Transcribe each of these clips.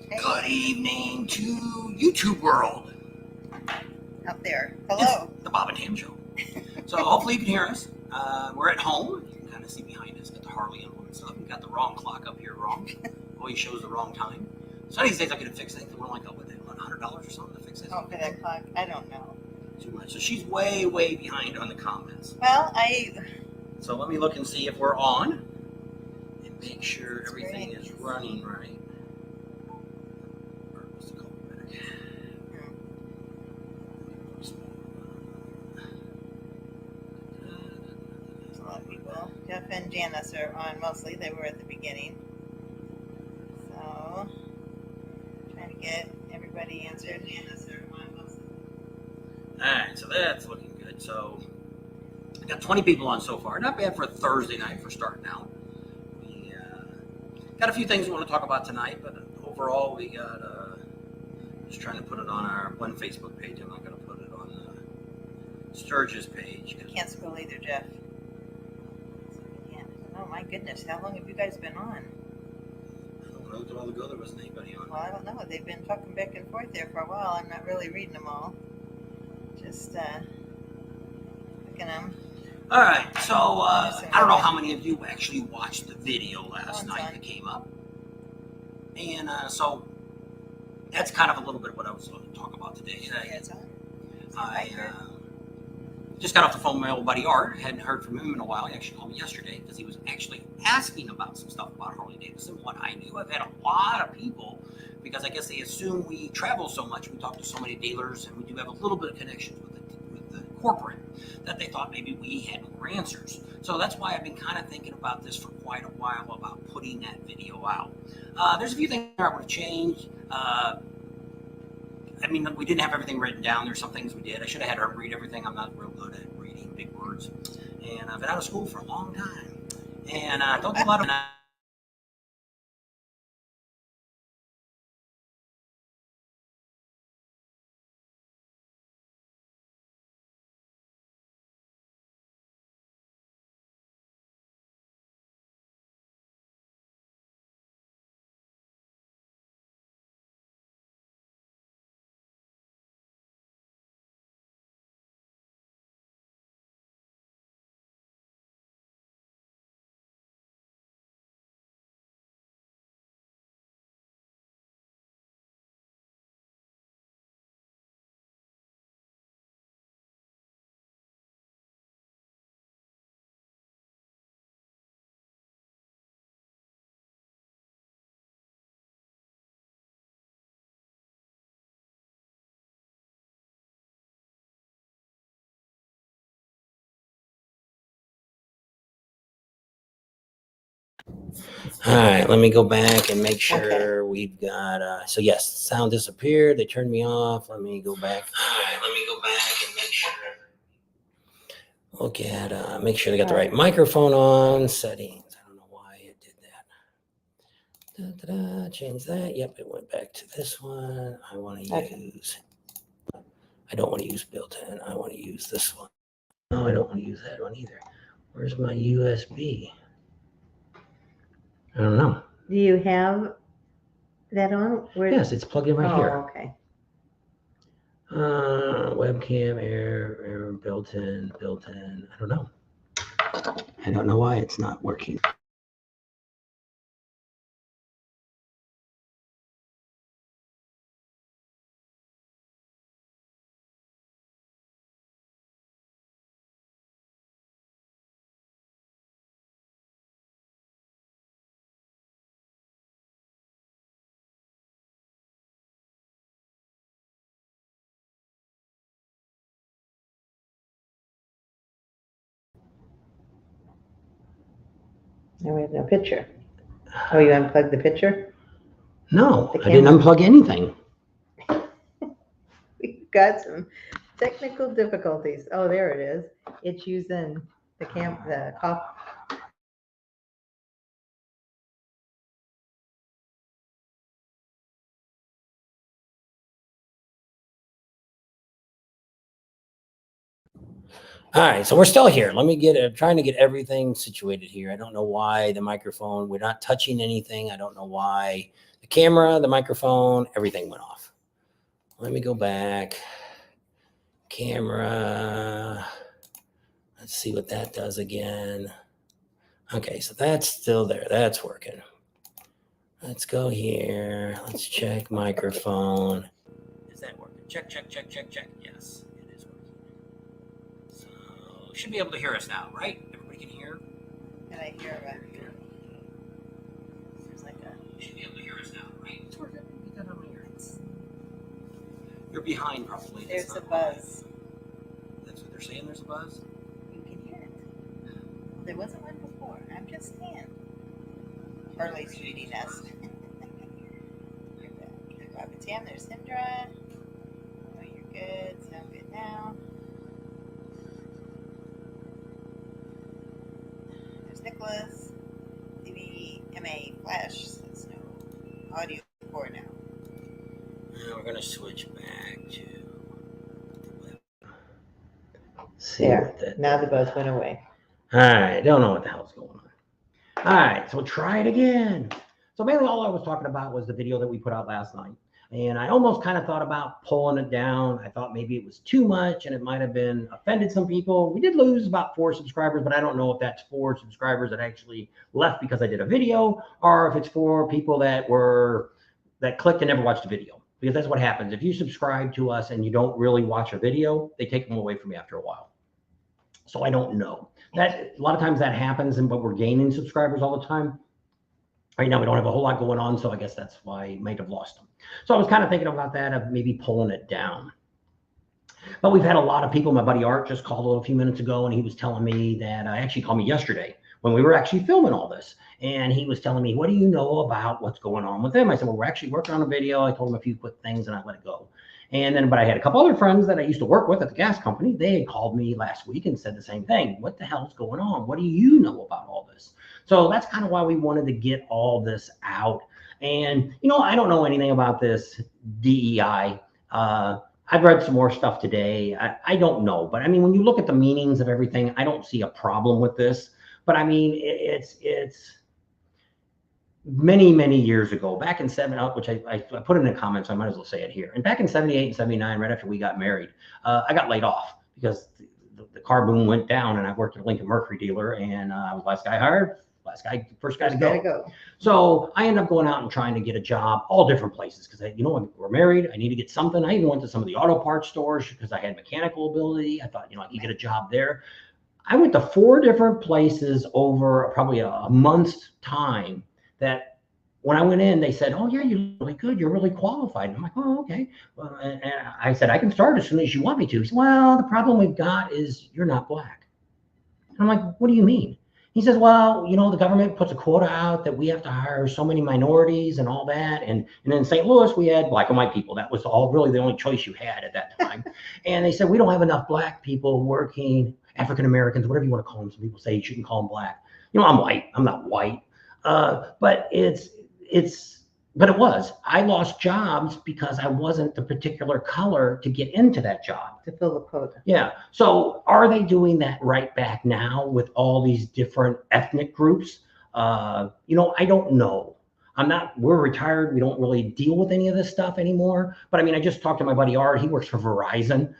Good evening to YouTube world. Out there. Hello. It's the Bob and Tam Show. So hopefully you can hear us. We're at home. You can kind of see behind us. Got the Harley emblem and stuff. We got the wrong clock up here wrong. Always shows the wrong time. So these days I could fix it. We're like, $100 or something to fix it. Oh, for that clock? I don't know. Too much. So she's way, way behind on the comments. Well, So let me look and see if we're on and make sure everything is running right. There's a lot of people. Jeff and Janice are on mostly. They were at the beginning. So, trying to get everybody answered. Janice are on mostly. Alright, so that's looking good. So, we got 20 people on so far. Not bad for a Thursday night for starting out. We got a few things we want to talk about tonight, but overall we got, just trying to put it on our one Facebook page. I'm not going to put it on the Sturgis page. Can't scroll either, Jeff. Oh my goodness, how long have you guys been on? I don't know. A while ago there wasn't anybody on. Well, I don't know. They've been talking back and forth there for a while. I'm not really reading them all. Just looking at them. All right, so I don't know how many of you actually watched the video last night that came up. And so that's kind of a little bit of what I was going to talk about today. I just got off the phone with my old buddy Art. I hadn't heard from him in a while. He actually called me yesterday because he was actually asking about some stuff about Harley-Davidson, what I knew. I've had a lot of people, because I guess they assume we travel so much, we talk to so many dealers, and we do have a little bit of connections with the corporate, that they thought maybe we had more answers. So that's why I've been kind of thinking about this for quite a while, about putting that video out. There's a few things I would have changed. I mean, we didn't have everything written down. There's some things we did. I should have had her read everything. I'm not real good at reading big words. And I've been out of school for a long time. And I don't do a lot of... All right, let me go back and make sure we've got, so yes, sound disappeared. They turned me off. Let me go back. All right, let me go back and make sure. Look at, make sure they got the right microphone on. Settings. I don't know why it did that. Change that. Yep, it went back to this one. I want to use, I don't want to use built-in. I want to use this one. No, I don't want to use that one either. Where's my USB? I don't know. Do you have that on? Yes, it's plugged in right here. Oh, okay. Webcam, air, built-in. I don't know. I don't know why it's not working. Now we have no picture. Oh, you unplugged the picture? No, I didn't unplug anything. We've got some technical difficulties. Oh, there it is. It's using the cop. All right, so we're still here. Let me get trying to get everything situated here. I don't know why the microphone, we're not touching anything. I don't know why The camera, the microphone, everything went off. Let me go back. Camera. Let's see what that does again. Okay, so that's still there. That's working. Let's go here. Let's check microphone. Is that working? Check. Yes, it is working. So should be able to hear us now, right? Everybody can hear? Can I hear back here? Seems like a... You should be able to hear us now, right? It's working. You got on my ears. You're behind probably. There's a buzz. That's what they're saying, there's a buzz? You can hear it. There wasn't one before. I'm just saying. Harley's beauty nest. You're back. Bob and Tam, there's Hindra. Oh, you're good. Sound good now. There's Nicholas. TV, MA, Flash. There's no audio for now. Now we're going to switch back to the web. There. Now the buzz went away. All right. Don't know what the hell's going on. All right. So try it again. So mainly all I was talking about was the video that we put out last night. And I almost kind of thought about pulling it down. I thought maybe it was too much and it might have been offended some people. We did lose about 4 subscribers, but I don't know if that's 4 subscribers that actually left because I did a video, or if it's 4 people that clicked and never watched the video. Because that's what happens. If you subscribe to us and you don't really watch a video, they take them away from you after a while. So I don't know. That a lot of times that happens, but we're gaining subscribers all the time. Right now we don't have a whole lot going on, so I guess that's why I might have lost them. So I was kind of thinking about that, of maybe pulling it down. But we've had a lot of people. My buddy Art just called a few minutes ago, and he was telling me that actually called me yesterday when we were actually filming all this. And he was telling me, what do you know about what's going on with them? I said, well, we're actually working on a video. I told him a few quick things and I let it go. And then, but I had a couple other friends that I used to work with at the gas company. They had called me last week and said the same thing. What the hell's going on? What do you know about all this? So that's kind of why we wanted to get all this out. And, you know, I don't know anything about this DEI. I've read some more stuff today. I don't know. But I mean, when you look at the meanings of everything, I don't see a problem with this. But I mean, it's many years ago, back in which I put it in the comments, so I might as well say it here. And back in 78 and 79, right after we got married, I got laid off because the car boom went down, and I worked at a Lincoln Mercury dealer, and I was last guy hired, first guy to go. So I ended up going out and trying to get a job, all different places, because we're married. I need to get something. I even went to some of the auto parts stores because I had mechanical ability. I thought, I could get a job there. I went to 4 different places over probably a month's time. That when I went in, they said, oh yeah, you're really good. You're really qualified. And I'm like, oh, okay. Well, and I said, I can start as soon as you want me to. He said, well, the problem we've got is you're not black. And I'm like, what do you mean? He says, well, the government puts a quota out that we have to hire so many minorities and all that. And in St. Louis, we had black and white people. That was all really the only choice you had at that time. And they said, we don't have enough black people working, African-Americans, whatever you want to call them. Some people say you shouldn't call them black. I'm white. I'm not white. But it was. I lost jobs because I wasn't the particular color to get into that job. To fill the quota. Yeah. So are they doing that right back now with all these different ethnic groups? I don't know. We're retired. We don't really deal with any of this stuff anymore. But I mean, I just talked to my buddy Art. He works for Verizon.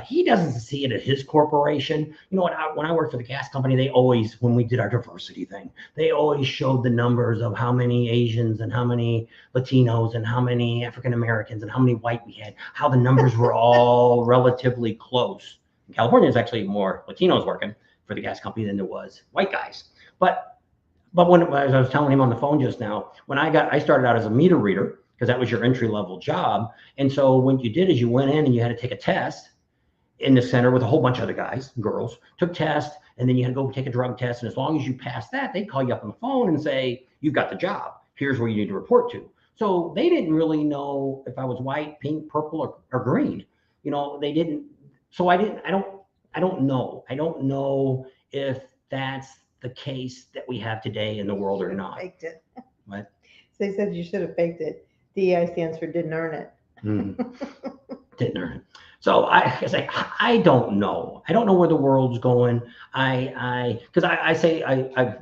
He doesn't see it at his corporation. When I worked for the gas company, they always, when we did our diversity thing, they always showed the numbers of how many Asians and how many Latinos and how many African Americans and how many white we had, how the numbers were all relatively close. In California, there's actually more Latinos working for the gas company than there was white guys. But as I was telling him on the phone just now, when I started out as a meter reader, because that was your entry level job. And so what you did is you went in and you had to take a test in the center with a whole bunch of other guys, girls, took tests, and then you had to go take a drug test. And as long as you passed that, they'd call you up on the phone and say, you've got the job. Here's where you need to report to. So they didn't really know if I was white, pink, purple, or green. They didn't. So I don't know. I don't know if that's the case that we have today in the world or not. Faked it. What? So they said you should have faked it. DEI stands for didn't earn it. Didn't earn it. So I don't know. I don't know where the world's going. Because I say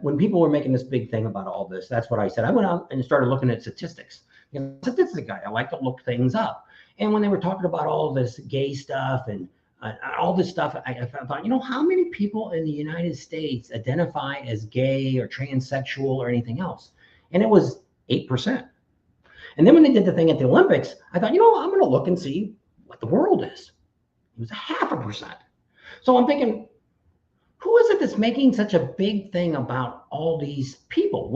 when people were making this big thing about all this, that's what I said. I went out and started looking at statistics. You know, this is a guy I like to look things up. And when they were talking about all this gay stuff and all this stuff, I thought, you know, how many people in the United States identify as gay or transsexual or anything else? And it was 8%. And then when they did the thing at the Olympics, I thought, you know, I'm going to look and see what the world is. It was 0.5%. So I'm thinking, who is it that's making such a big thing about all these people?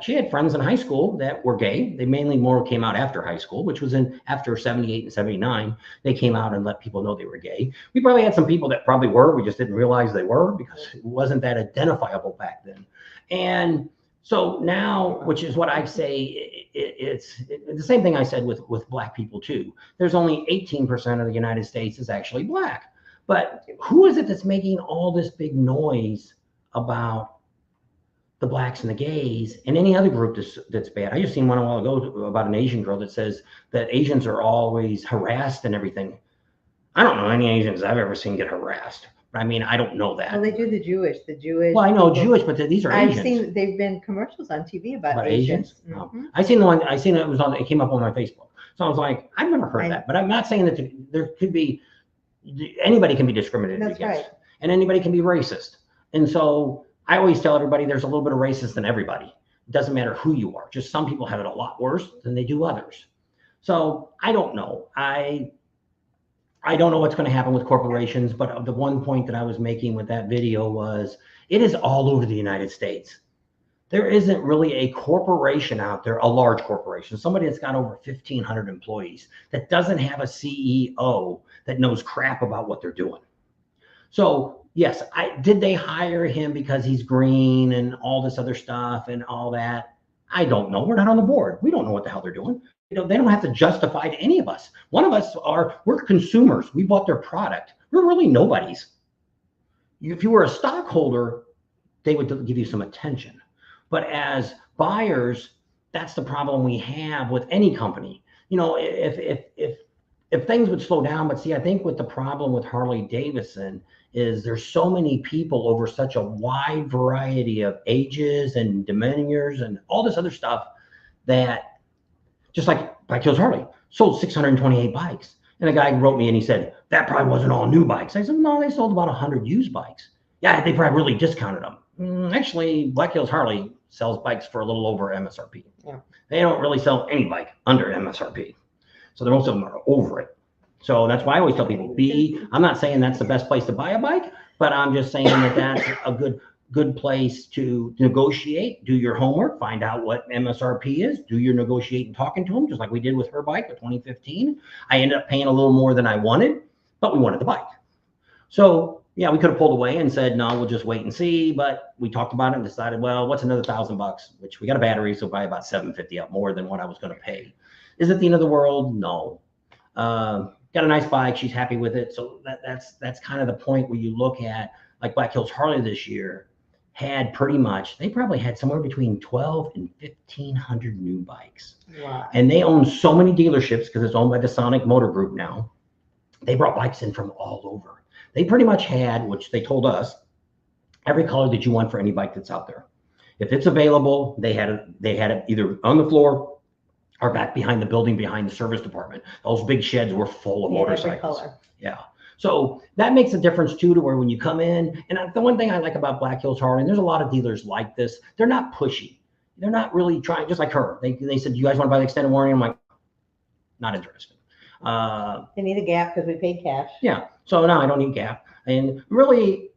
She had friends in high school that were gay. They mainly more came out after high school, which was after 78 and 79. They came out and let people know they were gay. We probably had some people that probably were. We just didn't realize they were because it wasn't that identifiable back then. And so now, which is what I say, it's the same thing I said with black people too. There's only 18% of the United States is actually black. But who is it that's making all this big noise about the blacks and the gays and any other group that's bad? I just seen one a while ago about an Asian girl that says that Asians are always harassed and everything. I don't know any Asians I've ever seen get harassed. I mean, I don't know that. Well, they do the Jewish. Well, I know Jewish, but these are Asians. I've seen they've been commercials on TV about Asians. Mm-hmm. I seen the one. I seen it came up on my Facebook. So I was like, I've never heard that, but I'm not saying that there could be. Anybody can be discriminated That's against, right. And anybody can be racist. And so I always tell everybody there's a little bit of racist in everybody. It doesn't matter who you are. Just some people have it a lot worse than they do others. So I don't know. I don't know what's going to happen with corporations, but the one point that I was making with that video was it is all over the United States. There isn't really a corporation out there, a large corporation, somebody that's got over 1,500 employees that doesn't have a CEO that knows crap about what they're doing. So yes, did they hire him because he's green and all this other stuff and all that? I don't know. We're not on the board. We don't know what the hell they're doing. You know, they don't have to justify to any of us. One of us we're consumers. We bought their product. We're really nobodies. If you were a stockholder, they would give you some attention. But as buyers, that's the problem we have with any company. You know, if things would slow down, but see, I think what the problem with Harley-Davidson is there's so many people over such a wide variety of ages and demeanors and all this other stuff that just like Black Hills Harley sold 628 bikes. And a guy wrote me and he said, that probably wasn't all new bikes. I said, no, they sold about 100 used bikes. Yeah, they probably really discounted them. Actually, Black Hills Harley sells bikes for a little over MSRP. Yeah. They don't really sell any bike under MSRP. So most of them are over it. So that's why I always tell people, I'm not saying that's the best place to buy a bike, but I'm just saying that that's a good place to negotiate, do your homework, find out what MSRP is, do your negotiating, talking to them, just like we did with her bike, the 2015. I ended up paying a little more than I wanted, but we wanted the bike. So yeah, we could have pulled away and said, no, we'll just wait and see. But we talked about it and decided, well, what's another $1,000, which we got a battery, so buy about $750 up more than what I was going to pay. Is it the end of the world? No. Got a nice bike. She's happy with it. So that's kind of the point where you look at, like Black Hills Harley this year had they probably had somewhere between 12 and 1,500 new bikes. Wow. And they own so many dealerships because it's owned by the Sonic Motor Group now. They brought bikes in from all over. They pretty much had, which they told us, every color that you want for any bike that's out there. If it's available, they had it either on the floor or back behind the building, behind the service department. Those big sheds were full of motorcycles. Every color. Yeah. So that makes a difference too, to where when you come in, and the one thing I like about Black Hills Harley, and there's a lot of dealers like this, they're not pushy. They're not really trying, just like her. They said, you guys want to buy the extended warranty? I'm like, not interested. They need a gap because we paid cash. Yeah. So no, I don't need gap. And really,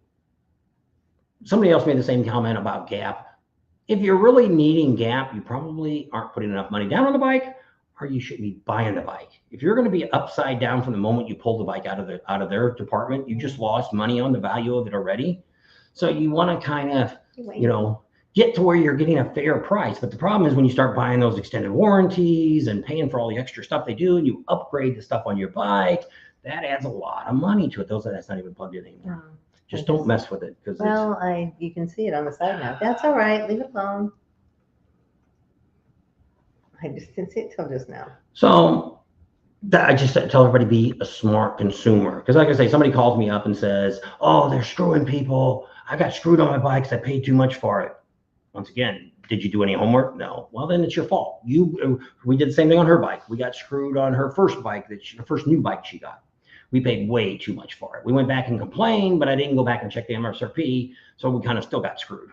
somebody else made the same comment about gap. If you're really needing gap, you probably aren't putting enough money down on the bike, or you should be buying the bike. If you're going to be upside down from the moment you pull the bike out of their department, you just lost money on the value of it already. So you want to kind of, get to where you're getting a fair price. But the problem is when you start buying those extended warranties and paying for all the extra stuff they do, and you upgrade the stuff on your bike, that adds a lot of money to it. That's not even plugged in anymore. Just don't mess with it. You can see it on the side now. That's all right. Leave it alone. I just didn't see it till just now. So I just tell everybody, be a smart consumer. Because like I say, somebody calls me up and says, oh, they're screwing people. I got screwed on my bike because I paid too much for it. Once again, Did you do any homework? No. Well, then it's your fault. We did the same thing on her bike. We got screwed on her first bike, the first new bike she got. We paid way too much for it. We went back and complained, but I didn't go back and check the MSRP, so we kind of still got screwed.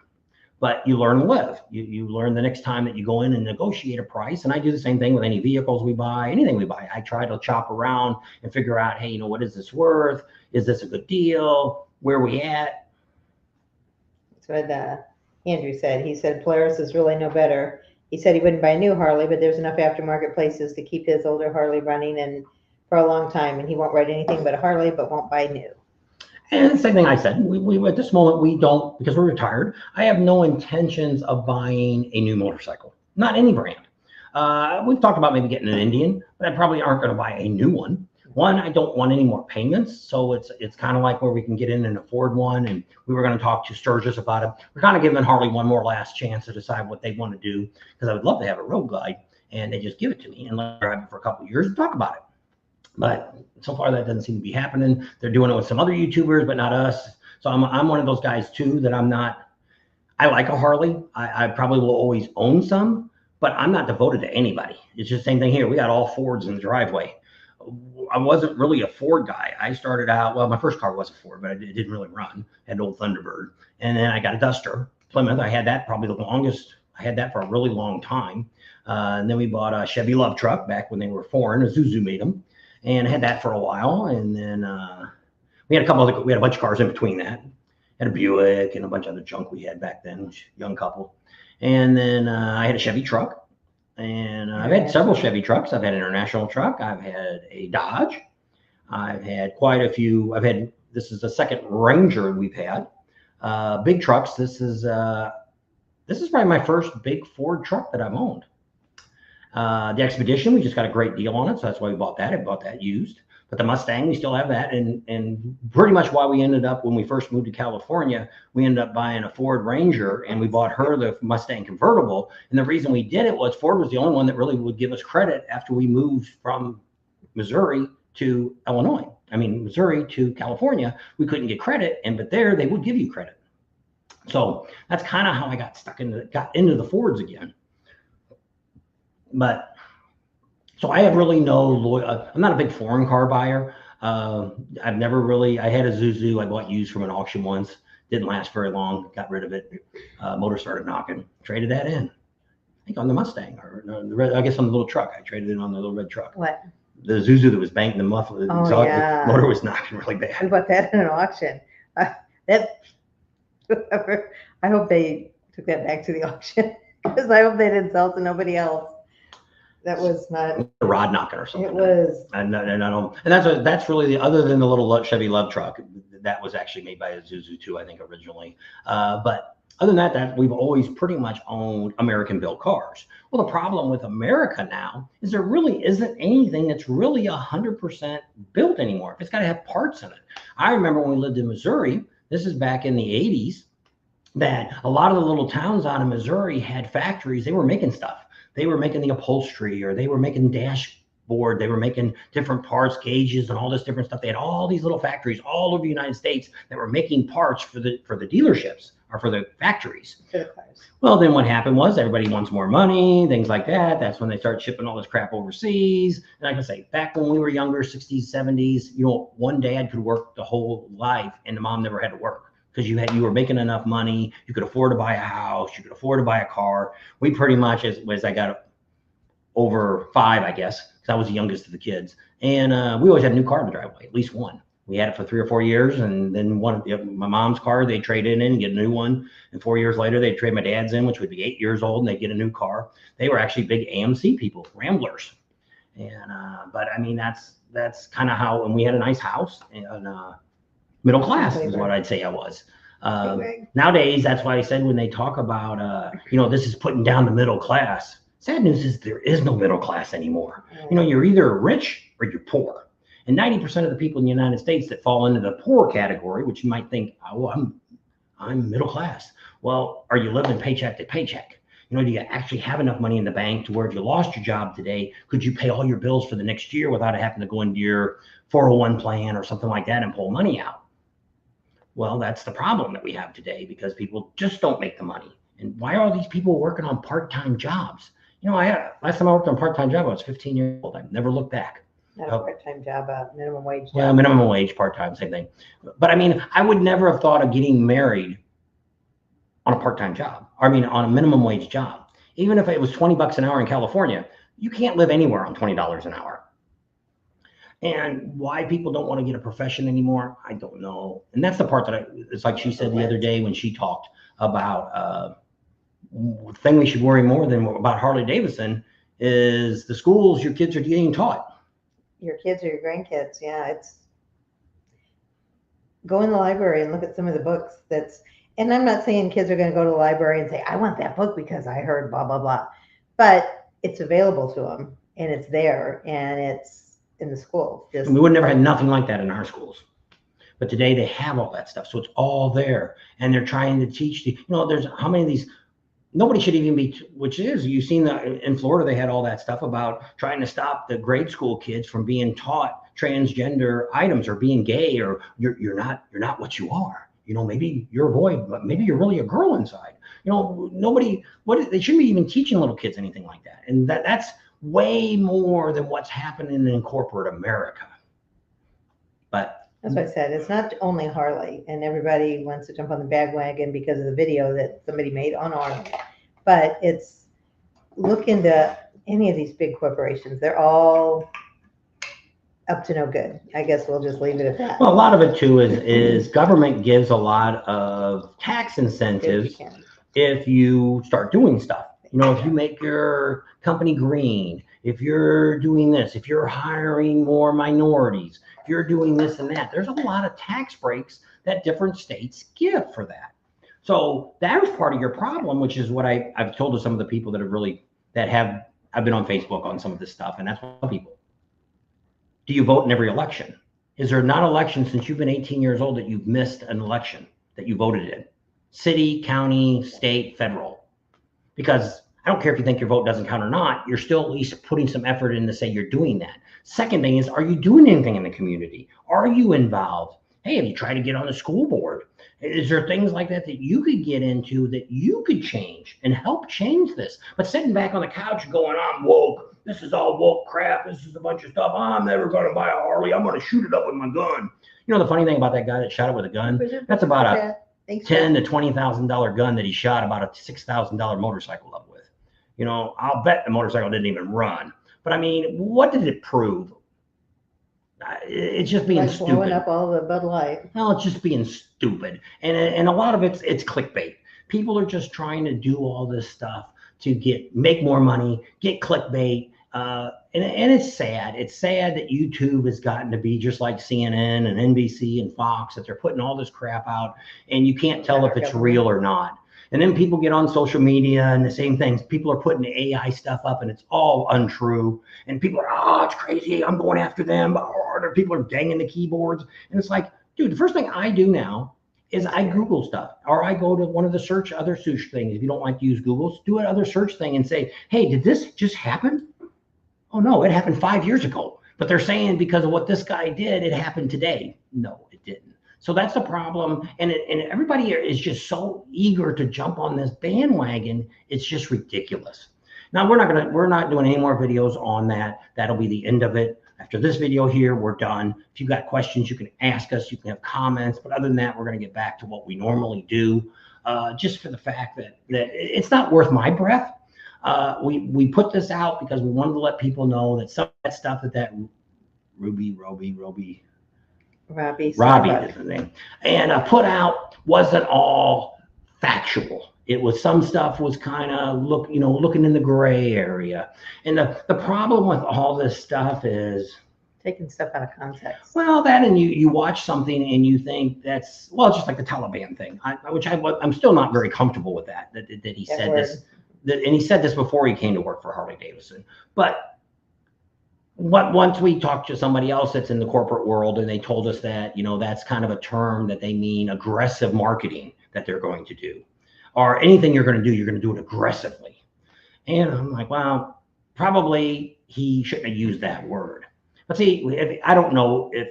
But you learn to live. You learn the next time that you go in and negotiate a price. And I do the same thing with any vehicles we buy, anything we buy. I try to shop around and figure out, hey, what is this worth? Is this a good deal? Where are we at? That's what Andrew said. He said Polaris is really no better. He said he wouldn't buy a new Harley, but there's enough aftermarket places to keep his older Harley running and for a long time. And he won't ride anything but a Harley, but won't buy new. And the same thing I said, we at this moment, we don't, because we're retired, I have no intentions of buying a new motorcycle, not any brand. We've talked about maybe getting an Indian, but I probably aren't going to buy a new one. One, I don't want any more payments. So it's kind of like where we can get in and afford one. And we were going to talk to Sturgis about it. We're kind of giving Harley one more last chance to decide what they want to do, because I would love to have a road glide and they just give it to me and let me drive it for a couple of years and talk about it. But so far that doesn't seem to be happening. They're doing it with some other YouTubers, but not us. So I'm one of those guys too, that I like a Harley. I probably will always own some, but I'm not devoted to anybody. It's just the same thing here. We got all Fords in the driveway. I wasn't really a Ford guy. I started out, well, my first car was a Ford, but it didn't really run. I had an old Thunderbird. And then I got a Duster, Plymouth. I had that probably the longest. I had that for a really long time. And then we bought a Chevy Love Truck back when they were foreign. Isuzu made them. And I had that for a while. And then we had a bunch of cars in between that. Had a Buick and a bunch of other junk we had back then, young couple. And then I had a Chevy truck. And I've had several Chevy trucks. I've had an International truck. I've had a Dodge. I've had quite a few. This is the second Ranger we've had. Big trucks. This is probably my first big Ford truck that I've owned. The Expedition, we just got a great deal on it, so that's why we bought that. I bought that used. But the Mustang, we still have that. And pretty much why we ended up, when we first moved to California, we ended up buying a Ford Ranger, and we bought her the Mustang convertible. And the reason we did it was Ford was the only one that really would give us credit after we moved from Missouri to Illinois. I mean, Missouri to California, we couldn't get credit, but there they would give you credit. So that's kind of how I got into the Fords again. But so I have really I'm not a big foreign car buyer. I've never really, I had a Isuzu I bought used from an auction once. Didn't last very long, got rid of it. Motor started knocking, traded that in. I think on the Mustang, or I guess on the little truck. I traded it on the little red truck. What? The Isuzu that was banging the muffler. Oh, yeah. The motor was knocking really bad. We bought that in an auction. I hope they took that back to the auction, because I hope they didn't sell it to nobody else. That was not a rod knocking or something. It was. And that's really other than the little Chevy Love truck, that was actually made by Isuzu too, I think originally. But other than that, we've always pretty much owned American built cars. Well, the problem with America now is there really isn't anything that's really 100% built anymore. It's got to have parts in it. I remember when we lived in Missouri, this is back in the 80s, that a lot of the little towns out in Missouri had factories. They were making stuff. They were making the upholstery, or they were making dashboard. They were making different parts, gauges, and all this different stuff. They had all these little factories all over the United States that were making parts for the dealerships or for the factories. Well, then what happened was everybody wants more money, things like that. That's when they start shipping all this crap overseas. And like I say, back when we were younger, 60s, 70s, one dad could work the whole life and the mom never had to work. Because you were making enough money, you could afford to buy a house, you could afford to buy a car. We pretty much, as I got over 5, I guess, because I was the youngest of the kids, and we always had a new car in the driveway, at least one. We had it for 3 or 4 years, and then my mom's car, they'd trade it in and get a new one. And 4 years later, they'd trade my dad's in, which would be 8 years old, and they'd get a new car. They were actually big AMC people, Ramblers. And but I mean, that's kind of how, and we had a nice house, and middle class is what I'd say I was. Nowadays, that's why I said when they talk about, this is putting down the middle class. Sad news is there is no middle class anymore. You're either rich or you're poor. And 90% of the people in the United States that fall into the poor category, which you might think, oh, I'm middle class. Well, are you living paycheck to paycheck? Do you actually have enough money in the bank to where if you lost your job today, could you pay all your bills for the next year without having to go into your 401 plan or something like that and pull money out? Well, that's the problem that we have today, because people just don't make the money. And why are these people working on part-time jobs? Last time I worked on a part-time job, I was 15 years old. I've never looked back. Not a part-time job, a minimum wage job. Well, minimum wage, part-time, same thing. But I mean, I would never have thought of getting married on a part-time job. On a minimum wage job. Even if it was $20 an hour in California, you can't live anywhere on $20 an hour. And why people don't want to get a profession anymore, I don't know. And that's the part that it's like she said the other day when she talked about the thing we should worry more than about Harley-Davidson is the schools your kids are getting taught. Your kids or your grandkids, yeah. It's go in the library and look at some of the books and I'm not saying kids are going to go to the library and say, I want that book because I heard blah, blah, blah. But it's available to them and it's there and it's in the schools. We would never had nothing like that in our schools. But today they have all that stuff. So it's all there. And they're trying to teach there's how many of these, nobody should even be, which is, you've seen in Florida, they had all that stuff about trying to stop the grade school kids from being taught transgender items or being gay or you're not what you are. Maybe you're a boy, but maybe you're really a girl inside. They shouldn't be even teaching little kids anything like that. And that's way more than what's happening in corporate America. But that's what I said. It's not only Harley, and everybody wants to jump on the bandwagon because of the video that somebody made on Harley. But it's look into any of these big corporations. They're all up to no good. I guess we'll just leave it at that. Well, a lot of it too is government gives a lot of tax incentives if you start doing stuff. If you make your company green, if you're doing this, if you're hiring more minorities, if you're doing this and that, there's a lot of tax breaks that different states give for that. So that was part of your problem, which is what I've told to some of the people I've been on Facebook on some of this stuff. And that's what people, do you vote in every election? Is there not election since you've been 18 years old that you've missed an election that you voted in? City, county, state, federal. Because I don't care if you think your vote doesn't count or not, you're still at least putting some effort in to say you're doing that. Second thing is, are you doing anything in the community? Are you involved? Hey, have you tried to get on the school board? Is there things like that you could get into that you could change and help change this? But sitting back on the couch going, I'm woke. This is all woke crap. This is a bunch of stuff. I'm never going to buy a Harley. I'm going to shoot it up with my gun. The funny thing about that guy that shot it with a gun, that's about a $10,000 to $20,000 gun that he shot about a $6,000 motorcycle up with. I'll bet the motorcycle didn't even run. But I mean, what did it prove? It's just being stupid. Blowing up all the Bud Light. No, it's just being stupid. And a lot of it's clickbait. People are just trying to do all this stuff to make more money, get clickbait. And it's sad. It's sad that YouTube has gotten to be just like CNN and NBC and Fox, that they're putting all this crap out and you can't tell if it's real or not. And then people get on social media and the same things. People are putting the AI stuff up and it's all untrue. And people are, oh, it's crazy. I'm going after them. Or people are danging the keyboards. And it's like, dude, the first thing I do now is I Google stuff, or I go to one of the other search things. If you don't like to use Google, do another search thing and say, hey, did this just happen? Oh no, it happened 5 years ago. But they're saying because of what this guy did, it happened today. No, it didn't. So that's the problem. And everybody is just so eager to jump on this bandwagon. It's just ridiculous. Now we're not doing any more videos on that. That'll be the end of it. After this video here, we're done. If you've got questions, you can ask us, you can have comments. But other than that, we're going to get back to what we normally do. Just for the fact that it's not worth my breath. We put this out because we wanted to let people know that some of that stuff that Robbie is his name, and put out wasn't all factual. It was, some stuff was kind of looking in the gray area. And the problem with all this stuff is taking stuff out of context. Well, that, and you watch something and you think that's, well, it's just like the Taliban thing, I'm still not very comfortable with that he said this, and he said this before he came to work for Harley-Davidson. But once we talked to somebody else that's in the corporate world, and they told us that, that's kind of a term that they mean aggressive marketing that they're going to do, or anything you're going to do, you're going to do it aggressively. And I'm like, well, probably he shouldn't have used that word. But see, I don't know if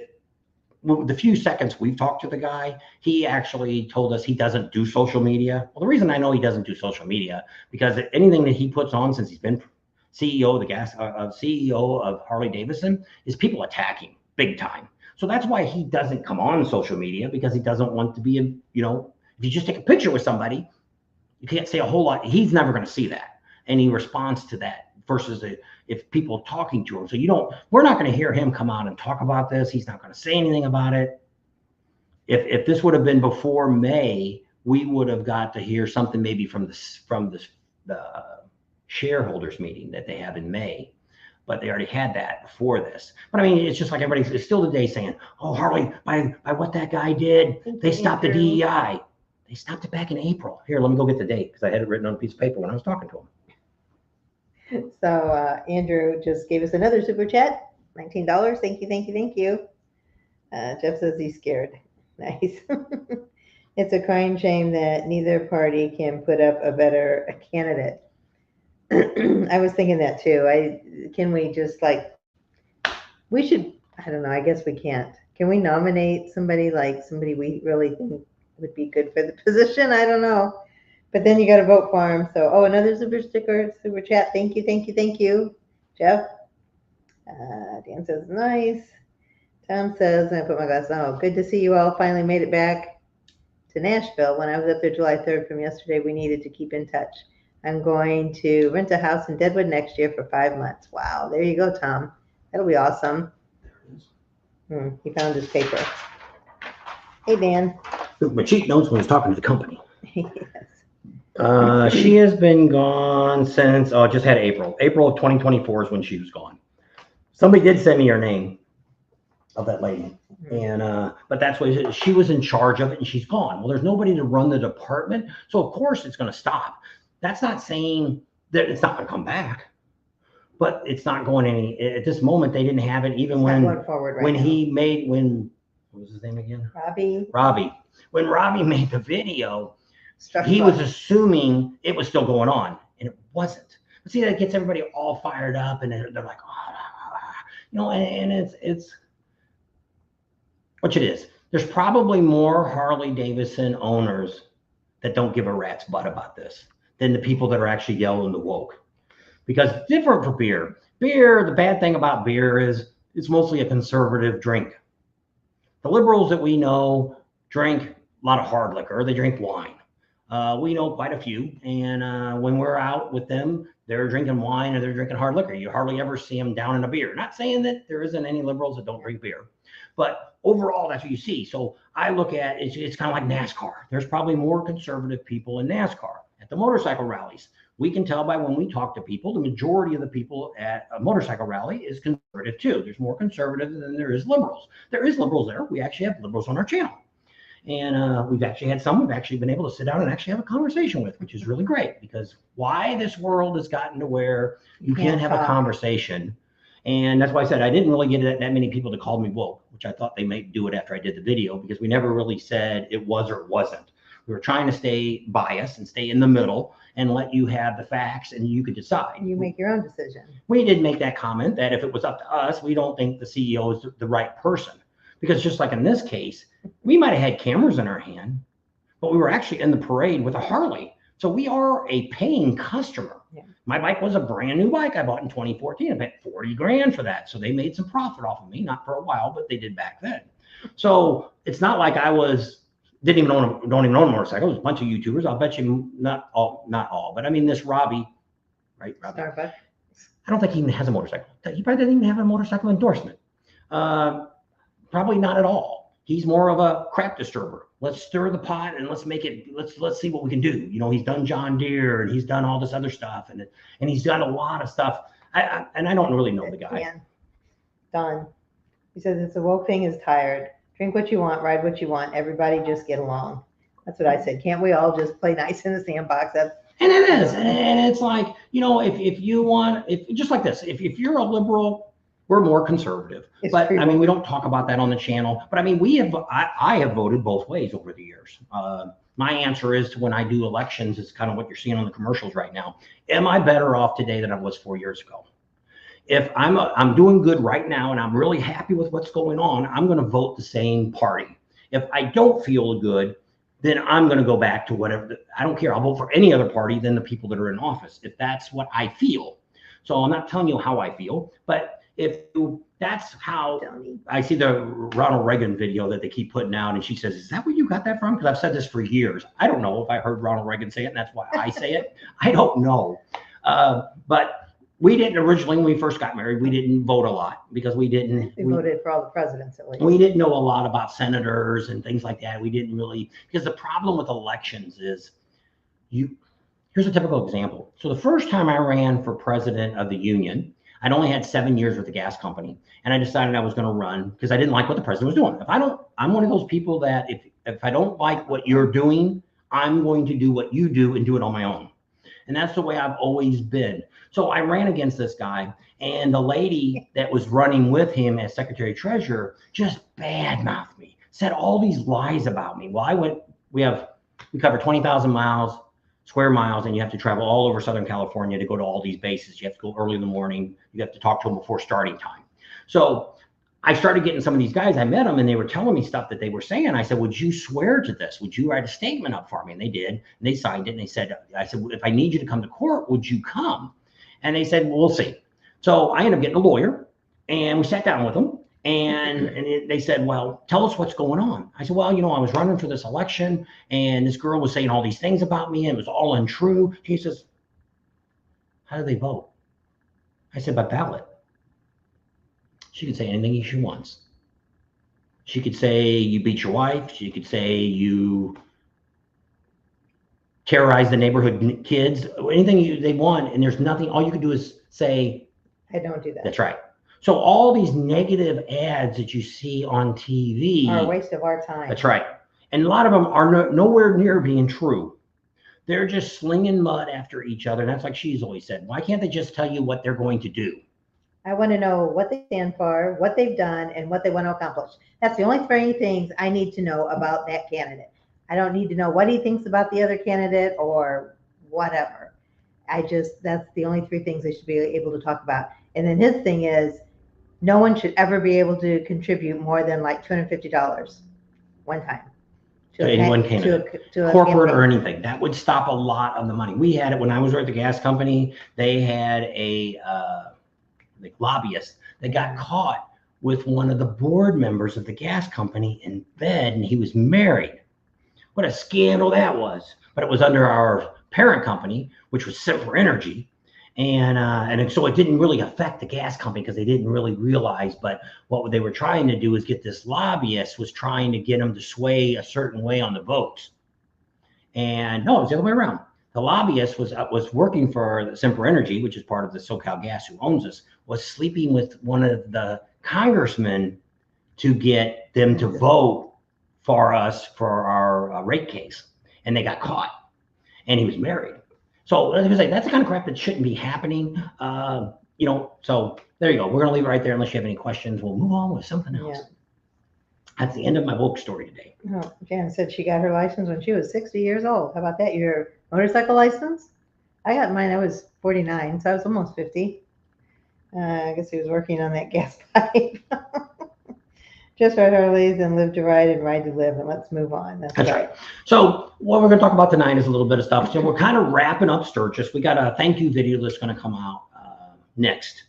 the few seconds we've talked to the guy, he actually told us he doesn't do social media. Well, the reason I know he doesn't do social media, because anything that he puts on since he's been CEO of CEO of Harley-Davidson is people attacking big time. So that's why he doesn't come on social media, because he doesn't want to be, if you just take a picture with somebody, you can't say a whole lot. He's never going to see that. And he responds to that versus if people talking to him. So we're not going to hear him come out and talk about this. He's not going to say anything about it. If this would have been before May, we would have got to hear something maybe from the shareholders meeting that they have in May. But they already had that before this. But I mean, it's just like it's still today saying, oh, Harley, by what that guy did, they stopped the DEI. They stopped it back in April. Here, let me go get the date, because I had it written on a piece of paper when I was talking to him. So Andrew just gave us another super chat, $19. Thank you. Jeff says he's scared. Nice. It's a crying shame that neither party can put up a better candidate. I was thinking that too. Can we just we should, I don't know, I guess we can't. Can we nominate somebody we really think would be good for the position? I don't know. But then you got to vote for him. So, another super chat. Thank you, Jeff. Dan says, nice. Tom says, and I put my glasses on. Oh, good to see you all. Finally made it back to Nashville. When I was up there July 3rd from yesterday, we needed to keep in touch. I'm going to rent a house in Deadwood next year for 5 months. Wow. There you go, Tom. That'll be awesome. He found his paper. Hey, Dan. My cheat notes when he's talking to the company. Yes. She has been gone since, just had April. April of 2024 is when she was gone. Somebody did send me her name of that lady. And, but that's what she was in charge of it, and she's gone. Well, there's nobody to run the department. So of course it's going to stop. That's not saying that it's not going to come back, but it's not going at this moment. They didn't have it even when going forward right when now. What was his name again? Robbie. When Robbie made the video, Struck he blood. was assuming it was still going on, and it wasn't. But see, that gets everybody all fired up, and they're like, and it's which it is. There's probably more Harley-Davidson owners that don't give a rat's butt about this than the people that are actually yelling the woke. Because it's different for beer. Beer, the bad thing about beer is it's mostly a conservative drink. The liberals that we know drink a lot of hard liquor. They drink wine. We know quite a few. And when we're out with them, they're drinking wine or they're drinking hard liquor. You hardly ever see them down in a beer. Not saying that there isn't any liberals that don't drink beer. But overall, that's what you see. So I look at it's kind of like NASCAR. There's probably more conservative people in NASCAR. At the motorcycle rallies, we can tell by when we talk to people, the majority of the people at a motorcycle rally is conservative too. There's more conservative than there is liberals. There is liberals there. We actually have liberals on our channel. And we've actually had some we've actually been able to sit down and actually have a conversation with, which is really great, because why this world has gotten to where you can't have a conversation. And that's why I said I didn't really get that many people to call me woke, which I thought they might do it after I did the video, because we never really said it was or it wasn't. We were trying to stay biased and stay in the middle and let you have the facts and you could decide. You make your own decision. We did make that comment that if it was up to us, we don't think the CEO is the right person. Because just like in this case, we might have had cameras in our hand, but we were actually in the parade with a Harley. So we are a paying customer. Yeah. My bike was a brand new bike I bought in 2014. I paid 40 grand for that. So they made some profit off of me, not for a while, but they did back then. So it's not like I don't even own a motorcycle. There's a bunch of YouTubers. I'll bet you not all, but I mean this Robbie, right? Robbie. Starbucks. I don't think he even has a motorcycle. He probably doesn't even have a motorcycle endorsement. Probably not at all. He's more of a crap disturber. Let's stir the pot and let's make it. Let's see what we can do. He's done John Deere and he's done all this other stuff and he's done a lot of stuff. I don't really know the guy. Yeah. Done. He says it's the woke thing is tired. Drink what you want, ride what you want. Everybody just get along. That's what I said. Can't we all just play nice in the sandbox? And it is. And it's like, if you want, just like this, if you're a liberal, we're more conservative. But I mean, we don't talk about that on the channel. But I mean, I have voted both ways over the years. My answer is to when I do elections, it's kind of what you're seeing on the commercials right now. Am I better off today than I was 4 years ago? if I'm doing good right now and I'm really happy with what's going on, I'm going to vote the same party. If I don't feel good, then I'm going to go back to whatever. I don't care. I'll vote for any other party than the people that are in office if that's what I feel. So I'm not telling you how I feel, but that's how I see the Ronald Reagan video that they keep putting out, and she says, "Is that where you got that from?" Because I've said this for years. I don't know if I heard Ronald Reagan say it, and that's why I say it. I don't know, but we didn't originally, when we first got married, we didn't vote a lot because we voted for all the presidents at least. We didn't know a lot about senators and things like that. We didn't really, because the problem with elections is here's a typical example. So the first time I ran for president of the union, I'd only had 7 years with the gas company, and I decided I was going to run because I didn't like what the president was doing. I'm one of those people that if I don't like what you're doing, I'm going to do what you do and do it on my own. And that's the way I've always been. So I ran against this guy, and the lady that was running with him as secretary treasurer just badmouthed me, said all these lies about me. Well, we cover 20,000 square miles, and you have to travel all over Southern California to go to all these bases. You have to go early in the morning. You have to talk to them before starting time. So I started getting some of these guys. I met them, and they were telling me stuff that they were saying. I said, "Would you swear to this? Would you write a statement up for me?" And they did, and they signed it. And I said, "If I need you to come to court, would you come?" And they said, "Well, we'll see." So I ended up getting a lawyer, and we sat down with them. And they said, "Well, tell us what's going on." I said, "Well, I was running for this election, and this girl was saying all these things about me, and it was all untrue." She says, "How do they vote?" I said, "By ballot." She could say anything she wants. She could say you beat your wife. She could say you terrorize the neighborhood kids, anything they want, and there's nothing. All you could do is say, "I don't do that." That's right. So all these negative ads that you see on TV are a waste of our time. That's right. And a lot of them are nowhere near being true. They're just slinging mud after each other. And that's like she's always said. Why can't they just tell you what they're going to do? I want to know what they stand for, what they've done, and what they want to accomplish. That's the only three things I need to know about that candidate. I don't need to know what he thinks about the other candidate or whatever. That's the only three things they should be able to talk about. And then his thing is, no one should ever be able to contribute more than like $250 one time to anyone candidate, to corporate or anything. That would stop a lot of the money. We had it when I was at the gas company. They had a lobbyist that got caught with one of the board members of the gas company in bed, and he was married. What a scandal that was! But it was under our parent company, which was Sempra Energy. And so it didn't really affect the gas company because they didn't really realize. But what they were trying to do is get this lobbyist was trying to get them to sway a certain way on the votes. And no, it was the other way around. The lobbyist was working for Sempra Energy, which is part of the SoCal Gas, who owns us, was sleeping with one of the congressmen to get them to vote for us for our rate case. And they got caught. And he was married. So that's the kind of crap that shouldn't be happening. So there you go. We're going to leave it right there unless you have any questions. We'll move on with something else. Yeah. That's the end of my woke story today. Oh, Jan said she got her license when she was 60 years old. How about that? Your motorcycle license? I got mine. I was 49, so I was almost 50. I guess he was working on that gas pipe. Just ride Harleys and live to ride and ride to live, and let's move on. That's right. So what we're going to talk about tonight is a little bit of stuff. So we're kind of wrapping up Sturgis. We got a thank you video that's going to come out next,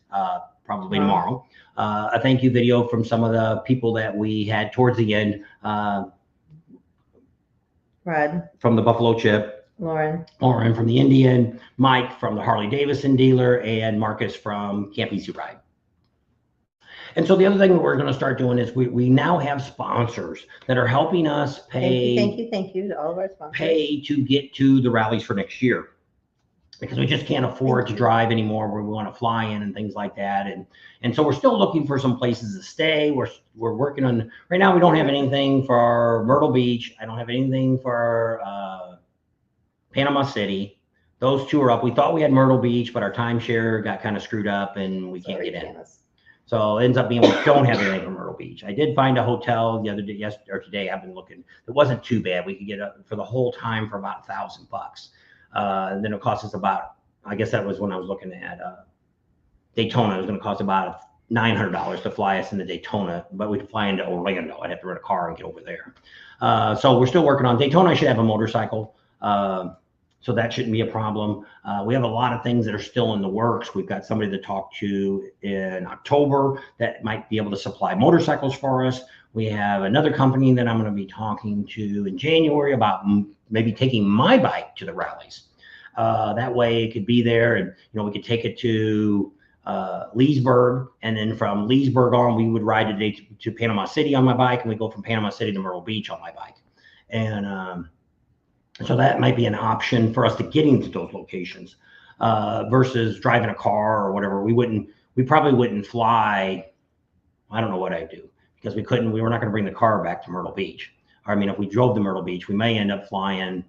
probably tomorrow. A thank you video from some of the people that we had towards the end. Rod. From the Buffalo Chip. Lauren from the Indian. Mike from the Harley-Davidson dealer. And Marcus from Camp Easy Ride. And so the other thing that we're going to start doing is we now have sponsors that are helping us pay. Thank you to all of our sponsors. Pay to get to the rallies for next year, because we just can't afford to drive anymore where we want to fly in and things like that. And so we're still looking for some places to stay. We're working on, right now we don't have anything for Myrtle Beach. I don't have anything for Panama City. Those two are up. We thought we had Myrtle Beach, but our timeshare got kind of screwed up and we can't get in. So it ends up being we don't have anything from Myrtle Beach. I did find a hotel the other day, today. I've been looking. It wasn't too bad. We could get for the whole time for about $1,000. Then it cost us about, I guess that was when I was looking at Daytona. It was going to cost about $900 to fly us into Daytona, but we'd fly into Orlando. I'd have to rent a car and get over there. So we're still working on Daytona. I should have a motorcycle. So that shouldn't be a problem. We have a lot of things that are still in the works. We've got somebody to talk to in October that might be able to supply motorcycles for us. We have another company that I'm going to be talking to in January about maybe taking my bike to the rallies. That way it could be there, and we could take it to Leesburg, and then from Leesburg on, we would ride today to Panama City on my bike, and we go from Panama City to Myrtle Beach on my bike. And so that might be an option for us to get into those locations versus driving a car or whatever. We probably wouldn't fly. I don't know what I'd do, because we were not going to bring the car back to Myrtle Beach. Or, I mean, if we drove to Myrtle Beach, we may end up flying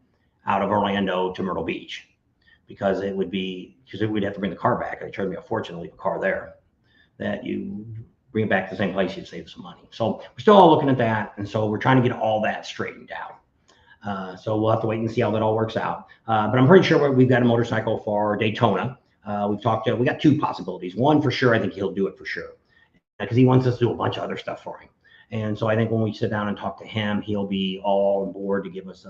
out of Orlando to Myrtle Beach, because we'd have to bring the car back. It'd charge me a fortune to leave a car there. That you bring it back to the same place, you'd save some money. So we're still all looking at that, and so we're trying to get all that straightened out. So we'll have to wait and see how that all works out. But I'm pretty sure we've got a motorcycle for Daytona. We got two possibilities. One for sure, I think he'll do it for sure, because he wants us to do a bunch of other stuff for him. And so I think when we sit down and talk to him, he'll be all on board to give us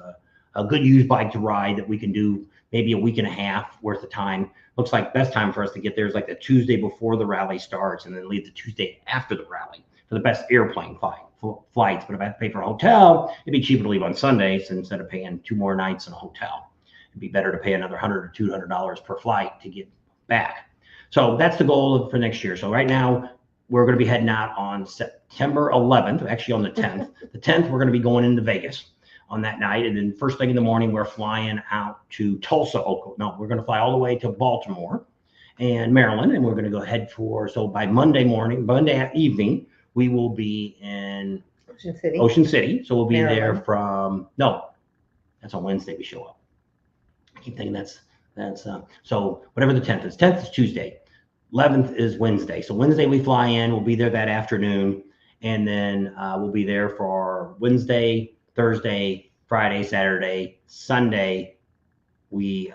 a good used bike to ride that we can do maybe a week and a half worth of time. Looks like best time for us to get there is like the Tuesday before the rally starts, and then leave the Tuesday after the rally for the best airplane flights. But if I have to pay for a hotel, it'd be cheaper to leave on Sundays instead of paying 2 more nights in a hotel. It'd be better to pay another $100 or $200 per flight to get back. So that's the goal for next year. So right now we're going to be heading out on September 11th, actually on the 10th. The 10th, we're going to be going into Vegas on that night. And then first thing in the morning, we're flying out to Tulsa, Oklahoma. No, we're going to fly all the way to Baltimore and Maryland. And we're going to go so by Monday evening, we will be in Ocean City. So we'll be Maryland. That's on Wednesday we show up. I keep thinking that's so whatever the 10th is. 10th is Tuesday. 11th is Wednesday. So Wednesday we fly in. We'll be there that afternoon, and then we'll be there for Wednesday, Thursday, Friday, Saturday, Sunday. I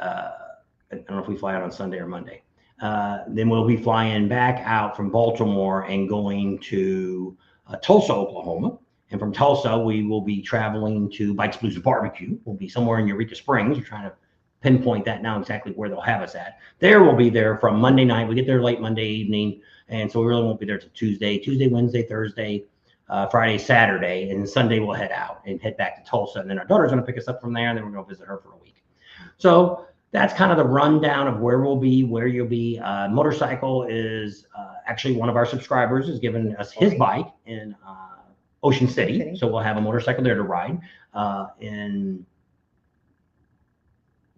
don't know if we fly out on Sunday or Monday. Then we'll be flying back out from Baltimore and going to Tulsa, Oklahoma. And from Tulsa, we will be traveling to Bikes, Blues, and Barbecue. We'll be somewhere in Eureka Springs. We're trying to pinpoint that now exactly where they'll have us at. We'll be there from Monday night. We get there late Monday evening, and so we really won't be there till Tuesday, Wednesday, Thursday, Friday, Saturday, and Sunday we'll head out and head back to Tulsa. And then our daughter's going to pick us up from there, and then we're going to visit her for a week. So that's kind of the rundown of where we'll be, where you'll be. Motorcycle is actually one of our subscribers is giving us his bike in Ocean City. So we'll have a motorcycle there to ride. In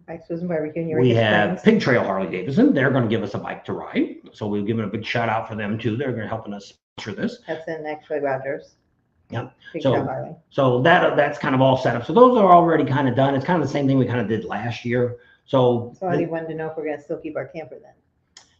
Bikes, Blues, and Barbecue. We have Pig Trail Harley-Davidson. They're going to give us a bike to ride. So we'll give them a big shout out for them too. They're going to helping us sponsor this. That's in actually Rogers. Yeah. Pig Trail Harley. So that's kind of all set up. So those are already kind of done. It's kind of the same thing we kind of did last year. So I wanted to know if we're going to still keep our camper then.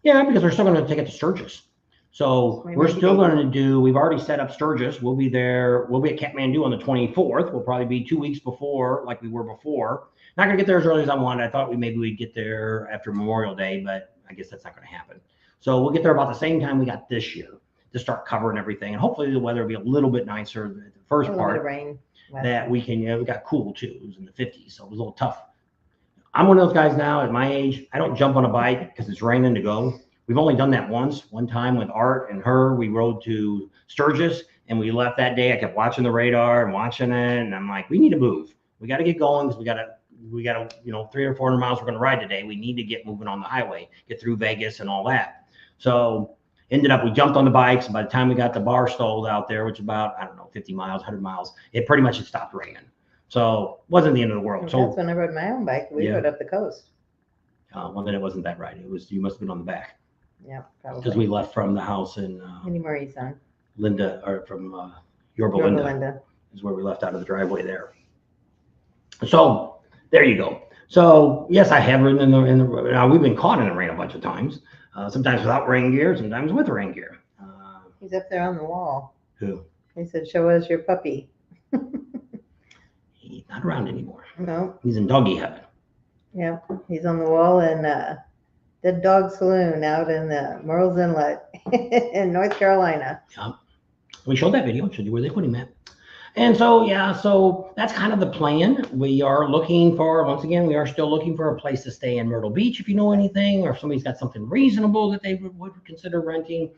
Yeah, because we're still going to take it to Sturgis. So we're still going to we've already set up Sturgis. We'll be there. We'll be at Kathmandu on the 24th. We'll probably be 2 weeks before, like we were before. Not going to get there as early as I wanted. I thought we'd get there after Memorial Day, but I guess that's not going to happen. So we'll get there about the same time we got this year to start covering everything. And hopefully the weather will be a little bit nicer. The first part of rain that we can, we got cool too. It was in the 50s, so it was a little tough. I'm one of those guys now at my age. I don't jump on a bike because it's raining to go. We've only done that one time with Art and her. We rode to Sturgis and we left that day. I kept watching the radar and watching it. And I'm like, we need to move. We got to get going because we got to, 300 or 400 miles we're going to ride today. We need to get moving on the highway, get through Vegas and all that. So ended up, we jumped on the bikes. By the time we got the bar stalled out there, which is about, 50 miles, 100 miles, it pretty much had stopped raining. So it wasn't the end of the world. So that's when I rode my own bike. We rode up the coast. Well, then it wasn't that right. It was, you must have been on the back. Yeah, probably. Because we left from the house in Linda, or from Yorba Linda is where we left out of the driveway there. So there you go. So yes, I have ridden in the now we've been caught in the rain a bunch of times. Sometimes without rain gear, sometimes with rain gear. He's up there on the wall. Who? He said, "Show us your puppy." He's not around anymore. No. He's in doggy heaven. Yeah, he's on the wall in the Dog Saloon out in the Merle's Inlet in North Carolina. We showed that video, showed you where they put him at. And so, yeah, so that's kind of the plan. We are looking for, once again, we are still looking for a place to stay in Myrtle Beach if you know anything, or if somebody's got something reasonable that they would consider renting.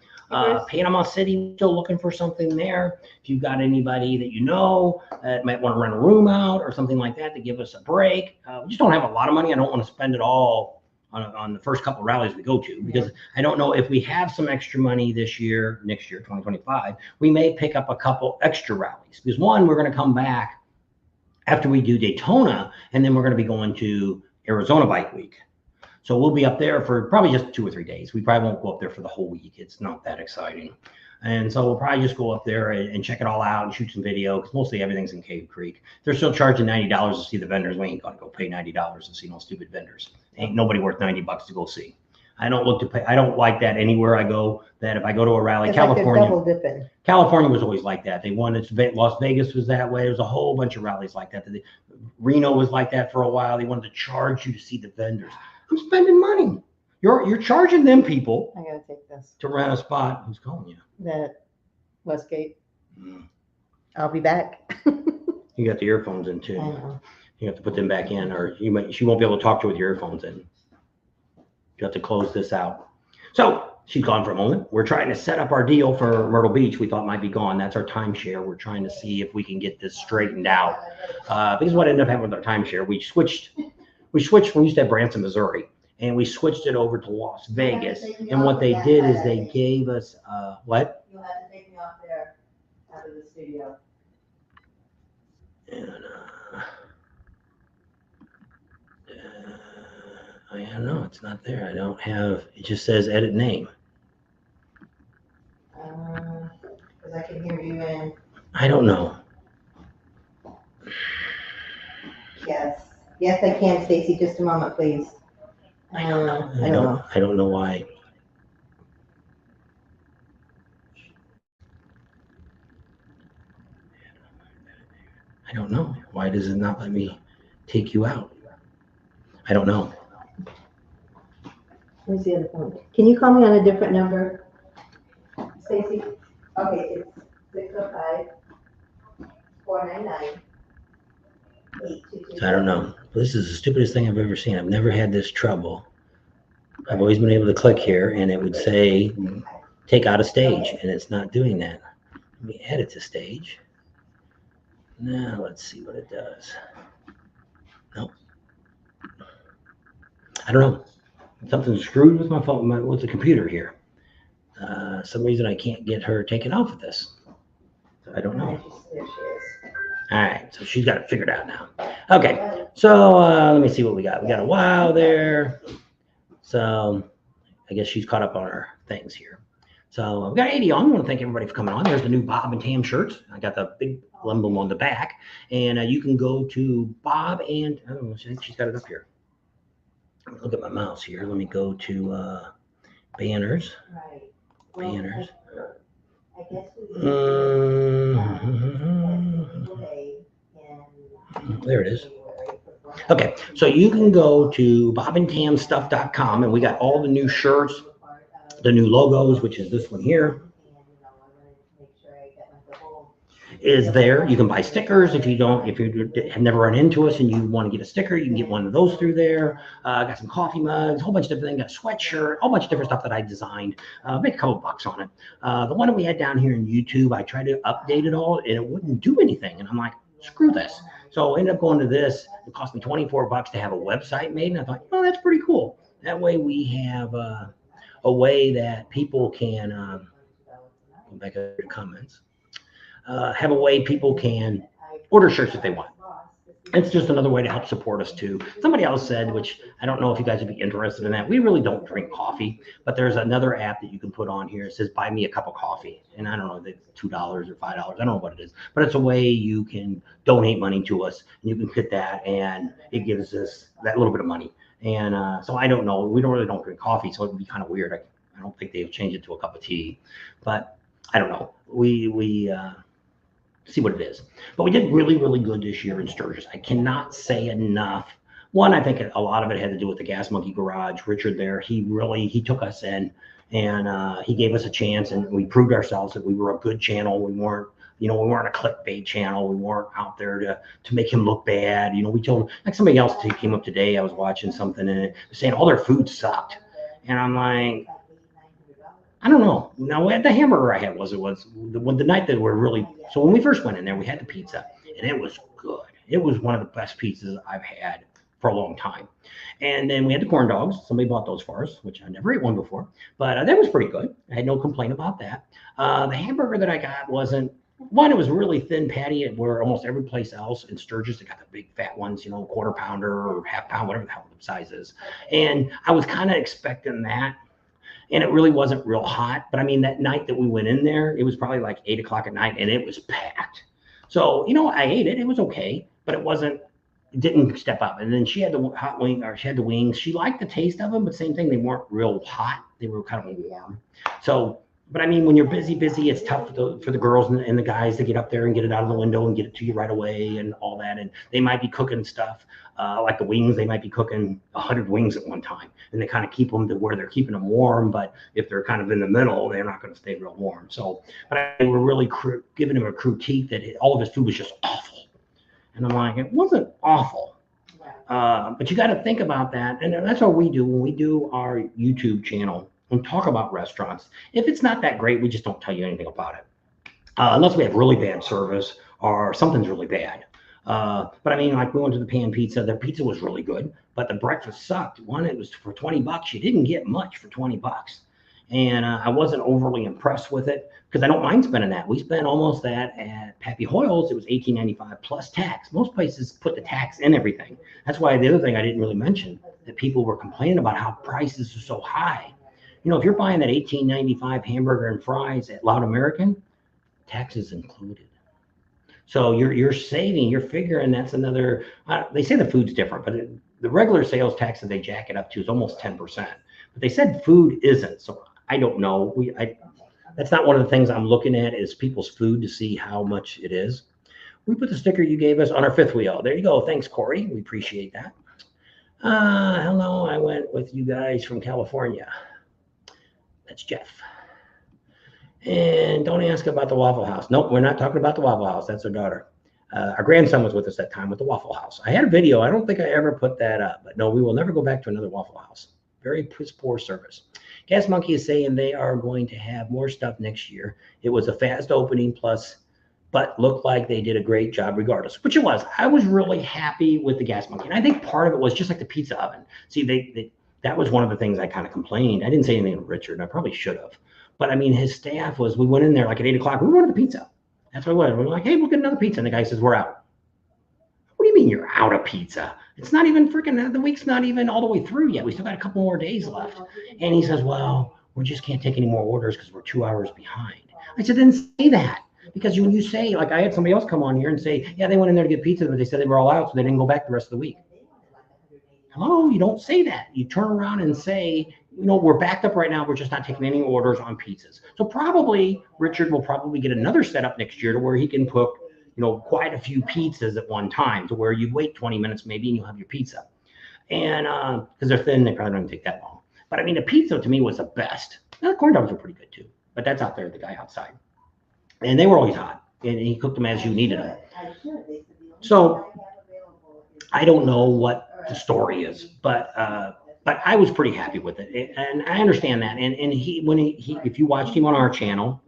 Panama City, still looking for something there. If you've got anybody that you know that might want to rent a room out or something like that to give us a break. We just don't have a lot of money. I don't want to spend it all on the first couple of rallies we go to, because I don't know if we have some extra money this year, next year, 2025, we may pick up a couple extra rallies, because one, we're going to come back after we do Daytona, and then we're going to be going to Arizona Bike Week. So we'll be up there for probably just 2 or 3 days. We probably won't go up there for the whole week. It's not that exciting. And so we'll probably just go up there and check it all out and shoot some video, because mostly everything's in Cave Creek. They're still charging $90 to see the vendors. We ain't gonna go pay $90 to see no stupid vendors. Ain't nobody worth $90 to go see. I don't look to pay. I don't like that anywhere I go. That if I go to a rally, It's California, like double dipping. California was always like that. They wanted Las Vegas was that way. There's a whole bunch of rallies like that. Reno was like that for a while. They wanted to charge you to see the vendors. I'm spending money. You're charging them people I gotta take this. to rent a spot. Who's calling you? That Westgate. I'll be back. You got the earphones in I too. know. You have to put them back in, or she won't be able to talk to you with your earphones in. You have to close this out. So she's gone for a moment. We're trying to set up our deal for Myrtle Beach. We thought might be gone. That's our timeshare. We're trying to see if we can get this straightened out. Because what ended up happening with our timeshare, we switched. We used to have Branson, Missouri, and we switched it over to Las Vegas. And what they did is they gave us what? You'll have to take me off there out of the studio. And I don't know, it's not there. I don't have, it just says edit name. Because I can hear you in. I don't know. Yes. Yes, I can, Stacy. Just a moment, please. I don't know. I don't know why. I don't know. Why does it not let me take you out? I don't know. Where's the other phone? Can you call me on a different number, Stacy? Okay, it's 605-499-8222. I don't know. This is the stupidest thing I've ever seen. I've never had this trouble. I've always been able to click here and it would say take out a stage, and it's not doing that. Let me edit the stage. Now let's see what it does. Nope. I don't know. Something's screwed with my phone, with the computer here. Some reason I can't get her taken off of this. I don't know. There she is. All right, so she's got it figured out now. Okay, so let me see what we got. We got a wow there. So I guess she's caught up on her things here. So we've got 80 on. I want to thank everybody for coming on. There's the new Bob and Tam shirts. I got the big emblem on the back. And you can go to Bob and, I don't know, she's got it up here. Look at my mouse here. Let me go to banners. Right. Banners. I guess There it is. Okay, so you can go to bobandtamstuff.com, and we got all the new shirts, the new logos, which is this one here, is there. You can buy stickers if you have never run into us and you want to get a sticker, you can get one of those through there. Got some coffee mugs, a whole bunch of different things, got a sweatshirt, a whole bunch of different stuff that I designed. Make a couple bucks on it. The one that we had down here in YouTube, I tried to update it all and it wouldn't do anything. And I'm like, screw this. So I ended up going to this. It cost me 24 bucks to have a website made. And I thought, oh, that's pretty cool. That way we have a way that people can, go back to the comments. Have a way people can order shirts if they want. It's just another way to help support us too. Somebody else said, which I don't know if you guys would be interested in that. We really don't drink coffee, but there's another app that you can put on here. It says buy me a cup of coffee. And I don't know, it's $2 or $5. I don't know what it is, but it's a way you can donate money to us and you can hit that and it gives us that little bit of money. And so I don't know, we really don't drink coffee. So it'd be kind of weird. I don't think they've changed it to a cup of tea, but I don't know. We see what it is. But we did really, really good this year in Sturgis. I cannot say enough One, I think a lot of it had to do with the Gas Monkey Garage. Richard there, he took us in, and he gave us a chance, and we proved ourselves that we were a good channel. We weren't a clickbait channel. We weren't out there to make him look bad. We told, like somebody else came up today. I was watching something and it was saying all their food sucked, and I'm like, I don't know. Now the hamburger I had was the night that we're really. So when we first went in there, we had the pizza, and it was good. It was one of the best pizzas I've had for a long time. And then we had the corn dogs. Somebody bought those for us, which I never ate one before, but that was pretty good. I had no complaint about that. The hamburger that I got wasn't. One, it was really thin patty, where almost every place else in Sturgis, they got the big fat ones, quarter pounder or half pound, whatever the hell the size is. And I was kind of expecting that. And it really wasn't real hot. But I mean, that night that we went in there, it was probably like 8 o'clock at night, and it was packed. So, I ate it. It was okay, but it didn't step up. And then she had the hot wing, or she had the wings. She liked the taste of them, but same thing, they weren't real hot. They were kind of warm. So, but I mean, when you're busy, it's tough for the girls and the guys to get up there and get it out of the window and get it to you right away and all that. And they might be cooking stuff like the wings. They might be cooking 100 wings at one time, and they kind of keep them to where they're keeping them warm. But if they're kind of in the middle, they're not going to stay real warm. So, but they were really giving him a critique that all of his food was just awful. And I'm like, it wasn't awful. But you got to think about that. And that's what we do when we do our YouTube channel and talk about restaurants. If it's not that great, we just don't tell you anything about it. Unless we have really bad service or something's really bad. But I mean, like we went to the Pan Pizza. Their pizza was really good, but the breakfast sucked. One, it was for $20. You didn't get much for $20. And I wasn't overly impressed with it because I don't mind spending that. We spent almost that at Pappy Hoyle's. It was $18.95 plus tax. Most places put the tax in everything. That's why the other thing I didn't really mention, that people were complaining about how prices are so high. If you're buying that $18.95 hamburger and fries at Loud American, taxes included. So you're saving, you're figuring that's another, they say the food's different, but the regular sales tax that they jack it up to is almost 10%. But they said food isn't. So I don't know. That's not one of the things I'm looking at is people's food to see how much it is. We put the sticker you gave us on our fifth wheel. There you go. Thanks, Corey. We appreciate that. Hello, I went with you guys from California. That's Jeff. And don't ask about the Waffle House. Nope, we're not talking about the Waffle House. That's our daughter. Our grandson was with us that time with the Waffle House. I had a video. I don't think I ever put that up. But no, we will never go back to another Waffle House. Very poor service. Gas Monkey is saying they are going to have more stuff next year. It was a fast opening but looked like they did a great job regardless, which it was. I was really happy with the Gas Monkey. And I think part of it was just like the pizza oven. See, that was one of the things I kind of complained. I didn't say anything to Richard. I probably should have. But I mean, his staff we went in there like at 8 o'clock. We wanted the pizza. That's what it was. We were like, hey, we'll get another pizza. And the guy says, we're out. What do you mean you're out of pizza? It's not even the week's not even all the way through yet. We still got a couple more days left. And he says, well, we just can't take any more orders because we're 2 hours behind. I said, then say that. Because when you say, like I had somebody else come on here and say, yeah, they went in there to get pizza, but they said they were all out, so they didn't go back the rest of the week. Hello, you don't say that. You turn around and say, we're backed up right now. We're just not taking any orders on pizzas. So probably Richard will probably get another setup next year to where he can put, quite a few pizzas at one time to where you wait 20 minutes maybe and you'll have your pizza. And because they're thin, they probably don't take that long. But I mean, the pizza to me was the best. Now, the corn dogs were pretty good too, but that's out there, the guy outside. And they were always hot, and he cooked them as you needed them. So I don't know what the story is, but I was pretty happy with it, and I understand that. And if you watched him on our channel,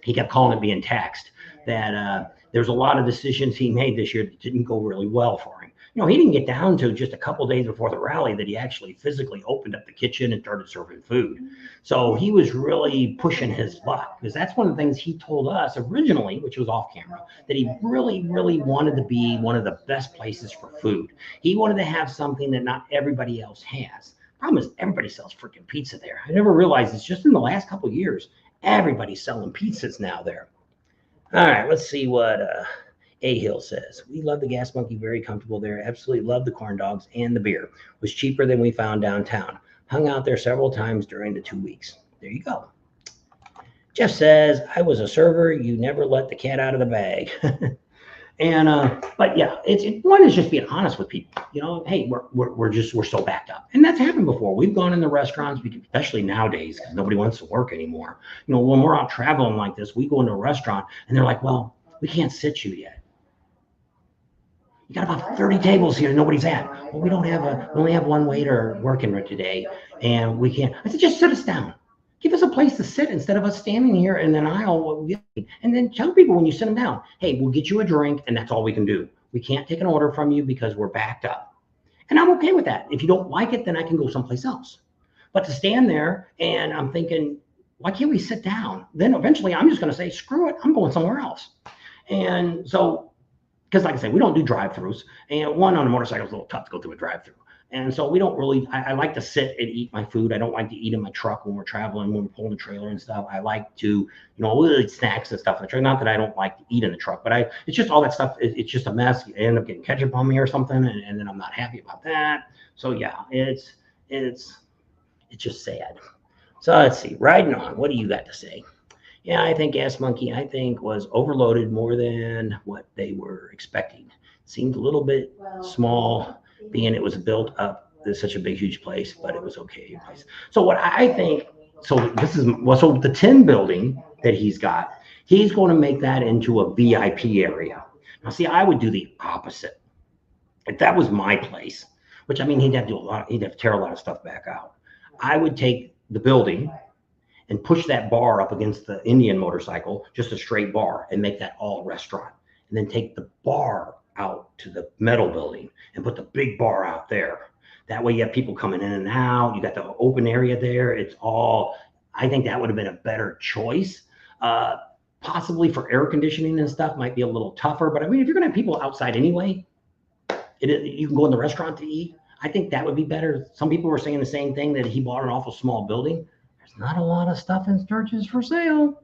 he kept calling it being taxed. That there's a lot of decisions he made this year that didn't go really well for him. He didn't get down to just a couple days before the rally that he actually physically opened up the kitchen and started serving food. So he was really pushing his luck, because that's one of the things he told us originally, which was off camera, that he really, really wanted to be one of the best places for food. He wanted to have something that not everybody else has. Problem is, everybody sells freaking pizza there. I never realized it's just in the last couple of years, everybody's selling pizzas now there. All right, let's see what A Hill says. We love the Gas Monkey, very comfortable there. Absolutely love the corn dogs, and the beer was cheaper than we found downtown. Hung out there several times during the 2 weeks. There you go. Jeff says, I was a server. You never let the cat out of the bag. And but yeah, one is just being honest with people. You know, hey, we're so backed up, and that's happened before. We've gone in the restaurants, especially nowadays, because nobody wants to work anymore. You know, when we're out traveling like this, we go into a restaurant, and they're like, "Well, we can't sit you yet. You got about 30 tables here, nobody's at. Well, we only have one waiter working today, and we can't." I said, "Just sit us down. Give us a place to sit instead of us standing here in an aisle. And then tell people when you sit them down, hey, we'll get you a drink, and that's all we can do. We can't take an order from you because we're backed up." And I'm okay with that. If you don't like it, then I can go someplace else. But to stand there and I'm thinking, why can't we sit down? Then eventually I'm just going to say, screw it, I'm going somewhere else. And so, because like I said, we don't do drive-throughs. And one on a motorcycle is a little tough to go through a drive-through. And so we don't really, I like to sit and eat my food. I don't like to eat in my truck when we're traveling, when we're pulling the trailer and stuff. I like to, you know, we'll eat snacks and stuff in the truck. Not that I don't like to eat in the truck, but it's just all that stuff. It's just a mess. You end up getting ketchup on me or something. And then I'm not happy about that. So yeah, it's just sad. So let's see, riding on. What do you got to say? Yeah, I think Gas Monkey, was overloaded more than what they were expecting. Seemed a little bit small, being it was built up as such a big, huge place, but it was okay. So what I think, so the 10 building that he's got, he's going to make that into a VIP area. Now, see, I would do the opposite. If that was my place, which I mean, he'd have to tear a lot of stuff back out. I would take the building and push that bar up against the Indian motorcycle, just a straight bar, and make that all restaurant. And then take the bar out to the metal building and put the big bar out there. That way you have people coming in and out. You got the open area there. I think that would have been a better choice. Possibly for air conditioning and stuff might be a little tougher. But I mean, if you're going to have people outside anyway, you can go in the restaurant to eat. I think that would be better. Some people were saying the same thing, that he bought an awful small building. There's not a lot of stuff in Sturgis for sale,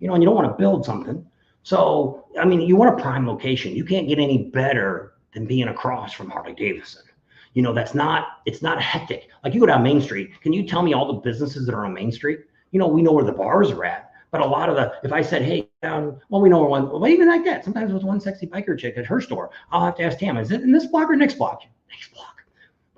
you know, and you don't want to build something. So, I mean, you want a prime location. You can't get any better than being across from Harley-Davidson. You know, it's not hectic. Like you go down Main Street, can you tell me all the businesses that are on Main Street? You know, we know where the bars are at, but a lot of if I said, hey, we know where one, well, even like that, sometimes with one sexy biker chick at her store, I'll have to ask Tam, is it in this block or next block? Next block.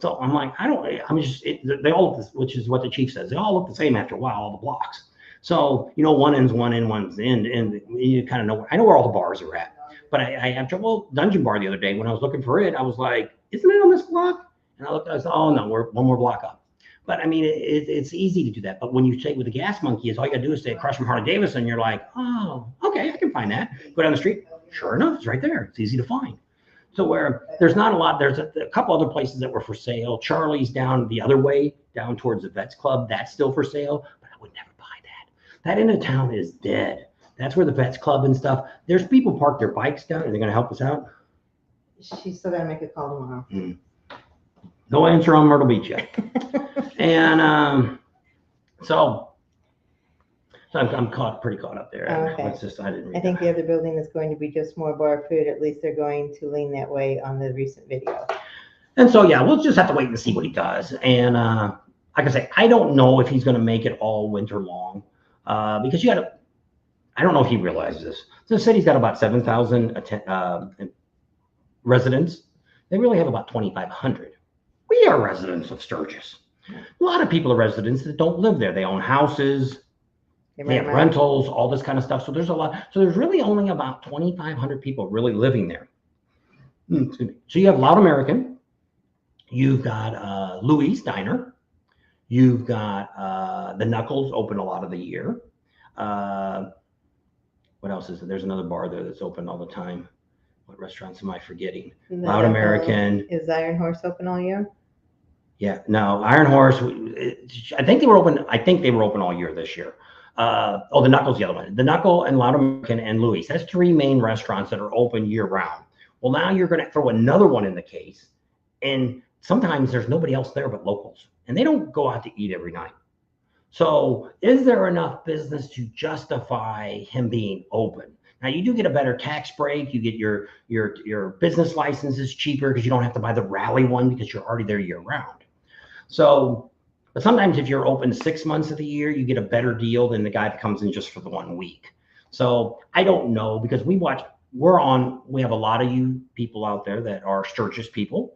So I'm like, they all look, which is what the chief says, they all look the same after a while, all the blocks. So, you know, one end's one end, one's end, and you kind of know, I know where all the bars are at. But I have trouble. Dungeon Bar the other day, when I was looking for it, I was like, isn't it on this block? And I looked, I said, oh no, we're one more block up. But I mean, it's easy to do that. But when you say with the Gas Monkey, all you gotta do is stay across from Harley-Davidson, you're like, oh, okay, I can find that. Go down the street, sure enough, it's right there. It's easy to find. So where there's not a lot, there's a couple other places that were for sale. Charlie's down the other way, down towards the Vets Club, that's still for sale, but I would never buy that. That end of town is dead. That's where the Vets Club and stuff. There's people park their bikes down. Are they going to help us out? She's still got to make a call tomorrow. No answer on Myrtle Beach yet. And so I'm pretty caught up there. Oh, okay. It's just, I didn't read I think that. the other building is going to be just more bar food. At least they're going to lean that way on the recent video. And so, yeah, we'll just have to wait and see what he does. And like I say, I don't know if he's going to make it all winter long because I don't know if he realizes this. The city's got about 7,000 residents. They really have about 2,500. We are residents of Sturgis. A lot of people are residents that don't live there. They own houses, they have rentals, all this kind of stuff. So there's a lot. So there's really only about 2,500 people really living there. So you have Loud American. You've got Louis Diner. You've got the Knuckles, open a lot of the year. What else is there? There's another bar there that's open all the time. What restaurants am I forgetting? Loud American. Is Iron Horse open all year? Yeah, no, Iron Horse. I think they were open. I think they were open all year this year. The Knuckles, the other one. The Knuckle and Loud American and Louis. That's three main restaurants that are open year round. Well, now you're going to throw another one in the case, and sometimes there's nobody else there but locals, and they don't go out to eat every night. So is there enough business to justify him being open? Now you do get a better tax break. You get your business license is cheaper because you don't have to buy the Rally one because you're already there year round. So, but sometimes if you're open 6 months of the year, you get a better deal than the guy that comes in just for the 1 week. So I don't know because we watch we have a lot of you people out there that are Sturgis people,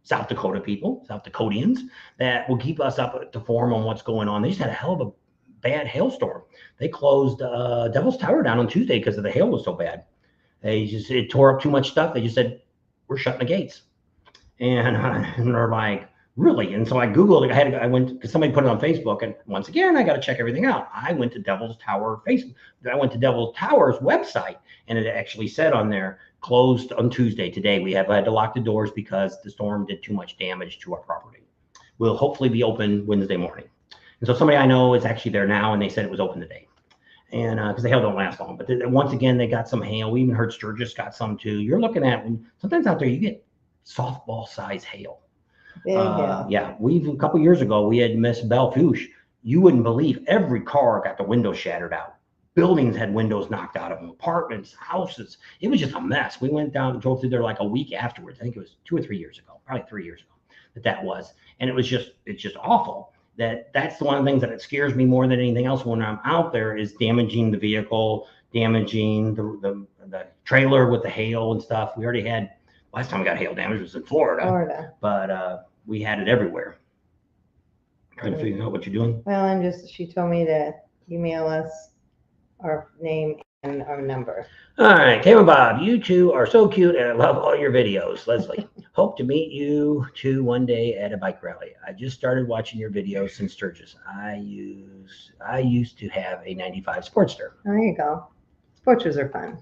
South Dakota people, South Dakotians, that will keep us up to form on what's going on. They just had a hell of a bad hailstorm. They closed Devil's Tower down on Tuesday because of the hail was so bad. It tore up too much stuff. They just said, we're shutting the gates. And they're like, really? And so I Googled it. I went, because somebody put it on Facebook. And once again, I got to check everything out. I went to Devil's Tower Facebook. I went to Devil's Tower's website, and it actually said on there, closed on Tuesday. Today, we had to lock the doors because the storm did too much damage to our property. We'll hopefully be open Wednesday morning. And so somebody I know is actually there now, and they said it was open today. And because the hail don't last long. But once again, they got some hail. We even heard Sturgis got some too. You're looking at, sometimes out there, you get softball size hail. Yeah, a couple years ago, we had Miss Belfouche. You wouldn't believe, every car got the windows shattered out. Buildings had windows knocked out of them, apartments, houses. It was just a mess. We went down and drove through there like a week afterwards. I think it was 2 or 3 years ago, probably 3 years ago that was. And it's just awful. That's one of the things that it scares me more than anything else when I'm out there, is damaging the vehicle, damaging the trailer with the hail and stuff. We already had, last time we got hail damage was in Florida. But we had it everywhere. Trying to figure out what you're doing. Well, she told me to email us our name and our number. All right, Tam and Bob, you two are so cute, and I love all your videos. Leslie, hope to meet you two one day at a bike rally. I just started watching your videos since Sturgis. I used to have a 95 Sportster. Oh, there you go. Sportsters are fun.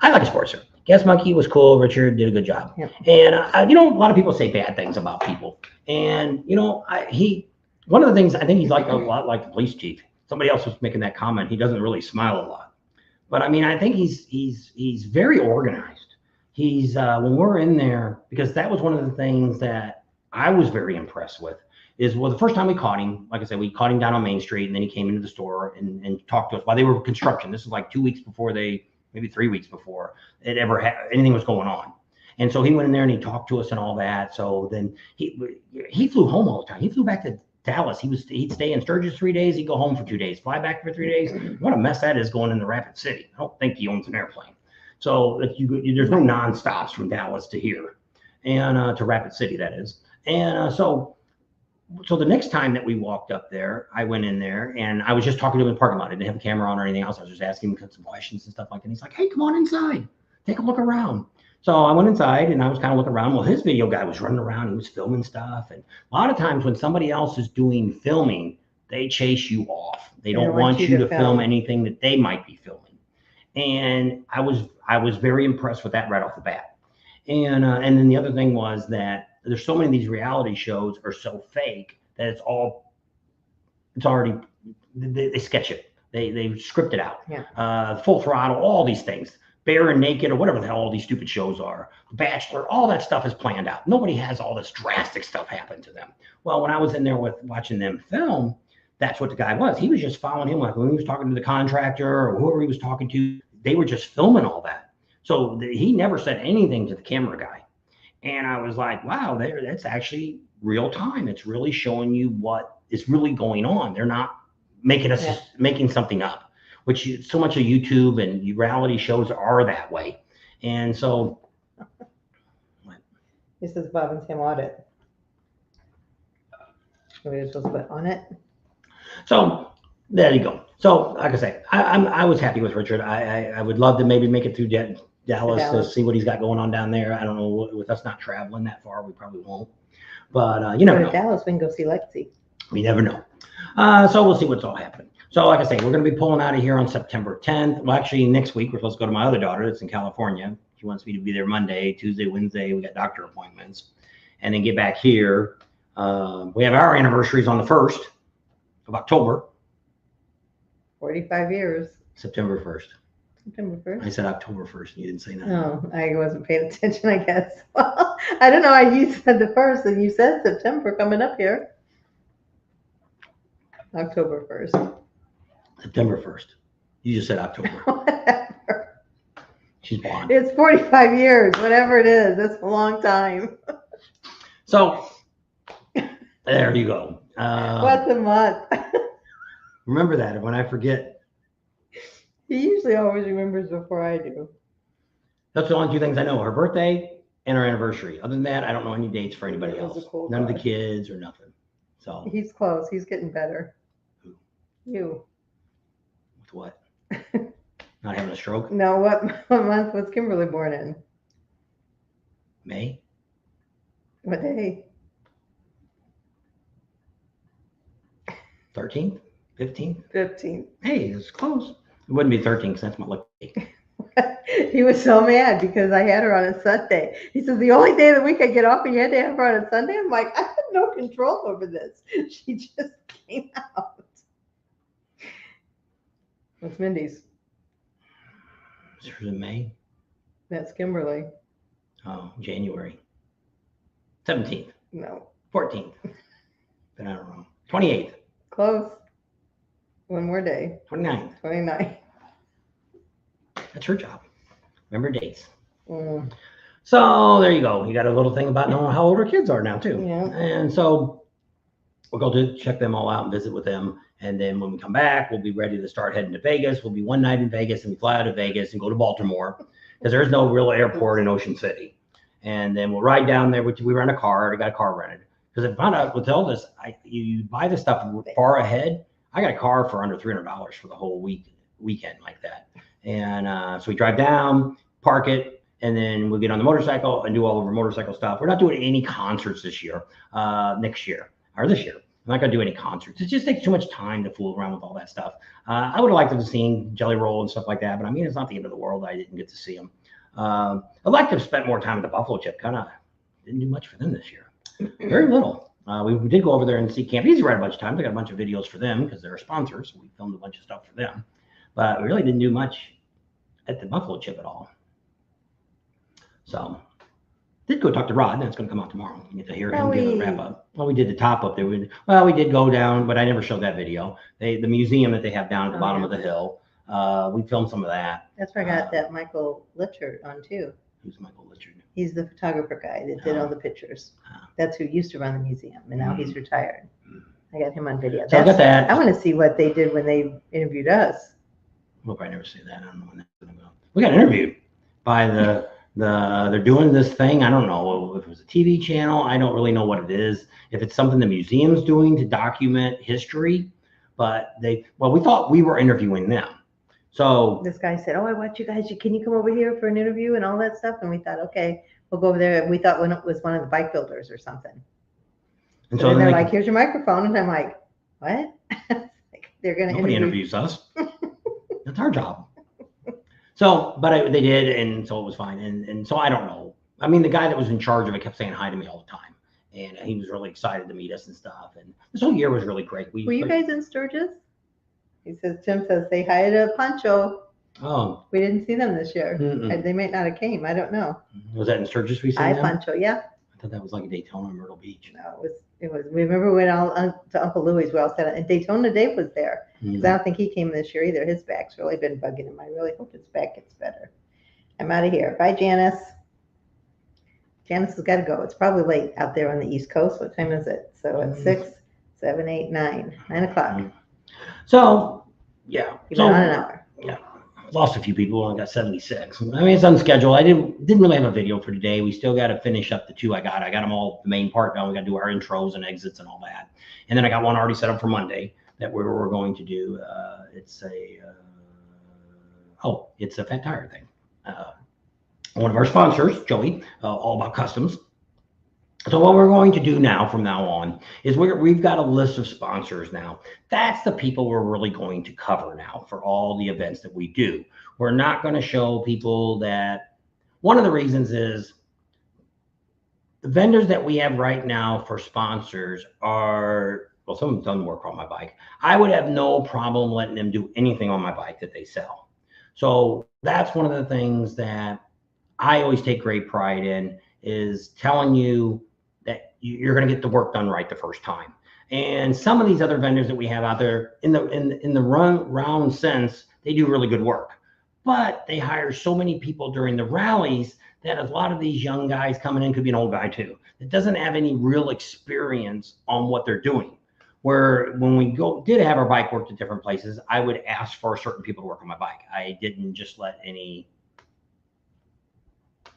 I like a Sportster. Gas Monkey was cool. Richard did a good job. Yep. And a lot of people say bad things about people. And one of the things, I think he's like a lot like the police chief. Somebody else was making that comment. He doesn't really smile a lot. But I mean, I think he's very organized. He's when we're in there, because that was one of the things that I was very impressed with, is the first time we caught him, like I said, we caught him down on Main Street, and then he came into the store and talked to us while they were construction. This is like 2 weeks before maybe 3 weeks before it ever had anything was going on. And so he went in there and he talked to us and all that. So then he flew home all the time. He flew back to Dallas. He'd stay in Sturgis 3 days. He'd go home for 2 days, fly back for 3 days. What a mess that is going into Rapid City. I don't think he owns an airplane. So there's no non-stops from Dallas to here, and to Rapid City, that is. And so the next time that we walked up there, I went in there and I was just talking to him in the parking lot. I didn't have a camera on or anything else. I was just asking him some questions and stuff like that. And he's like, hey, come on inside. Take a look around. So I went inside and I was kind of looking around. Well, his video guy was running around. He was filming stuff. And a lot of times when somebody else is doing filming, they chase you off. They don't want you to film anything that they might be filming. And I was very impressed with that right off the bat. And then the other thing was that there's so many of these reality shows are so fake that it's already, they sketch it. They script it out. Yeah. Full Throttle, all these things. Bare and Naked, or whatever the hell all these stupid shows are. Bachelor, all that stuff is planned out. Nobody has all this drastic stuff happen to them. Well, when I was in there watching them film, that's what the guy was. He was just following him. Like when he was talking to the contractor or whoever he was talking to, they were just filming all that. So he never said anything to the camera guy. And I was like, wow, that's actually real time. It's really showing you what is really going on. They're not making something up. Which so much of YouTube and reality shows are that way. And so. This is Bob and Tam audit. What are we supposed to put on it? So there you go. So like I say, I was happy with Richard. I would love to maybe make it through Dallas to see what he's got going on down there. I don't know, with us not traveling that far, we probably won't. But you never know. Dallas, we can go see Lexi. We never know. So we'll see what's all happening. So like I say, we're going to be pulling out of here on September 10th. Well, actually, next week, we're supposed to go to my other daughter that's in California. She wants me to be there Monday, Tuesday, Wednesday. We got doctor appointments. And then get back here. We have our anniversaries on the 1st of October. 45 years. September 1st. September 1st? I said October 1st. You didn't say that. No, I wasn't paying attention, I guess. Well, I don't know why you said the 1st and you said September coming up here. October 1st. September 1st. You just said October. Whatever. She's blonde. It's 45 years, whatever it is. That's a long time. So there you go. What's a month? Remember that when I forget. He usually always remembers before I do. That's the only two things I know: her birthday and her anniversary. Other than that, I don't know any dates for anybody It was a else. cool None of the guy. kids or nothing. So He's close. He's getting better. Who? You. with what? Not having a stroke? No, what month was Kimberly born in? May? What day? 13th? 15th? 15th. Hey, it's close. It wouldn't be 13 because that's my lucky day. He was so mad because I had her on a Sunday. He says, the only day of the week I get off and you had to have her on a Sunday? I'm like, I have no control over this. She just came out. That's Mindy's. Is hers in May? That's Kimberly. Oh, January. 17th. No. 14th. But I don't know. 28th. Close. One more day. 29th. 29. That's her job. Remember dates. Mm. So there you go. You got a little thing about knowing how old our kids are now too. Yeah. And so we'll go to check them all out and visit with them. And then when we come back, we'll be ready to start heading to Vegas. We'll be one night in Vegas and we fly out of Vegas and go to Baltimore because there's no real airport in Ocean City. And then we'll ride down there. We rent a car. I got a car rented because I found out with all this, you buy the stuff far ahead. I got a car for under $300 for the whole weekend like that. And so we drive down, park it, and then we'll get on the motorcycle and do all of our motorcycle stuff. We're not doing any concerts this year, next year, or this year. I'm not going to do any concerts. It just takes too much time to fool around with all that stuff. I would have liked to have seen Jelly Roll and stuff like that, but I mean, it's not the end of the world. I didn't get to see them. I'd like to have spent more time at the Buffalo Chip. Kind of didn't do much for them this year. Very little. We did go over there and see Camp Easy Ride a bunch of times. I got a bunch of videos for them because they're sponsors. So we filmed a bunch of stuff for them. But we really didn't do much at the Buffalo Chip at all. So did go talk to Rod. That's going to come out tomorrow. You get to hear him give a wrap up. Well, we did the top up there. We did go down, but I never showed that video. The museum that they have down at the bottom of the hill. We filmed some of that. That's where I got that Michael Litchard on too. Who's Michael Litchard? He's the photographer guy that did all the pictures. That's who used to run the museum, and now he's retired. I got him on video. So I got that. I want to see what they did when they interviewed us. We'll probably never see that. I don't know when that's going to go. We got interviewed by they're doing this thing. I don't know if it was a TV channel. I don't really know what it is. If it's something the museum's doing to document history, but we thought we were interviewing them. So this guy said, "Oh, I watch you guys. Can you come over here for an interview and all that stuff?" And we thought, okay, we'll go over there. We thought when it was one of the bike builders or something. And so then they're like, "Here's your microphone," and I'm like, "What?" Like, they're gonna nobody interviews us. That's our job. So, but they did, and so it was fine. And so I don't know. I mean, the guy that was in charge of it kept saying hi to me all the time, and he was really excited to meet us and stuff. And this whole year was really great. Were you guys in Sturgis? He says, Tim says, say hi to Pancho. Oh. We didn't see them this year. Mm-mm. They might not have came. I don't know. Was that in Sturgis we Hi, them? Pancho, yeah. I thought that was like a Daytona, Myrtle Beach. No, it was. We remember we went all to Uncle Louie's. We all sat, and Daytona Dave was there. Because I don't think he came this year either. His back's really been bugging him. I really hope his back gets better. I'm out of here. Bye, Janice. Janice has got to go. It's probably late out there on the East Coast. What time is it? So it's 6, 7, 8, 9 o'clock. So, yeah. You've been on an hour. Yeah. Lost a few people. Only got 76. I mean, it's unscheduled. I didn't really have a video for today. We still got to finish up the 2 I got. I got them all, the main part done. We got to do our intros and exits and all that. And then I got one already set up for Monday that we're going to do. It's a Fat Tire thing. One of our sponsors, Joey, All About Customs. So what we're going to do now from now on is we've got a list of sponsors now. That's the people we're really going to cover now for all the events that we do. We're not going to show people that. One of the reasons is the vendors that we have right now for sponsors are, well, some of them done work on my bike. I would have no problem letting them do anything on my bike that they sell. So that's one of the things that I always take great pride in, is telling you that you're going to get the work done right the first time. And some of these other vendors that we have out there, in the round sense, they do really good work, but they hire so many people during the rallies that a lot of these young guys coming in, could be an old guy too, that doesn't have any real experience on what they're doing. Where when we did have our bike worked at different places, I would ask for certain people to work on my bike. I didn't just let any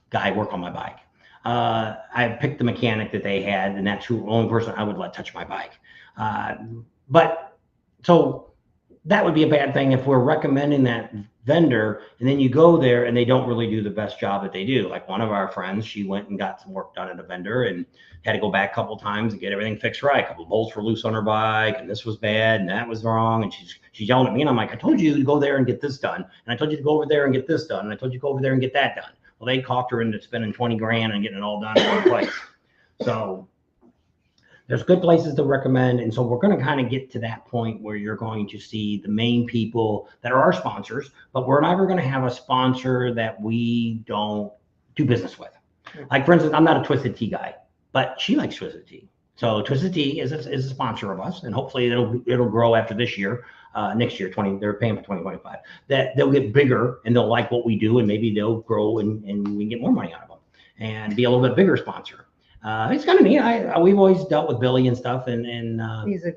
guy work on my bike. I picked the mechanic that they had, and that's the only person I would let touch my bike. But so that would be a bad thing if we're recommending that vendor and then you go there and they don't really do the best job that they do. Like one of our friends, she went and got some work done at a vendor and had to go back a couple of times and get everything fixed right. A couple of bolts were loose on her bike, and this was bad, and that was wrong. And she's yelling at me, and I'm like, I told you to go there and get this done, and I told you to go over there and get this done, and I told you to go over there and get that done. Well, they talked her into spending 20 grand and getting it all done in one place. So there's good places to recommend. And so we're going to kind of get to that point where you're going to see the main people that are our sponsors, but we're never going to have a sponsor that we don't do business with. Like, for instance, I'm not a Twisted Tea guy, but she likes Twisted Tea. So Twisted Tea is a sponsor of us, and hopefully it'll grow after this year. Next year, they're paying for 2025, that they'll get bigger and they'll like what we do, and maybe they'll grow and we can get more money out of them and be a little bit bigger sponsor. It's kind of neat. We've always dealt with Billy and stuff, and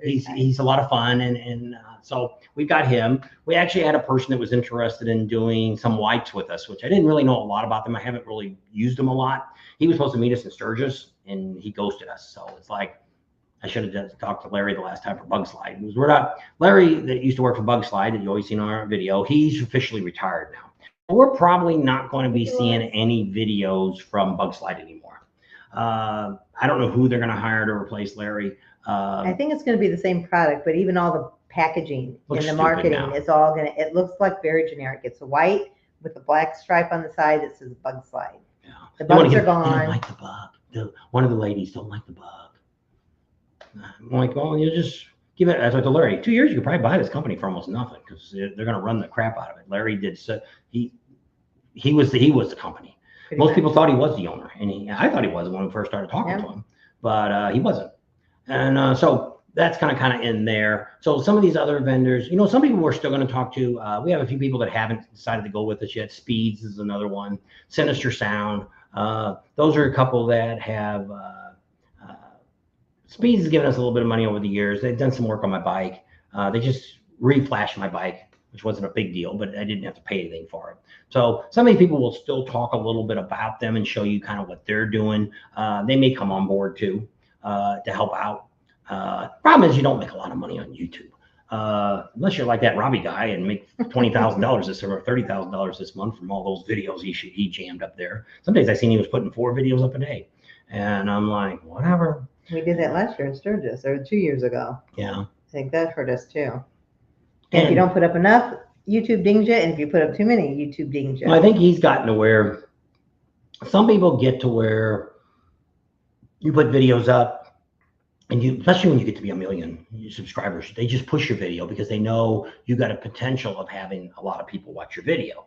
he's a lot of fun, and so we've got him. We actually had a person that was interested in doing some wipes with us, which I didn't really know a lot about them. I haven't really used them a lot. He was supposed to meet us in Sturgis, and he ghosted us. So it's like, I should have just talked to Larry the last time for Bug Slide. We're not Larry that used to work for Bug Slide that you always seen on our video. He's officially retired now. We're probably not going to be seeing any videos from Bug Slide anymore. I don't know who they're going to hire to replace Larry. I think it's going to be the same product, but even all the packaging and the marketing is all going to, it looks like very generic. It's white with a black stripe on the side that says Bug Slide. Yeah. The bugs are gone. They don't like the bug. One of the ladies don't like the bug. I'm like, well, you just give it. As I told Larry, 2 years you could probably buy this company for almost nothing because they're going to run the crap out of it. Larry did so. He was the company. Most people thought he was the owner, and I thought he was when we first started talking to him, but he wasn't. And so that's kind of in there. So some of these other vendors, some people we're still going to talk to. We have a few people that haven't decided to go with us yet. Speeds is another one. Sinister Sound. Those are a couple that have. Speeds has given us a little bit of money over the years. They've done some work on my bike. They just reflashed my bike, which wasn't a big deal, but I didn't have to pay anything for it. So some of these people will still talk a little bit about them and show you kind of what they're doing. They may come on board too to help out. Problem is you don't make a lot of money on YouTube. Unless you're like that Robbie guy and make $20,000 this or $30,000 this month from all those videos he jammed up there. Some days I seen he was putting 4 videos up a day. And I'm like, whatever. We did that last year in Sturgis, or 2 years ago. Yeah. I think that hurt us too. And if you don't put up enough, YouTube dings you, and if you put up too many, YouTube dings you. Well, I think he's gotten to where some people get to where you put videos up, and especially when you get to be 1 million subscribers, they just push your video because they know you got a potential of having a lot of people watch your video.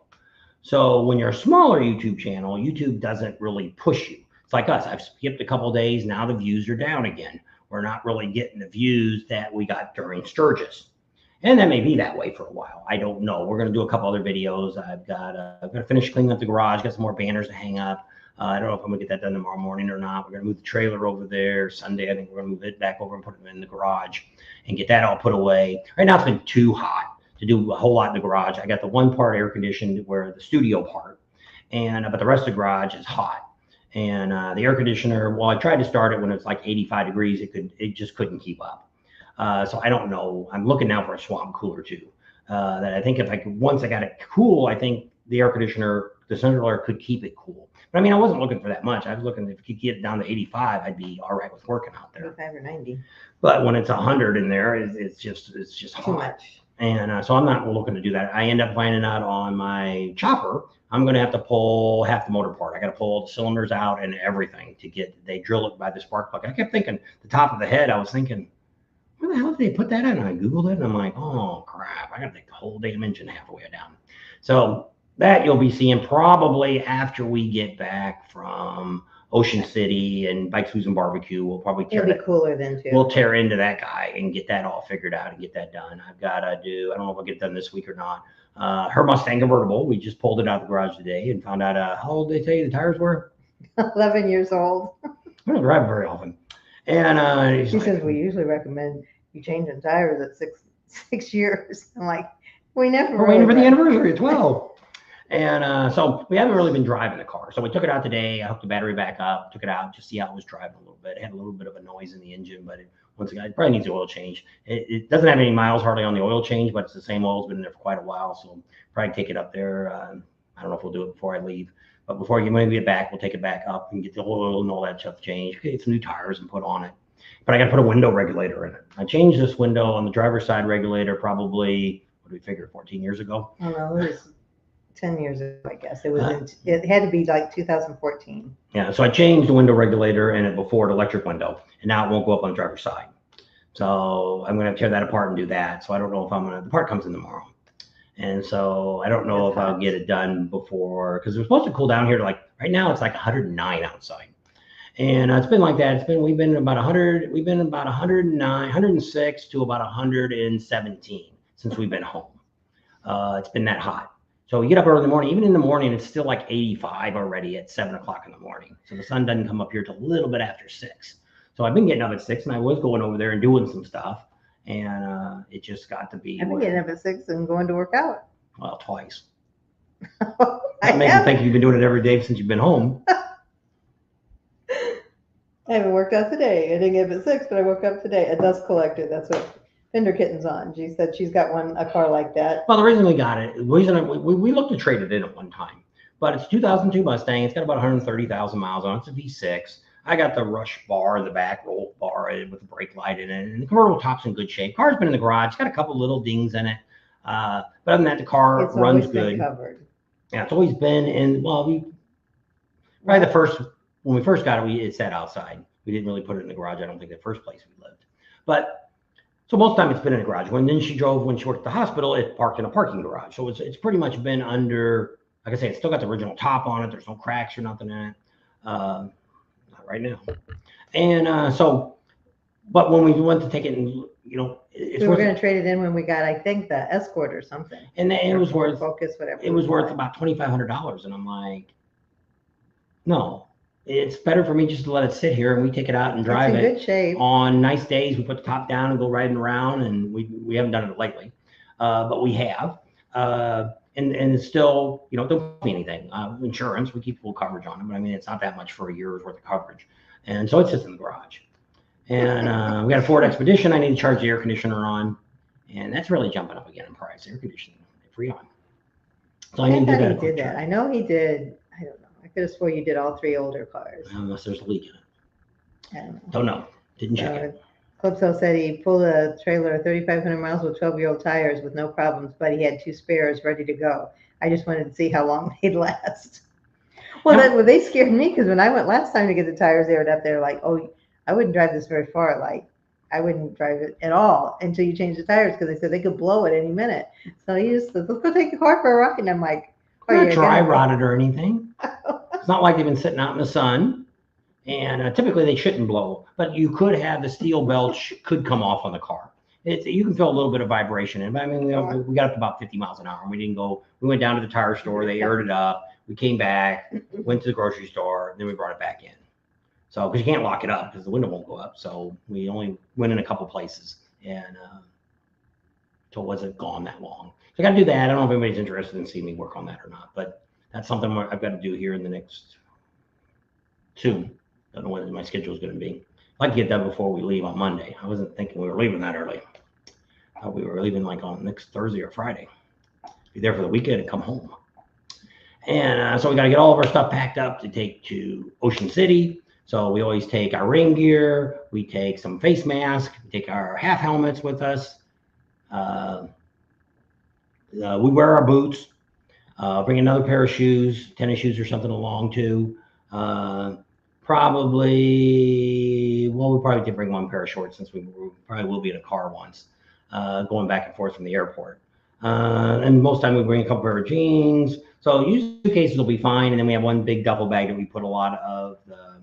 So when you're a smaller YouTube channel, YouTube doesn't really push you. It's like us. I've skipped a couple of days. Now the views are down again. We're not really getting the views that we got during Sturgis. And that may be that way for a while. I don't know. We're going to do a couple other videos. I've got to finish cleaning up the garage. Got some more banners to hang up. I don't know if I'm going to get that done tomorrow morning or not. We're going to move the trailer over there. Sunday, I think we're going to move it back over and put it in the garage and get that all put away. Right now, it's been too hot to do a whole lot in the garage. I got the one part air conditioned where the studio part, but the rest of the garage is hot. And the air conditioner, well, I tried to start it when it was like 85 degrees. It just couldn't keep up. So I don't know. I'm looking now for a swamp cooler too. That I think once I got it cool, I think the air conditioner, the central air could keep it cool. But I mean, I wasn't looking for that much. I was looking, if you could get it down to 85, I'd be all right with working out there. 85 or 90. But when it's 100 in there, it's just hot. Too much. And so I'm not looking to do that. I end up finding out on my chopper, I'm going to have to pull half the motor part. I got to pull the cylinders out and everything they drill it by the spark plug. I kept thinking the top of the head, I was thinking, where the hell did they put that in? And I Googled it and I'm like, oh crap, I got to take the whole damn engine half the way down. So that you'll be seeing probably after we get back from Ocean City and Bikes, Booze, and Barbecue. We'll probably It'll be cooler then too. We'll tear into that guy and get that all figured out and get that done. I've got to do, I don't know if I'll get it done this week or not. Her Mustang convertible, we just pulled it out of the garage today and found out how old they tell you the tires were. 11 years old. I don't drive very often. And she says we usually recommend you change the tires at six years. I'm like, we never. We're waiting for the anniversary at 12. And so we haven't really been driving the car. So we took it out today. I hooked the battery back up, took it out, just see how it was driving a little bit. It had a little bit of a noise in the engine, but once again, it probably needs the oil change. It doesn't have any miles hardly on the oil change, but it's the same oil. It's been in there for quite a while. So probably take it up there. I don't know if we'll do it before I leave, but before when we get back, we'll take it back up and get the oil and all that stuff changed, get some new tires and put on it. But I got to put a window regulator in it. I changed this window on the driver's side regulator probably, what do we figure, 14 years ago? I don't know, it was 10 years ago, I guess. It had to be like 2014. Yeah, so I changed the window regulator in it before, the electric window, and now it won't go up on the driver's side. So I'm going to tear that apart and do that. So I don't know if the part comes in tomorrow. And so I don't know if I'll get it done before, because it was supposed to cool down here to right now it's like 109 outside. And it's been like that. We've been about 109, 106 to about 117 since we've been home. It's been that hot. So we get up early in the morning. Even in the morning, it's still like 85 already at 7 o'clock in the morning. So the sun doesn't come up here till a little bit after 6. So I've been getting up at 6, and I was going over there and doing some stuff. And it just got to be. I've been getting up at 6 and going to work out. Well, twice. That makes me think you've been doing it every day since you've been home. I haven't worked out today. I didn't get up at 6, but I woke up today. A dust collector. That's what Fender Kitten's on. She said she's got a car like that. Well, the reason we got it, we looked to trade it in at one time, but it's a 2002 Mustang. It's got about 130,000 miles on it. It's a V6. I got the Rush bar in the back, roll bar with a brake light in it, and the convertible top's in good shape. Car's been in the garage. It's got a couple little dings in it, but other than that, the car runs good. Covered. Yeah, it's always been in. Well, when we first got it, it sat outside. We didn't really put it in the garage. I don't think the first place we lived, but so most of the time it's been in the garage. When she worked at the hospital, it parked in a parking garage. So it's pretty much been under. Like I say, it's still got the original top on it. There's no cracks or nothing in it. Not right now. And but when we went to take it, and we were going to trade it in when we got, I think, the Escort or something. And it was worth Focus, whatever. It was worth about $2,500, and I'm like, no. It's better for me just to let it sit here and we take it out and drive it. It's in good shape. On nice days, we put the top down and go riding around, and we haven't done it lately, but we have. And it's still, don't cost me anything. Insurance, we keep full coverage on it, but I mean, it's not that much for a year's worth of coverage. And so it sits in the garage. And we got a Ford Expedition I need to charge the air conditioner on, and that's really jumping up again in price. Air conditioning, Freon. So I need to do that. I know he did. I don't know. I could have swore you did all 3 older cars. Unless there's a leak in it. I don't know. Don't know. Didn't check it. Clipso said he pulled a trailer 3,500 miles with 12-year-old tires with no problems, but he had 2 spares ready to go. I just wanted to see how long they'd last. Well, they scared me because when I went last time to get the tires aired up, they're like, oh, I wouldn't drive this very far. Like, I wouldn't drive it at all until you change the tires because they said they could blow it any minute. So he just said, let's go take the car for a ride. And I'm like, not dry rotted or anything. It's not like they've been sitting out in the sun. And typically they shouldn't blow, but you could have the steel belt could come off on the car. You can feel a little bit of vibration in it. But I mean, we got up to about 50 miles an hour. And we went down to the tire store. They aired it up. We came back, went to the grocery store, and then we brought it back in. So, because you can't lock it up because the window won't go up. So we only went in a couple places, and so it wasn't gone that long. So I got to do that. I don't know if anybody's interested in seeing me work on that or not, but that's something I've got to do here in the next soon. Don't know what my schedule is going to be. I'd like to get done before we leave on Monday. I wasn't thinking we were leaving that early. I thought we were leaving like on next Thursday or Friday. Be there for the weekend and come home. And so we got to get all of our stuff packed up to take to Ocean City. So we always take our rain gear. We take some face masks. We take our half helmets with us. We wear our boots. Bring another pair of shoes, tennis shoes or something along too. We'll probably did bring one pair of shorts since we probably will be in a car once, going back and forth from the airport. And most time we bring a couple pair of jeans. So usually suitcases will be fine. And then we have one big duffel bag that we put a lot of the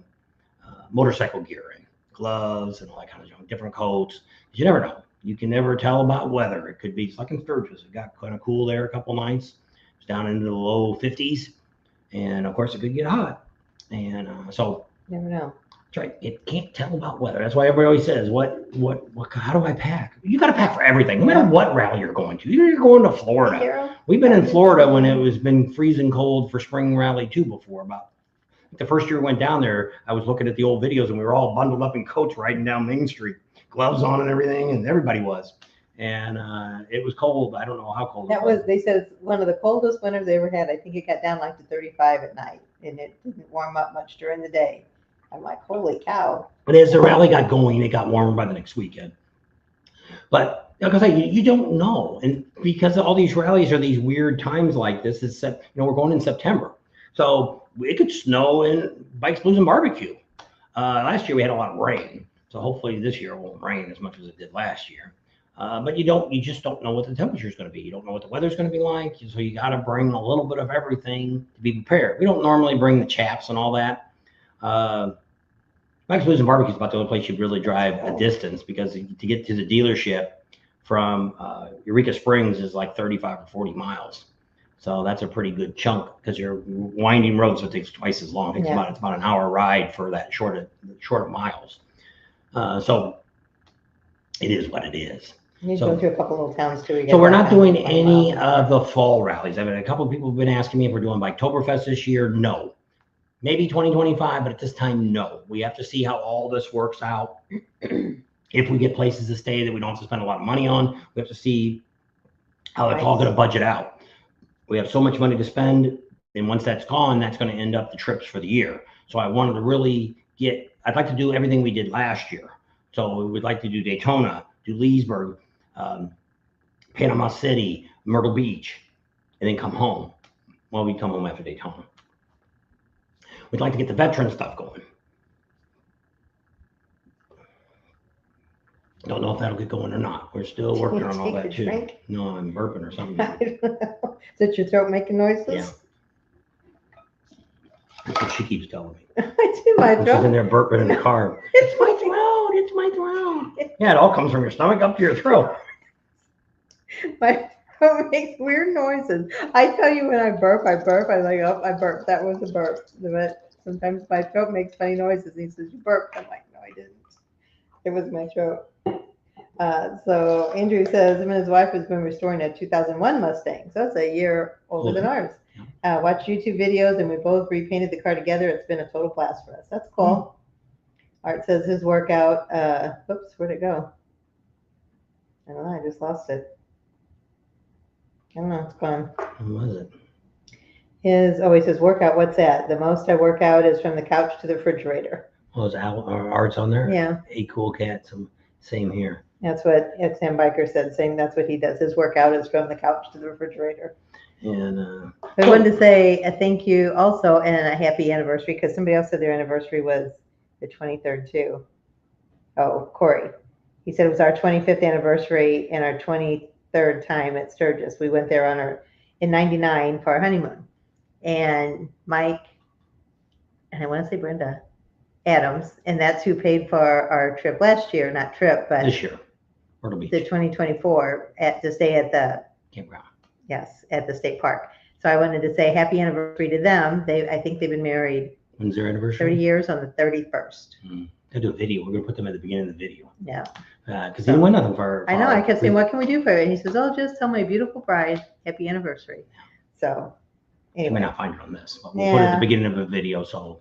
motorcycle gear in, gloves and all that kind of junk, different coats. You never know. You can never tell about weather. It could be, it's like in Sturgis. It got kind of cool there a couple nights. It's down into the low 50s. And of course it could get hot. And so never know. That's right. It can't tell about weather. That's why everybody always says, how do I pack? You got to pack for everything, no matter what rally you're going to. Either you're going to Florida We've been in Florida when it was been freezing cold for spring rally too before. About the first year we went down there, I was looking at the old videos and we were all bundled up in coats riding down Main Street, gloves on and everything, and everybody was. And it was cold. I don't know how cold it was. They said it's one of the coldest winters they ever had. I think it got down like to 35 at night, and it didn't warm up much during the day. I'm like, holy cow. But as the rally got going, it got warmer by the next weekend. But like I say, you don't know. And because all these rallies are these weird times like this, we're going in September. So it could snow in Bikes, Blues, and Barbecue. Last year we had a lot of rain. So hopefully this year it won't rain as much as it did last year. But you just don't know what the temperature is going to be. You don't know what the weather's going to be like. So you got to bring a little bit of everything to be prepared. We don't normally bring the chaps and all that. Bikes, Blues, and Barbecue is about the only place you really drive a distance, because to get to the dealership from Eureka Springs is like 35 or 40 miles. So that's a pretty good chunk, because you're winding roads, so it takes twice as long. It's about an hour ride for that short of miles. So it is what it is. You go through a couple little towns too. So we're not doing any of the fall rallies. I mean, a couple of people have been asking me if we're doing Biketoberfest this year. No. Maybe 2025, but at this time, no. We have to see how all this works out. If we get places to stay that we don't have to spend a lot of money on, we have to see how it's all going to budget out. We have so much money to spend, and once that's gone, that's going to end up the trips for the year. So I wanted to really I'd like to do everything we did last year. So we would like to do Daytona, do Leesburg, Panama City, Myrtle Beach, and then come home. Well, we'd come home after Daytona. We'd like to get the veteran stuff going. Don't know if that'll get going or not. We're still working on all that too. Drink? No, I'm burping or something. I don't know. Is it your throat making noises? Yeah. That's what she keeps telling me. I do, my She's throat. in there burping in the car. It's my throat. It's my throat. Yeah, it all comes from your stomach up to your throat. My throat makes weird noises. I tell you, when I burp. I'm like, oh, I burped. That was a burp. But sometimes my throat makes funny noises. He says, you burped. I'm like, no, I didn't. It was my throat. So Andrew says him and his wife has been restoring a 2001 Mustang. So that's a year older than ours. Watch YouTube videos, and we both repainted the car together. It's been a total blast for us. That's cool. Art says his workout. Whoops, where'd it go? I don't know. I just lost it. I don't know. It's gone. What was it? He says workout. What's that? The most I work out is from the couch to the refrigerator. Oh, is Art's on there? Yeah. A cool cat. Same here. That's what Sam Biker said. Same. That's what he does. His workout is from the couch to the refrigerator. And I wanted to say a thank you also and a happy anniversary, because somebody else said their anniversary was the 23rd too. Oh, Corey. He said it was our 25th anniversary and our 23rd time at Sturgis. We went there in '99 for our honeymoon. And Mike, and I want to say Brenda Adams, and that's who paid for our trip last year, not trip, but this year, Myrtle Beach. The 2024 to stay at the campground. Yes, at the state park. So I wanted to say happy anniversary to them. I think they've been married. When's their anniversary? 30 years on the 31st. They'll do a video. We're going to put them at the beginning of the video. Yeah. Because they didn't win nothing for I know. I kept saying, what can we do for it? And he says, oh, just tell my beautiful bride happy anniversary. So anyway. You may not find it on this, but we'll put it at the beginning of a video. So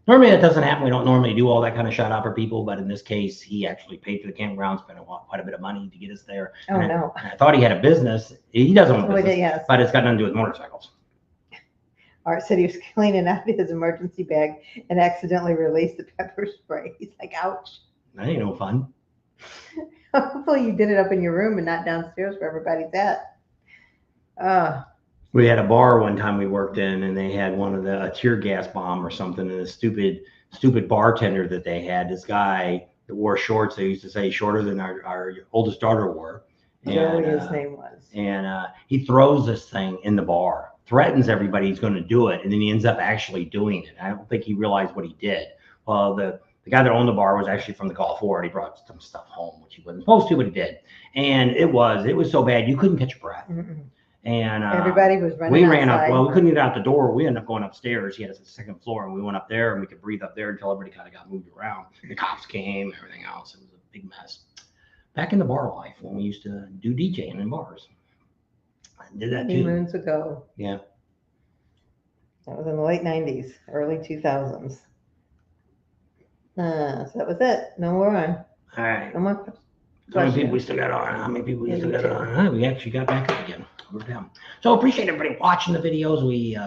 normally that doesn't happen. We don't normally do all that kind of shout out for people, but in this case, he actually paid for the campground, spent quite a bit of money to get us there. Oh, no. I thought he had a business. He doesn't own a business, yes. but it's got nothing to do with motorcycles. Art said he was cleaning out his emergency bag and accidentally released the pepper spray. He's like, ouch. That ain't no fun. Hopefully you did it up in your room and not downstairs where everybody's at. We had a bar one time we worked in, and they had a tear gas bomb or something, and a stupid bartender that they had, this guy that wore shorts, they used to say shorter than our oldest daughter wore. Joey, his name was. And he throws this thing in the bar, threatens everybody he's going to do it, and then he ends up actually doing it. I don't think he realized what he did. Well, the guy that owned the bar was actually from the Gulf War, and he brought some stuff home, which he wasn't supposed to, but he did. And it was so bad you couldn't catch your breath. Mm-mm. And everybody was running. We ran outside. up. Well, we couldn't get out the door. We ended up going upstairs. He had us at the second floor, and we went up there, and we could breathe up there until everybody kind of got moved around. The cops came, everything else. It was a big mess. Back in the bar life when we used to do DJing in bars. I did that many too. moons ago. Yeah. That was in the late 90s, early 2000s. So that was it. No more on. All right. No more How many people we questions. still got on? How many people we still got 82. on? We actually got back up again. We're down. So appreciate everybody watching the videos. We,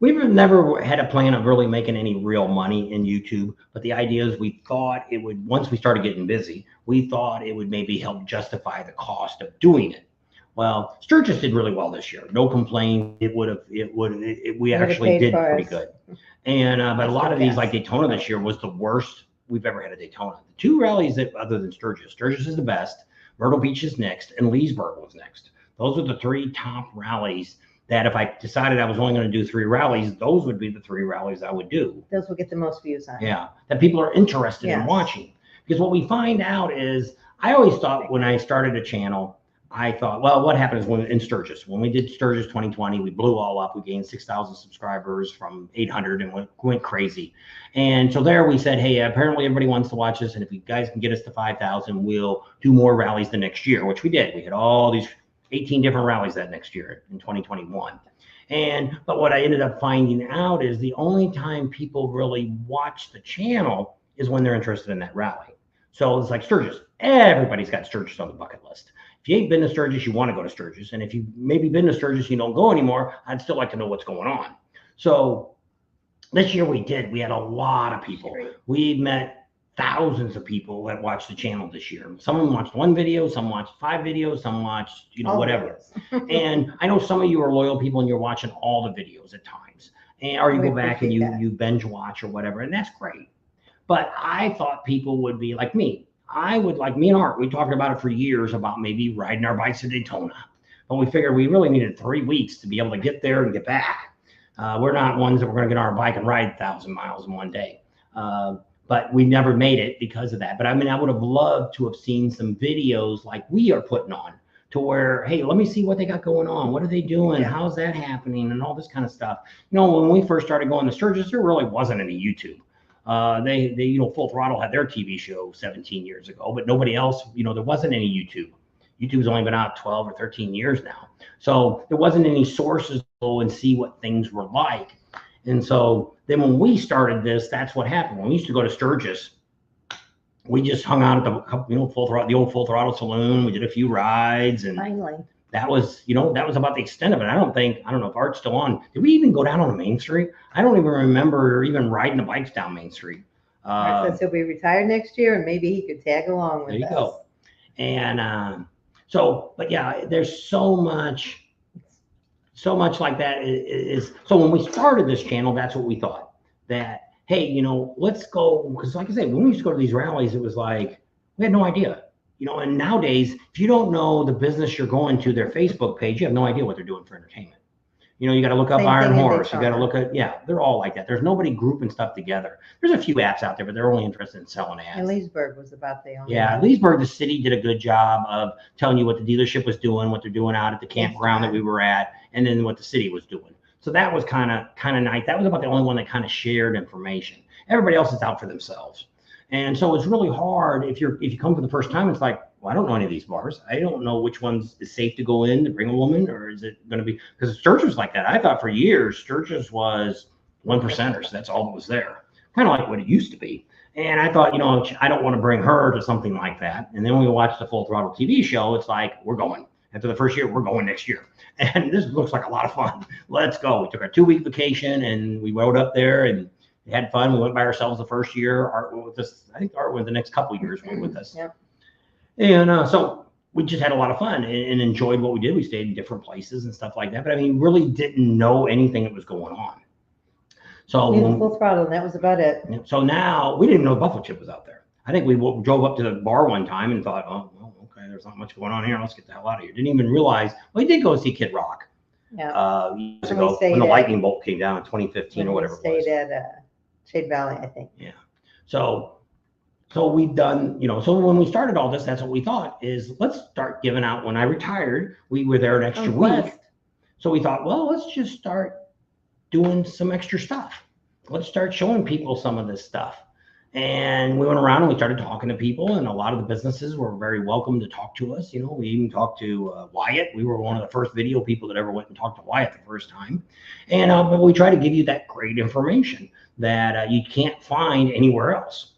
we've never had a plan of really making any real money in YouTube, but the idea is we thought it would, once we started getting busy, we thought it would maybe help justify the cost of doing it. Well, Sturgis did really well this year. No complaint. We actually did pretty good. And but a lot of these, like Daytona this year, was the worst we've ever had at Daytona. The two rallies that, other than Sturgis is the best. Myrtle Beach is next, and Leesburg was next. Those are the three top rallies that if I decided I was only going to do 3 rallies, those would be the 3 rallies I would do. Those will get the most views on. Yeah, that people are interested in watching. Because what we find out is, I always thought when I started a channel, I thought, well, what happens when in Sturgis? When we did Sturgis 2020, we blew all up. We gained 6,000 subscribers from 800 and went crazy. And so there we said, hey, apparently everybody wants to watch this. And if you guys can get us to 5,000, we'll do more rallies the next year, which we did. We had all these 18 different rallies that next year in 2021. But what I ended up finding out is the only time people really watch the channel is when they're interested in that rally. So it's like Sturgis. Everybody's got Sturgis on the bucket list. If you ain't been to Sturgis, you want to go to Sturgis. And if you've maybe been to Sturgis, you don't go anymore, I'd still like to know what's going on. So this year we had a lot of people. We met thousands of people that watched the channel this year. Some watched 1 video, some watched 5 videos, some watched, whatever. And I know some of you are loyal people and you're watching all the videos at times. Or you go back and you binge watch or whatever, and that's great. But I thought people would be like me. I would, like me and Art, we talked about it for years about maybe riding our bikes to Daytona. But we figured we really needed 3 weeks to be able to get there and get back. We're not ones that we're going to get on our bike and ride 1,000 miles in one day. But we never made it because of that. But I mean, I would have loved to have seen some videos like we are putting on to where, hey, let me see what they got going on. What are they doing? Yeah. How's that happening? And all this kind of stuff. When we first started going to Sturgis, there really wasn't any YouTube. They Full Throttle had their TV show 17 years ago, but nobody else, there wasn't any YouTube. YouTube's only been out 12 or 13 years now. So there wasn't any sources to go and see what things were like. And so then when we started this, that's what happened. When we used to go to Sturgis, we just hung out at the, the old Full Throttle saloon. We did a few rides, and finally, that was about the extent of it. I don't know if Art's still on. Did we even go down on a main street? I don't even remember even riding the bikes down Main Street. Art says he'll be retired next year, and maybe he could tag along with us. There you go. And but yeah, there's so much like that is. So when we started this channel, that's what we thought, that, hey, let's go, because like I said, when we used to go to these rallies, it was like, we had no idea. And nowadays, if you don't know the business you're going to, their Facebook page, you have no idea what they're doing for entertainment. You got to look up Iron Horse. You got to look at, they're all like that. There's nobody grouping stuff together. There's a few apps out there, but they're only interested in selling ads. And Leesburg was about the only one. Leesburg, the city did a good job of telling you what the dealership was doing, what they're doing out at the campground that we were at, and then what the city was doing. So that was kind of nice. That was about the only one that kind of shared information. Everybody else is out for themselves. And so it's really hard if you come for the first time, it's like, well, I don't know any of these bars. I don't know which ones is safe to go in to bring a woman, or is it going to be, because Sturgis was like that. I thought for years Sturgis was 1%ers. That's all that was there. Kind of like what it used to be. And I thought, I don't want to bring her to something like that. And then when we watched the Full Throttle TV show, it's like, we're going. After the first year, we're going next year. And this looks like a lot of fun. Let's go. We took our 2-week vacation and we rode up there and we had fun. We went by ourselves the first year. Art went with us. I think Art went the next couple of years went with us. Yep. And so we just had a lot of fun and enjoyed what we did. We stayed in different places and stuff like that. But I mean, really didn't know anything that was going on. So Full Throttle, and that was about it. So now we didn't even know Buffalo Chip was out there. I think we drove up to the bar one time and thought, oh, well, okay, there's not much going on here. Let's get the hell out of here. Didn't even realize. Well, we did go see Kid Rock. Yeah. Years ago when the lightning bolt came down in 2015 or whatever it was. Stayed at Shade Valley, I think. Yeah. So we've done, so when we started all this, that's what we thought is, let's start giving out. When I retired, we were there an extra week. So we thought, well, let's just start doing some extra stuff. Let's start showing people some of this stuff. And we went around and we started talking to people, and a lot of the businesses were very welcome to talk to us. We even talked to Wyatt. We were one of the first video people that ever went and talked to Wyatt the first time. And but we try to give you that great information that you can't find anywhere else.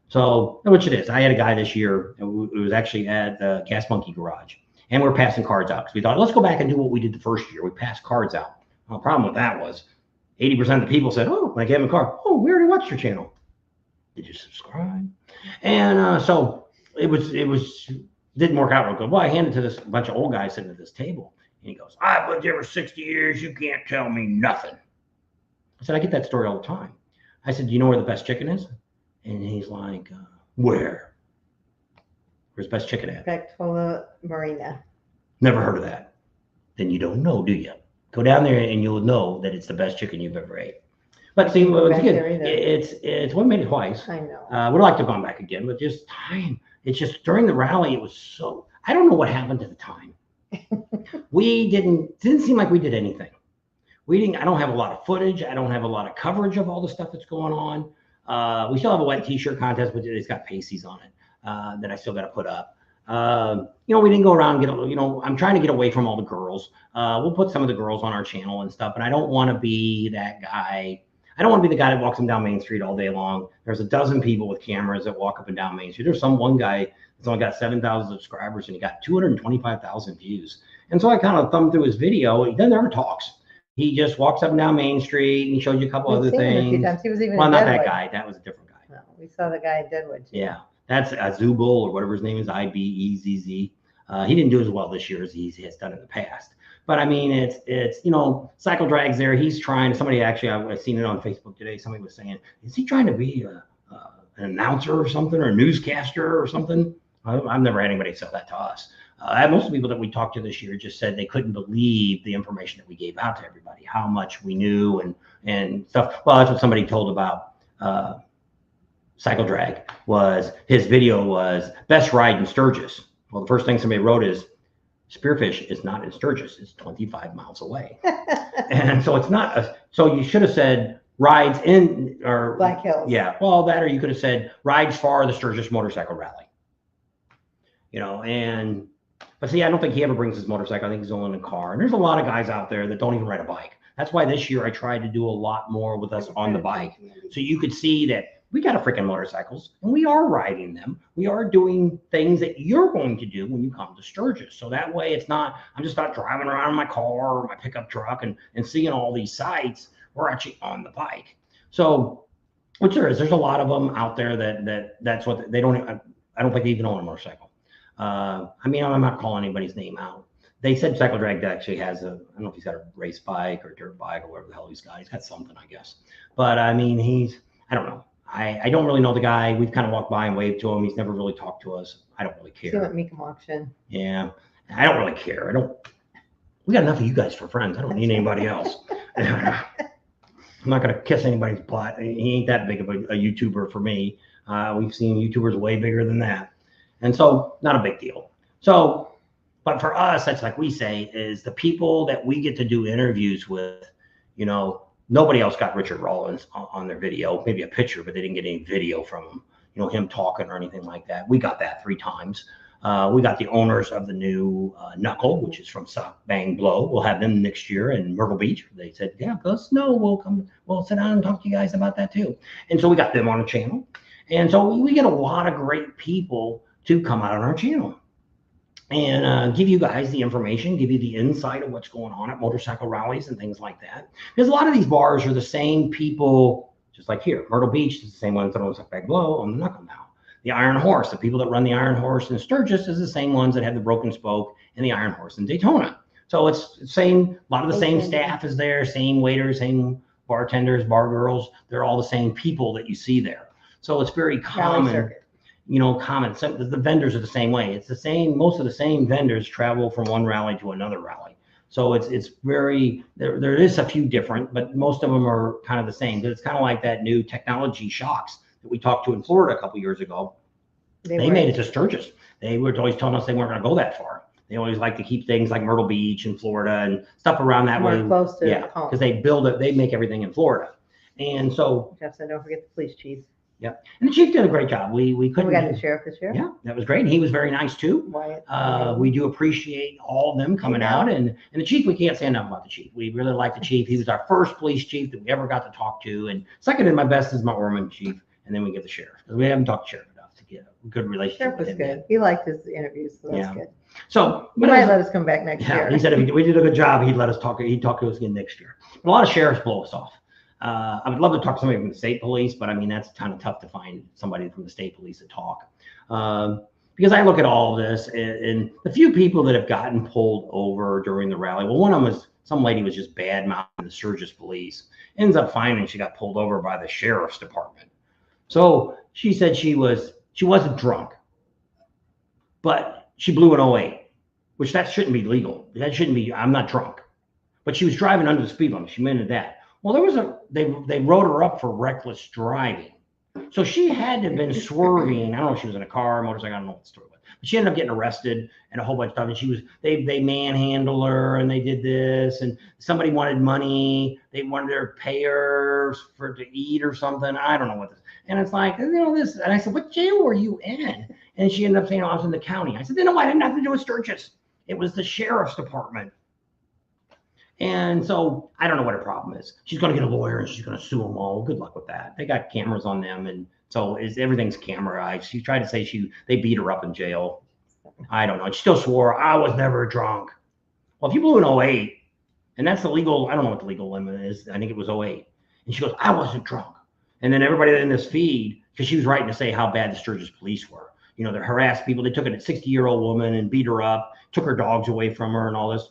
So, which it is. I had a guy this year, it was actually at the Gas Monkey Garage, and we're passing cards out because we thought, let's go back and do what we did the first year. We passed cards out. Well, the problem with that was 80% of the people said, oh, when I gave them a card, oh, we already watched your channel. Did you subscribe? And so it didn't work out real good. Well, I handed to this bunch of old guys sitting at this table, and he goes, I've lived here for 60 years. You can't tell me nothing. I said, I get that story all the time. I said, do you know where the best chicken is? And he's like, where? Where's best chicken at? Spectola Marina. Never heard of that. Then you don't know, do you? Go down there and you'll know that it's the best chicken you've ever ate. But see, once again, it's we made it twice. I know. Would like to have gone back again, but just time. It's just during the rally, it was so. I don't know what happened at the time. We didn't seem like we did anything. We didn't. I don't have a lot of footage. I don't have a lot of coverage of all the stuff that's going on. We still have a wet T-shirt contest, but it's got pasties on it that I still got to put up. We didn't go around and get. I'm trying to get away from all the girls. We'll put some of the girls on our channel and stuff, but I don't want to be that guy. I don't want to be the guy that walks them down Main Street all day long. There's a dozen people with cameras that walk up and down Main Street. There's one guy that's only got 7,000 subscribers and he got 225,000 views. And so I kind of thumbed through his video. He never talks. He just walks up and down Main Street and he shows you a couple other things. He was even not that guy. That was a different guy. No, we saw the guy in Deadwood too. Yeah, that's Azubal or whatever his name is, Ibezz. He didn't do as well this year as he has done in the past. But I mean, it's Cycle Drag's there. He's trying. Somebody actually, I've seen it on Facebook today. Somebody was saying, is he trying to be an announcer or something, or a newscaster or something? I've never had anybody say that to us. Most of the people that we talked to this year just said they couldn't believe the information that we gave out to everybody, how much we knew and stuff. Well, that's what somebody told about Cycle Drag. Was his video was best ride in Sturgis. Well, the first thing somebody wrote is, Spearfish is not in Sturgis. It's 25 miles away. And so it's not. So you should have said rides in or Black Hills. Yeah. Well, that, or you could have said rides for the Sturgis Motorcycle Rally. But see, I don't think he ever brings his motorcycle. I think he's only in a car. And there's a lot of guys out there that don't even ride a bike. That's why this year I tried to do a lot more with us on the bike. So you could see that we got a freaking motorcycles and we are riding them. We are doing things that you're going to do when you come to Sturgis. So that way I'm just not driving around in my car or my pickup truck and seeing all these sites. We're actually on the bike. So, which there's a lot of them out there that's what they don't, I don't think they even own a motorcycle. I'm not calling anybody's name out. They said Cycle Drag actually has I don't know if he's got a race bike or dirt bike or whatever the hell he's got. He's got something, I guess. But I mean, I don't know. I don't really know the guy. We've kind of walked by and waved to him. He's never really talked to us. I don't really care. See what Mika auction. Yeah. I don't really care. We got enough of you guys for friends. I don't need anybody else. I'm not going to kiss anybody's butt. He ain't that big of a YouTuber for me. We've seen YouTubers way bigger than that. And so not a big deal. So, but for us, that's like we say, is the people that we get to do interviews with, nobody else got Richard Rollins on their video, maybe a picture, but they didn't get any video from him, him talking or anything like that. We got that 3 times. We got the owners of the new Knuckle, which is from Sock Bang Blow. We'll have them next year in Myrtle Beach. They said, yeah, let us know. We'll sit down and talk to you guys about that too. And so we got them on the channel. And so we get a lot of great people to come out on our channel and give you guys the information, give you the insight of what's going on at motorcycle rallies and things like that. Because a lot of these bars are the same people, just like here. Myrtle Beach is the same ones that own Sock Bang Blow on the Knuckle now. The Iron Horse, the people that run the Iron Horse in Sturgis is the same ones that have the Broken Spoke and the Iron Horse in Daytona. So it's the same, a lot of the same staff is there, same waiters, same bartenders, bar girls. They're all the same people that you see there. So it's very common, common. So the vendors are the same way. It's the same, most of the same vendors travel from one rally to another rally. So it's very, there is a few different, but most of them are kind of the same. But it's kind of like that new technology shocks that we talked to in Florida a couple years ago. They made it to Sturgis. They were always telling us they weren't going to go that far. They always like to keep things like Myrtle Beach and Florida and stuff around that way. Close to home. Because they build it, they make everything in Florida. And so Jeff said, don't forget the police chief. Yep. And the chief did a great job. We And couldn't. we got the sheriff this year. Yeah, that was great. And he was very nice too. Wyatt. We do appreciate all of them coming out, and the chief, we can't say enough about the chief. We really like the chief. He was our first police chief that we ever got to talk to, and second in my best is my Ormond chief, and then we get the sheriff, because we haven't talked to sheriff enough to get a good relationship Sheriff with was him good. yet. He liked his interviews, so that's good. So He might let us come back next year. he said if we did a good job, he'd let us talk. He'd talk to us again next year. But a lot of sheriffs blow us off. I would love to talk to somebody from the state police, but I mean, that's kind of tough to find somebody from the state police to talk. Because I look at all of this, and the few people that have gotten pulled over during the rally, well, one of them was some lady was just bad mouthing the Sturgis police. Ends up finding she got pulled over by the sheriff's department. So she said she wasn't drunk, but she blew an 08, which that shouldn't be legal. That shouldn't be. I'm not drunk, but she was driving under the speed limit. She admitted that. Well, they wrote her up for reckless driving. So she had to have been swerving. I don't know if she was in a car, motorcycle, I don't know what the story was. But she ended up getting arrested and a whole bunch of stuff. And they manhandled her, and they did this, and somebody wanted money. They wanted her to pay her to eat or something. I don't know what this. And it's like, this. And I said, what jail were you in? And she ended up saying, I was in the county. I said, no, I had nothing to do with Sturgis. It was the sheriff's department. And so I don't know what her problem is. She's going to get a lawyer and she's going to sue them all. Good luck with that. They got cameras on them, and so everything's cameraized. She tried to say they beat her up in jail. I don't know. She still swore, I was never drunk. Well, if you blew an 08, and that's the legal, I don't know what the legal limit is. I think it was 08. And she goes, I wasn't drunk. And then everybody in this feed, because she was writing to say how bad the Sturgis police were. They harassed people. They took a 60-year-old woman and beat her up, took her dogs away from her and all this.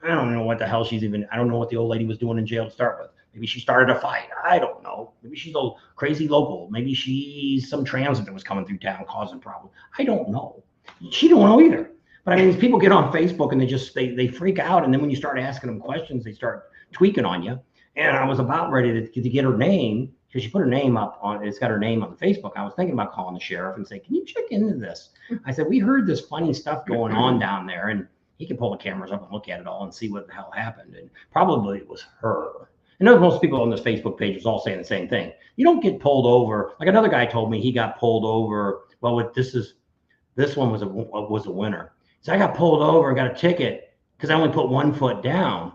I don't know what the hell I don't know what the old lady was doing in jail to start with. Maybe she started a fight. I don't know. Maybe she's a crazy local. Maybe she's some transit that was coming through town causing problems. I don't know. She don't know either. But I mean, these people get on Facebook and they freak out. And then when you start asking them questions, they start tweaking on you. And I was about ready to get her name, because she put her name up it's got her name on the Facebook. I was thinking about calling the sheriff and saying, can you check into this? I said, we heard this funny stuff going on down there, and he can pull the cameras up and look at it all and see what the hell happened. And probably it was her. And most people on this Facebook page was all saying the same thing. You don't get pulled over. Like another guy told me he got pulled over. Well, this one was a winner. So I got pulled over and got a ticket because I only put 1 foot down.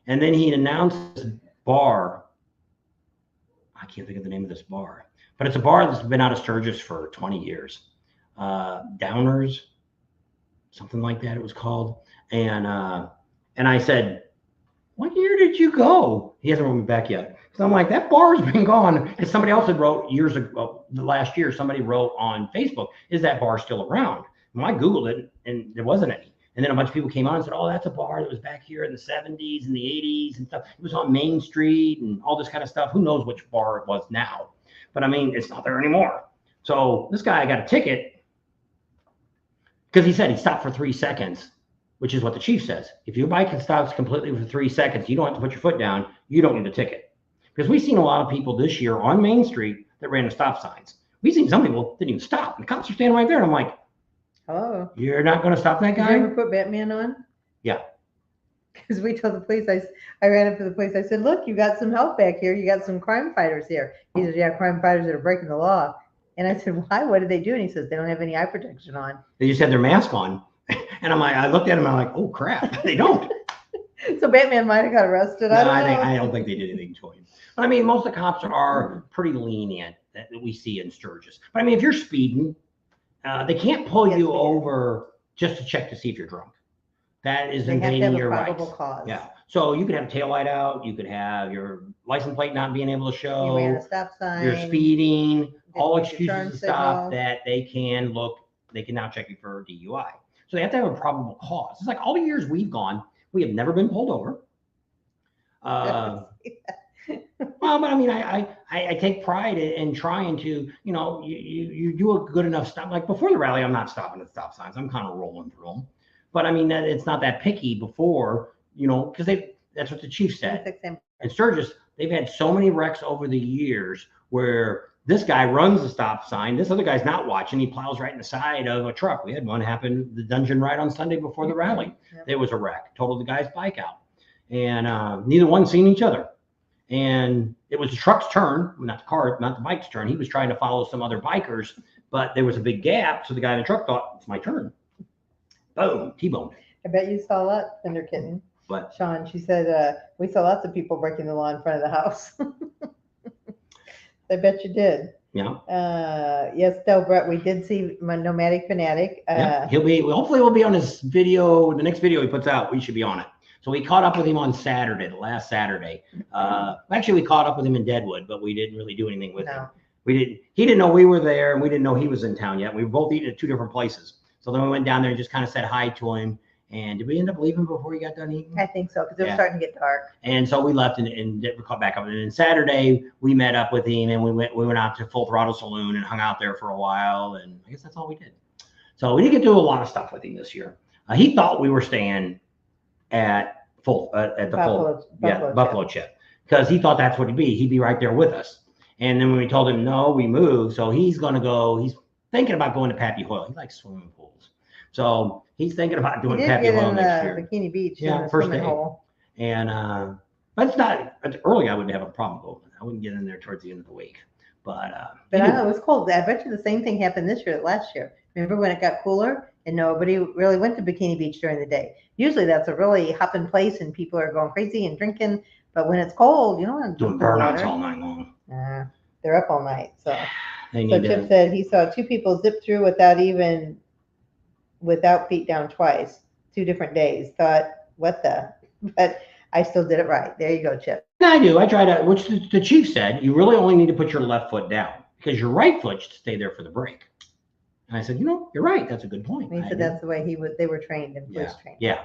And then he announced this bar. I can't think of the name of this bar, but it's a bar that's been out of Sturgis for 20 years. Downers, something like that it was called. And I said, what year did you go? He hasn't wrote me back yet. So I'm like, that bar's been gone. And somebody else had wrote years ago, last year, somebody wrote on Facebook, is that bar still around? Well, I Googled it and there wasn't any. And then a bunch of people came on and said, oh, that's a bar that was back here in the 70s and the 80s and stuff. It was on Main Street and all this kind of stuff. Who knows which bar it was now? But I mean, it's not there anymore. So this guy got a ticket because he said he stopped for 3 seconds, which is what the chief says. If your bike stops completely for 3 seconds, you don't have to put your foot down. You don't need a ticket. Because we've seen a lot of people this year on Main Street that ran the stop signs. We've seen some people that didn't even stop. And the cops are standing right there. And I'm like, hello. You're not going to stop that guy? Did you ever put Batman on? Yeah. Because we told the police, I ran up to the police. I said, look, you got some help back here. You got some crime fighters here. He said, yeah, crime fighters that are breaking the law. And I said, why? What did they do? And he says, they don't have any eye protection on. They just had their mask on. And I looked at him and I'm like, oh crap, they don't. So Batman might have got arrested. I don't think they did anything to him. But I mean, most of the cops are pretty lenient that we see in Sturgis. But I mean, if you're speeding, they can't pull you over just to check to see if you're drunk. That is invading your rights. Cause. Yeah. So you could have a taillight out. You could have your license plate not being able to show. You ran a stop sign. You're speeding. All excuses to stop signal. that they can now check you for DUI. So they have to have a probable cause. It's like all the years we've gone, we have never been pulled over. Well, but I mean, I take pride in trying to, you do a good enough stop. Like before the rally, I'm not stopping at stop signs. I'm kind of rolling through them. But I mean, it's not that picky before, because that's what the chief said. In Sturgis, they've had so many wrecks over the years where this guy runs the stop sign. This other guy's not watching. He plows right in the side of a truck. We had one happen, the dungeon ride on Sunday before the rally. There was a wreck. Totaled the guy's bike out. And neither one seen each other. and it was the truck's turn, not the bike's turn. He was trying to follow some other bikers, but there was a big gap, so the guy in the truck thought, it's my turn. Boom, T-boned. I bet you saw that, Tender Kitten. What? Sean, she said, we saw lots of people breaking the law in front of the house. I bet you did. Yeah. Yes, Del Brett, we did see my Nomadic Fanatic. Yeah. Hopefully we'll be on his video, the next video he puts out, we should be on it. So we caught up with him on Saturday, the last Saturday. Actually, we caught up with him in Deadwood, but we didn't really do anything with him. He didn't know we were there, and we didn't know he was in town yet. We were both eating at 2 different places. So then we went down there and just kind of said hi to him. And did we end up leaving before he got done eating? I think so, because it was starting to get dark. And so we left and caught back up. And then Saturday we met up with him, and we went out to Full Throttle Saloon and hung out there for a while. And I guess that's all we did. So we didn't get to do a lot of stuff with him this year. He thought we were staying at Buffalo Chip, because he thought that's what he'd be. He'd be right there with us. And then when we told him no, we moved. So he's gonna go. He's thinking about going to Pappy Hoyle. He likes swimming pools. So he's thinking about doing Pappy Hoyle next year. Bikini Beach. Yeah, first day. Hole. And but it's early. I wouldn't have a problem going. I wouldn't get in there towards the end of the week. But I know it was cold. I bet you the same thing happened this year, last year. Remember when it got cooler and nobody really went to Bikini Beach during the day? Usually that's a really hopping place and people are going crazy and drinking. But when it's cold, you don't want to doing burnouts all night long. They're up all night. So Chip said he saw 2 people zip through without feet down twice, 2 different days. Thought, what the? But I still did it right. There you go, Chip. I do. I try to, which the chief said, you really only need to put your left foot down because your right foot should stay there for the brake. And I said, you're right. That's a good point. He said that's the way they were trained and police trained. Yeah.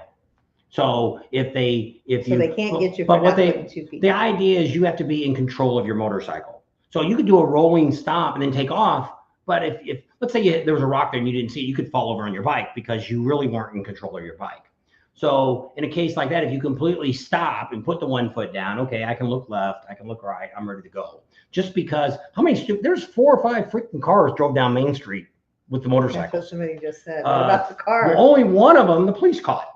So they can't get you. But the idea is you have to be in control of your motorcycle. So you could do a rolling stop and then take off. But if let's say there was a rock there and you didn't see it, you could fall over on your bike because you really weren't in control of your bike. So in a case like that, if you completely stop and put the 1 foot down, okay, I can look left, I can look right, I'm ready to go. Just because there's 4 or 5 freaking cars drove down Main Street with the motorcycles. That's what somebody just said. What about the car? Well, only one of them the police caught.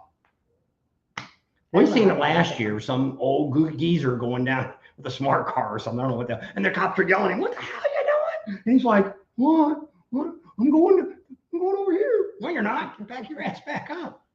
We seen it last year. Some old geezer going down with a smart car or something. I don't know what and the cops are yelling at him, "What the hell are you doing?" And he's like, "What? I'm going over here." No, you're not. Back your ass back up.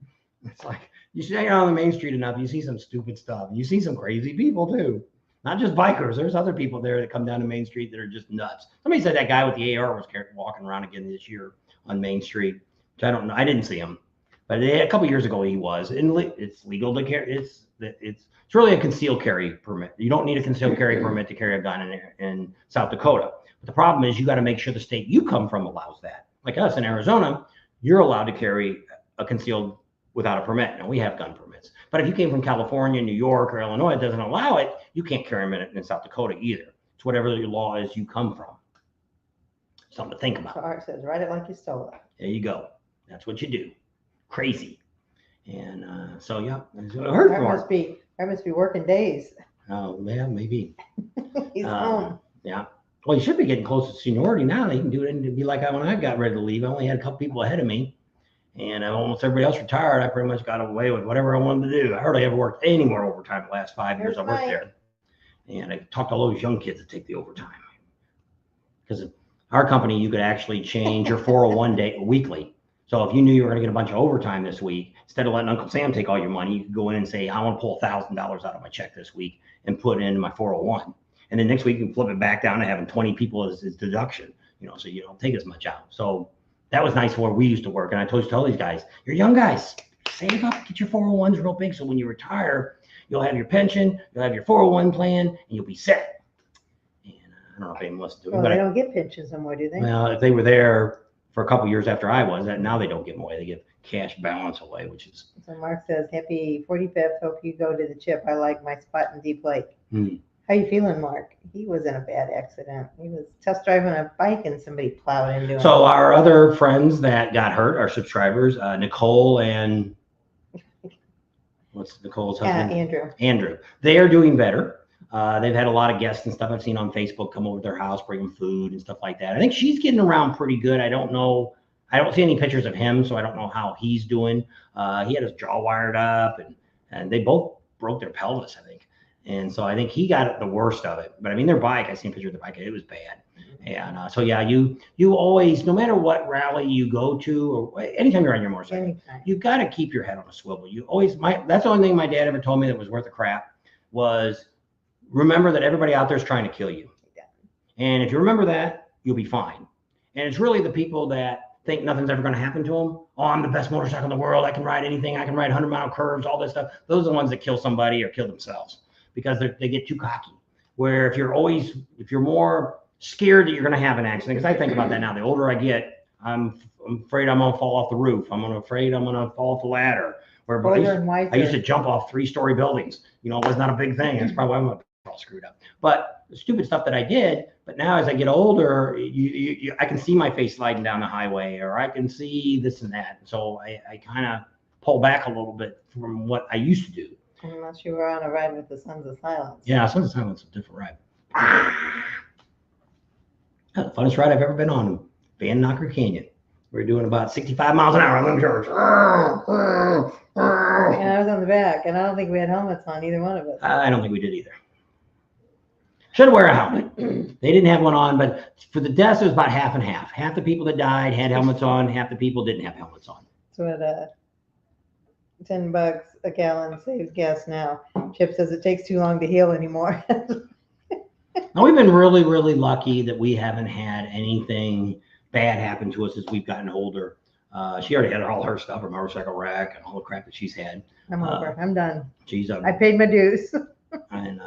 It's like you stay on the Main Street enough, you see some stupid stuff. You see some crazy people too. Not just bikers. There's other people there that come down to Main Street that are just nuts. Somebody said that guy with the AR was walking around again this year on Main Street. Which I don't know. I didn't see him. But a couple years ago he was. And it's legal to carry. It's really a concealed carry permit. You don't need a concealed carry permit to carry a gun in South Dakota. But the problem is you got to make sure the state you come from allows that. Like us in Arizona, you're allowed to carry a concealed without a permit. Now we have gun permits. But if you came from California, New York, or Illinois, it doesn't allow it. You can't carry them in South Dakota either. It's whatever your law is you come from. Something to think about. So Art says, write it like you stole it. There you go. That's what you do. Crazy. And so yeah, I heard from Art. Must be working days. Oh yeah, maybe. He's home. Yeah. Well, he should be getting close to seniority now. He can do it and be like when I got ready to leave. I only had a couple people ahead of me, and almost everybody else retired. I pretty much got away with whatever I wanted to do. I hardly ever worked any more overtime the last 5 years I worked there. And I talked to all those young kids to take the overtime. Because our company, you could actually change your 401 day weekly. So if you knew you were going to get a bunch of overtime this week, instead of letting Uncle Sam take all your money, you could go in and say, I want to pull $1,000 out of my check this week and put it into my 401. And then next week you can flip it back down to having 20 people as deduction, so you don't take as much out. So that was nice where we used to work. And I told these guys, you're young guys, save up, get your 401s real big. So when you retire, you'll have your pension, you'll have your 401 plan, and you'll be set. And I don't know if anyone wants to do it. Well, they don't get pensions anymore, do they? Well, if they were there for a couple years after I was, now they don't give them away. They give cash balance away, which is. So Mark says, happy 45th. Hope you go to the Chip. I like my spot in Deep Lake. How you feeling, Mark? He was in a bad accident. He was test driving a bike and somebody plowed into him. So our other friends that got hurt, our subscribers, Nicole and what's Nicole's husband? Andrew. They are doing better. They've had a lot of guests and stuff I've seen on Facebook come over to their house, bring them food and stuff like that. I think she's getting around pretty good. I don't know. I don't see any pictures of him, so I don't know how he's doing. He had his jaw wired up, and they both broke their pelvis, I think. And so I think he got the worst of it. But I mean, their bike, I seen a picture of the bike, it was bad. And so yeah, you always, no matter what rally you go to, or anytime you're on your motorcycle, you got to keep your head on a swivel. You always, that's the only thing my dad ever told me that was worth the crap, was remember that everybody out there is trying to kill you. And if you remember that, you'll be fine. And it's really the people that think nothing's ever going to happen to them. Oh, I'm the best motorcycle in the world. I can ride anything. I can ride 100-mile curves, all this stuff. Those are the ones that kill somebody or kill themselves, because they get too cocky. Where if you're more scared that you're going to have an accident, because I think about that now. The older I get, I'm afraid I'm going to fall off the roof. I'm afraid I'm going to fall off the ladder. Where I used to jump off 3-story buildings. You know, it was not a big thing. That's probably why I'm all screwed up. But the stupid stuff that I did. But now as I get older, I can see my face sliding down the highway, or I can see this and that. So I kind of pull back a little bit from what I used to do. Unless you were on a ride with the Sons of Silence. Yeah, Sons of Silence is a different ride. The funnest ride I've ever been on, Van Knocker Canyon. We were doing about 65 miles an hour on them shorts. And I was on the back, and I don't think we had helmets on, either one of us. I don't think we did either. Should wear a helmet. They didn't have one on, but for the deaths, it was about half and half. Half the people that died had helmets on, half the people didn't have helmets on. So at $10 a gallon saves gas now. Chip says it takes too long to heal anymore. Now, we've been really, really lucky that we haven't had anything bad happen to us as we've gotten older. She already had all her stuff, her motorcycle wreck and all the crap that she's had. I'm over. I'm done. She's I paid my dues. And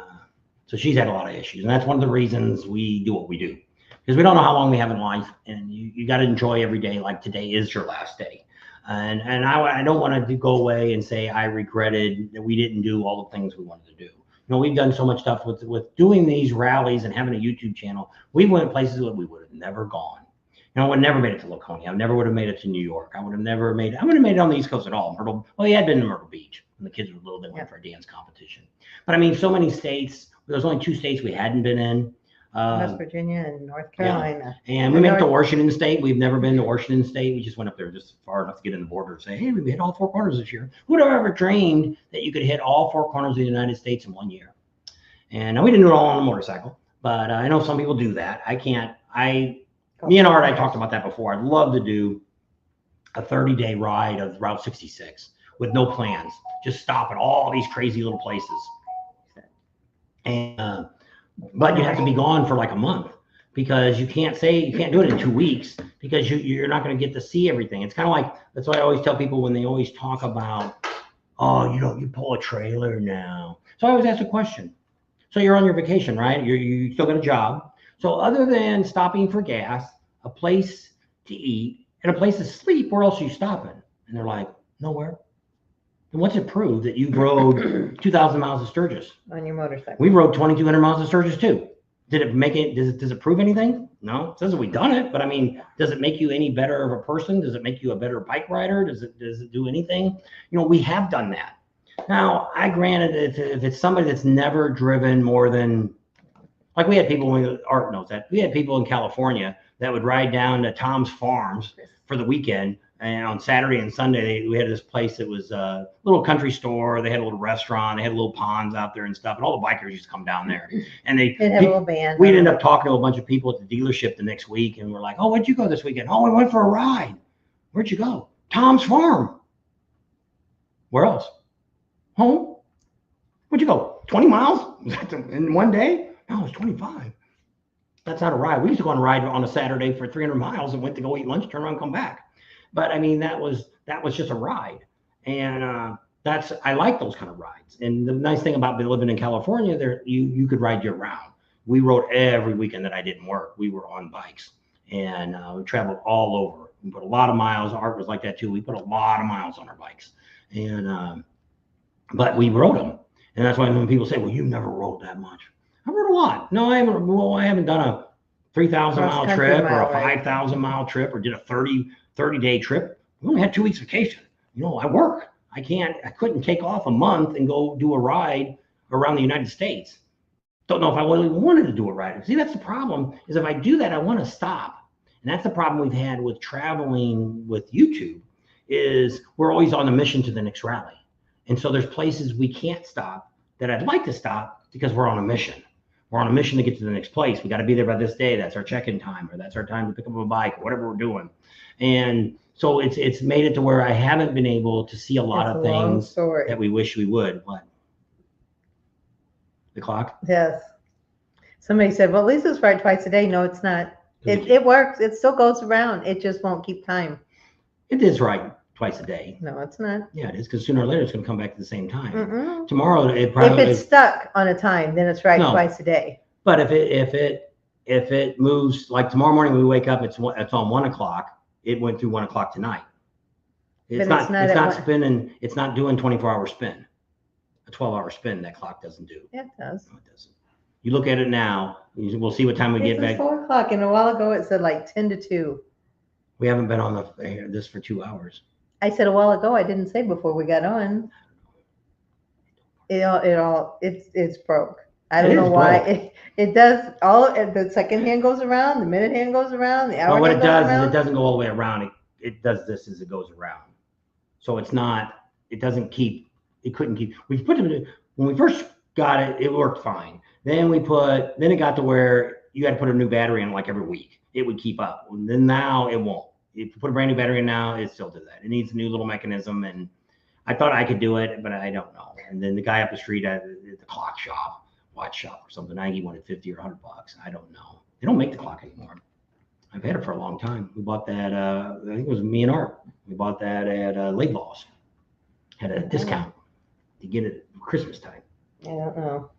so she's had a lot of issues, and that's one of the reasons we do what we do, because we don't know how long we have in life, and you got to enjoy every day like today is your last day. And I don't want to go away and say I regretted that we didn't do all the things we wanted to do. You know, we've done so much stuff with doing these rallies and having a YouTube channel. We went places that we would have never gone. You know, I would have never made it to Laconia. I never would have made it to New York. I would have made it on the East Coast at all. Well, he had been to Myrtle Beach when the kids were little. They went for a dance competition. But I mean, so many states. There's only 2 states we hadn't been in. West Virginia and North Carolina. Yeah. And we went up to Washington State. We've never been to Washington State. We just went up there just far enough to get in the border and say, hey, we hit all 4 corners this year. Who would have ever dreamed that you could hit all 4 corners of the United States in 1 year? And now we didn't do it all on a motorcycle, but I know some people do that. I can't. Me and Art, I talked about that before. I'd love to do a 30-day ride of Route 66 with no plans. Just stop at all these crazy little places. And but you have to be gone for like a month, because you can't do it in 2 weeks, because you're not going to get to see everything. It's kind of like, that's why I always tell people when they always talk about, oh, you pull a trailer now. So I always ask a question. So you're on your vacation, right? You still got a job. So other than stopping for gas, a place to eat, and a place to sleep, where else are you stopping? And they're like, nowhere. And what's it prove that you rode 2,000 miles of Sturgis? On your motorcycle. We rode 2,200 miles of Sturgis too. Did it make it? Does it prove anything? No. It says that we done it, but I mean, does it make you any better of a person? Does it make you a better bike rider? Does it do anything? You know, we have done that. Now, granted, if it's somebody that's never driven more than, like we had people, Art knows that, we had people in California that would ride down to Tom's Farms for the weekend. And on Saturday and Sunday, we had this place that was a little country store. They had a little restaurant. They had little ponds out there and stuff. And all the bikers used to come down there. And they'd have a little band. We'd end up talking to a bunch of people at the dealership the next week. And we're like, oh, where'd you go this weekend? Oh, we went for a ride. Where'd you go? Tom's Farm. Where else? Home. Where'd you go? 20 miles in one day? No, it was 25. That's not a ride. We used to go on a ride on a Saturday for 300 miles and went to go eat lunch, turn around, and come back. But I mean, that was just a ride. And I like those kind of rides. And the nice thing about living in California, there you could ride year round. We rode every weekend that I didn't work. We were on bikes, and we traveled all over. We put a lot of miles. Art was like that too. We put a lot of miles on our bikes, and but we rode them. And that's why when people say, well, you never rode that much. I rode a lot. No, I haven't. Well, I haven't done a 3,000 mile trip or a 5,000 mile trip or did a 30-day trip. We only had 2 weeks vacation. You know, I work. I couldn't take off a month and go do a ride around the United States. Don't know if I really wanted to do a ride. See, that's the problem, is if I do that, I want to stop. And that's the problem we've had with traveling with YouTube, is we're always on a mission to the next rally. And so there's places we can't stop that I'd like to stop, because we're on a mission. We're on a mission to get to the next place. We got to be there by this day. That's our check-in time, or that's our time to pick up a bike, or whatever we're doing. And so it's made it to where I haven't been able to see a lot of things that we wish we would. What? The clock? Yes. Somebody said, well, at least it's right twice a day. No, it's not. It works. It still goes around. It just won't keep time. It is right twice a day. No, it's not. Yeah, it is, because sooner or later it's going to come back at the same time. Mm-mm. Tomorrow it probably. If it's stuck on a time, then it's right twice a day. But if it moves, like tomorrow morning we wake up, it's on 1 o'clock. It went through 1 o'clock tonight. It's not spinning. It's not doing 24-hour spin. A 12-hour spin that clock doesn't do. Yeah, it does. No, it doesn't. You look at it now. We'll see what time we get back. It's 4 o'clock, and a while ago it said like 10 to 2. We haven't been on this for 2 hours. I said a while ago. I didn't say before we got on. It's broke. I don't know why. It does all. The second hand goes around. The minute hand goes around. The hour. Well, what hand it does goes around. is it doesn't go all the way around. It does this as it goes around. So it's not. It doesn't keep. It couldn't keep. We put them when we first got it. It worked fine. Then it got to where you had to put a new battery in like every week. It would keep up. And then now it won't. If you put a brand new battery in now, it still does that. It needs a new little mechanism, and I thought I could do it, but I don't know. And then the guy up the street at the clock shop, watch shop or something, he wanted $50 or $100. I don't know. They don't make the clock anymore. I've had it for a long time. We bought that. I think it was me and Art. We bought that at Lake Boss. Had a discount to get it at Christmas time. I don't know.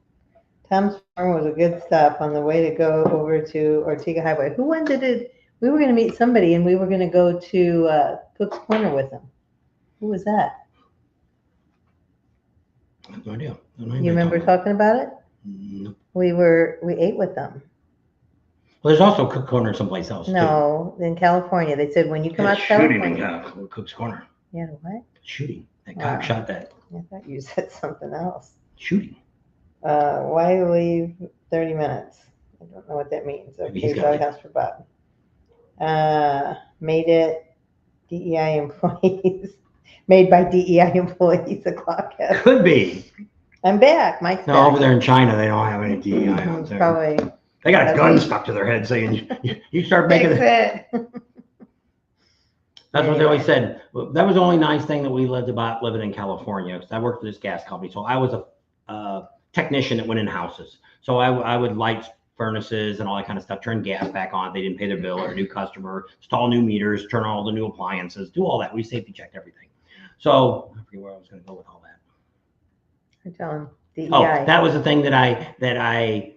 Tom's Farm was a good stop on the way to go over to Ortega Highway. Who wanted it? We were going to meet somebody, and we were going to go to Cook's Corner with them. Who was that? I have no idea. You remember talking about it? No. We ate with them. Well, there's also Cook's Corner someplace else. No, in California. They said when you come out to California. Shooting in Cook's Corner. Yeah, what? Shooting. That cop shot that. I thought you said something else. Shooting. Why leave 30 minutes? I don't know what that means. Okay, Dog House for Bob. Made it DEI employees. Made by DEI employees, the clock has. Could be. I'm back. Mike's back. Over there in China, they don't have any DEI out there. Probably. They got a gun stuck to their head saying, you start making it. That's what they always said. That was the only nice thing that we lived about living in California. Because I worked for this gas company. So I was a technician that went in houses. So I would light furnaces and all that kind of stuff, turn gas back on. They didn't pay their bill, or a new customer, install new meters, turn on all the new appliances, do all that. We safety checked everything. So I forget where I was going to go with all that. You're telling DEI. Oh, that was the thing that I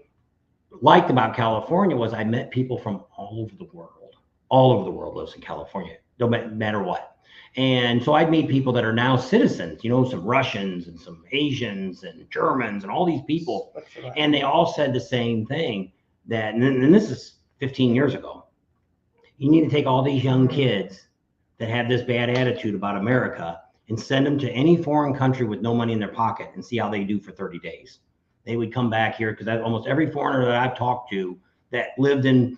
liked about California was I met people from all over the world. All over the world lives in California, no matter what. And so I'd meet people that are now citizens, some Russians and some Asians and Germans and all these people. And they all said the same thing, that, and this is 15 years ago. You need to take all these young kids that have this bad attitude about America and send them to any foreign country with no money in their pocket and see how they do for 30 days. They would come back here, because almost every foreigner that I've talked to that lived in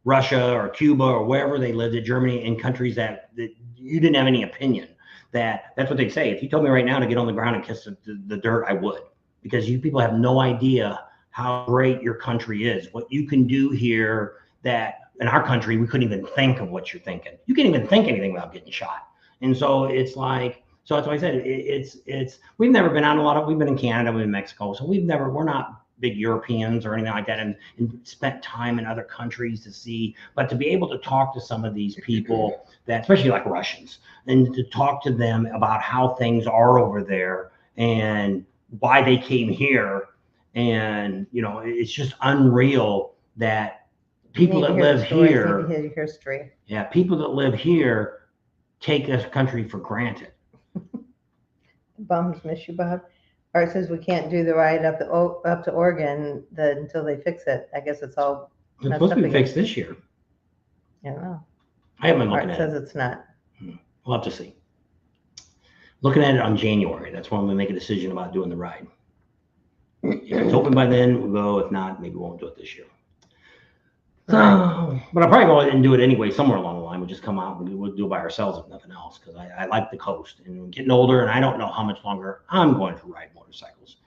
Russia or Cuba or wherever they lived, in Germany, in countries that you didn't have any opinion, that's what they'd say. If you told me right now to get on the ground and kiss the dirt, I would, because you people have no idea how great your country is, what you can do here that in our country, we couldn't even think of what you're thinking. You can't even think anything without getting shot. And so it's like, so that's why I said we've never been on we've been in Canada, we've been in Mexico. So we're not big Europeans or anything like that, and spent time in other countries to see, but to be able to talk to some of these people that, especially like Russians, and to talk to them about how things are over there and why they came here. And, it's just unreal that people that live here, history. Yeah, people that live here take this country for granted. Bums miss you, Bob. Art says we can't do the ride up to Oregon until they fix it. I guess it's all. It's supposed to be fixed this year. I don't know. I haven't been looking at it. Art says it's not. We'll have to see. Looking at it on January. That's when we make a decision about doing the ride. If it's open by then, we'll go. If not, maybe we won't do it this year. But I'll probably go ahead and do it anyway, somewhere along the line. We'll just come out and we'll do it by ourselves if nothing else, because I like the coast, and getting older, and I don't know how much longer I'm going to ride motorcycles.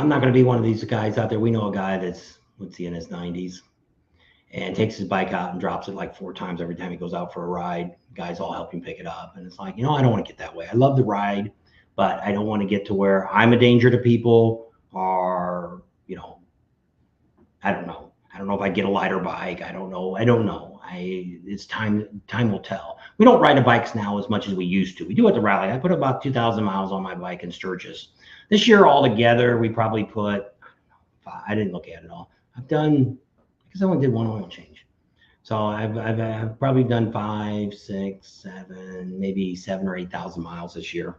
I'm not going to be one of these guys out there. We know a guy that's, what's he, in his 90s and takes his bike out and drops it like 4 times every time he goes out for a ride. Guys all help him pick it up. And it's like, I don't want to get that way. I love the ride, but I don't want to get to where I'm a danger to people or, I don't know. I don't know if I get a lighter bike. I don't know. It's time will tell. We don't ride the bikes now as much as we used to. We do at the rally. I put about 2,000 miles on my bike in Sturgis. This year altogether, we probably put, I didn't look at it all. Because I only did one oil change. So I've probably done 5, 6, 7, maybe 7 or 8,000 miles this year.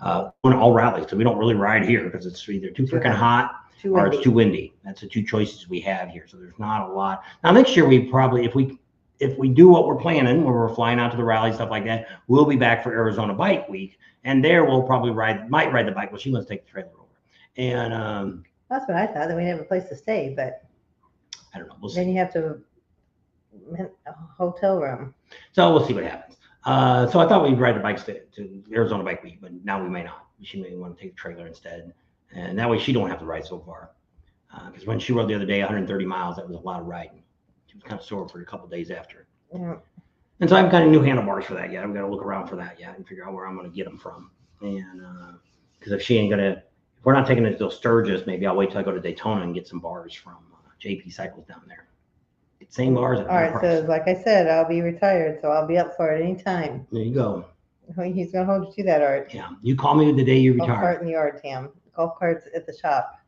On all rallies, because we don't really ride here because it's either too freaking hot or it's too windy. That's the 2 choices we have here. So there's not a lot. Now next year we probably, if we do what we're planning, where we're flying out to the rally, stuff like that, we'll be back for Arizona Bike Week, and there we'll probably might ride the bike. Well, she wants to take the trailer over, and that's what I thought. That we have a place to stay, but I don't know. We'll see. then you have to rent a hotel room. So we'll see what happens. So I thought we'd ride the bikes to Arizona Bike Week, but now we may not. She may want to take the trailer instead, and that way she don't have to ride so far. Because when she rode the other day, 130 miles, that was a lot of riding. She was kind of sore for a couple of days after. Yeah. And so I haven't got any new handlebars for that yet. I've got to look around for that yet and figure out where I'm going to get them from. And because if we're not taking it to Sturgis, maybe I'll wait till I go to Daytona and get some bars from JP Cycles down there. Get same bars. All right. So like I said, I'll be retired, so I'll be up for it anytime. There you go. He's going to hold you to that, Art. Yeah. You call me the day you Golf retire. cart in the yard, Tam. Golf cart's at the shop.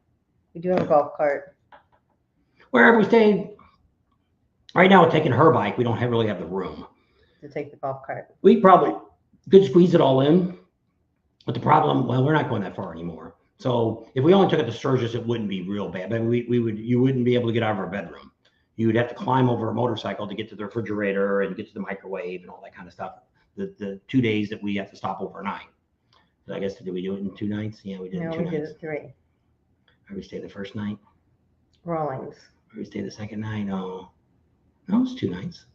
We do have a golf cart. Wherever we stay. Right now, we're taking her bike. We don't really have the room To take the golf cart. We probably could squeeze it all in. But the problem, well, we're not going that far anymore. So if we only took it to Sturgis, it wouldn't be real bad. But you wouldn't be able to get out of our bedroom. You would have to climb over a motorcycle to get to the refrigerator and get to the microwave and all that kind of stuff. The 2 days that we have to stop overnight. So I guess, did we do it in 2 nights? Yeah, we did it in 2 nights. We did it 3. Or we stayed the first night? Rawlings. Or we stayed the second night? No, it was 2 nights.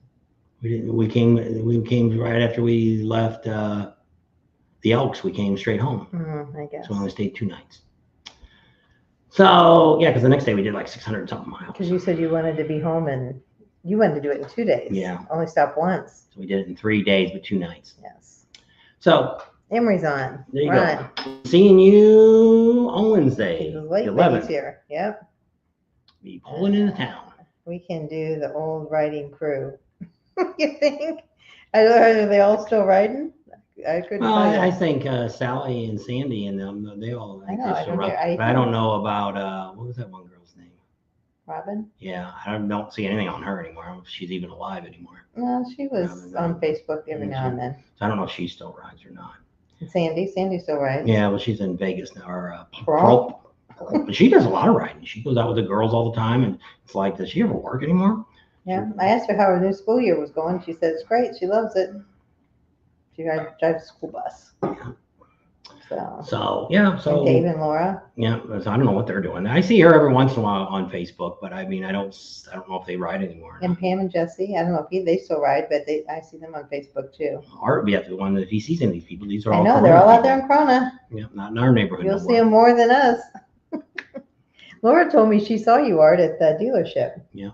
We came right after we left the Elks. We came straight home. I guess. So we only stayed 2 nights. So yeah, because the next day we did like 600 something miles. Because you said you wanted to be home and you wanted to do it in 2 days. Yeah. Only stop once. So we did it in 3 days, but 2 nights. Yes. So Emery's on. there you go. Seeing you on Wednesday, He's the late, but 11th. he's here. Yep. Be pulling into town. We can do the old riding crew. You think? Are they all still riding? I couldn't Well, tell you. I think Sally and Sandy and them, they all. I know, But I don't know about what was that one girl's name? Robin? Yeah, I don't see anything on her anymore. I don't know if she's even alive anymore. No, she was Robin, on Facebook every now and then. So I don't know if she still rides or not. And Sandy still rides. Yeah, well, she's in Vegas now. Or Pearl? But she does a lot of riding. She goes out with the girls all the time, and it's like, does she ever work anymore? Yeah, I asked her how her new school year was going. She said it's great. She loves it. She drives a school bus. Yeah. So yeah, so and Dave and Laura. yeah, so I don't know what they're doing. I see her every once in a while on Facebook, but I mean, I don't know if they ride anymore. And Pam and Jesse. I don't know if they still ride, but I see them on Facebook too. Art would be the one that if he sees any of these people, these are I all. know they're all out there in Corona. Yeah, not in our neighborhood. You'll no see them more than us. Laura told me she saw you, Art, at the dealership. Yeah.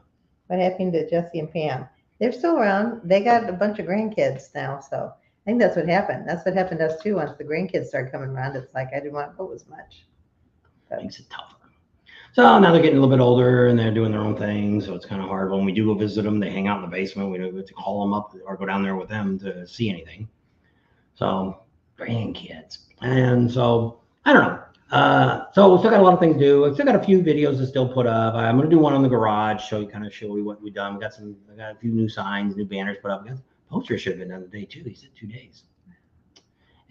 What happened to Jesse and Pam? They're still around. They got a bunch of grandkids now, so I think that's what happened. That's what happened to us too. Once the grandkids started coming around, it's like I didn't want to go as much. Makes it tougher. So now they're getting a little bit older and they're doing their own thing, so it's kind of hard. When we do go visit them, they hang out in the basement. We don't have to call them up or go down there with them to see anything. So grandkids, and so I don't know. So we still got a lot of things to do. I still got a few videos to still put up. I'm going to do one on the garage, show you what we've done. I got a few new signs, new banners put up. Poster should have been done today too. He said 2 days.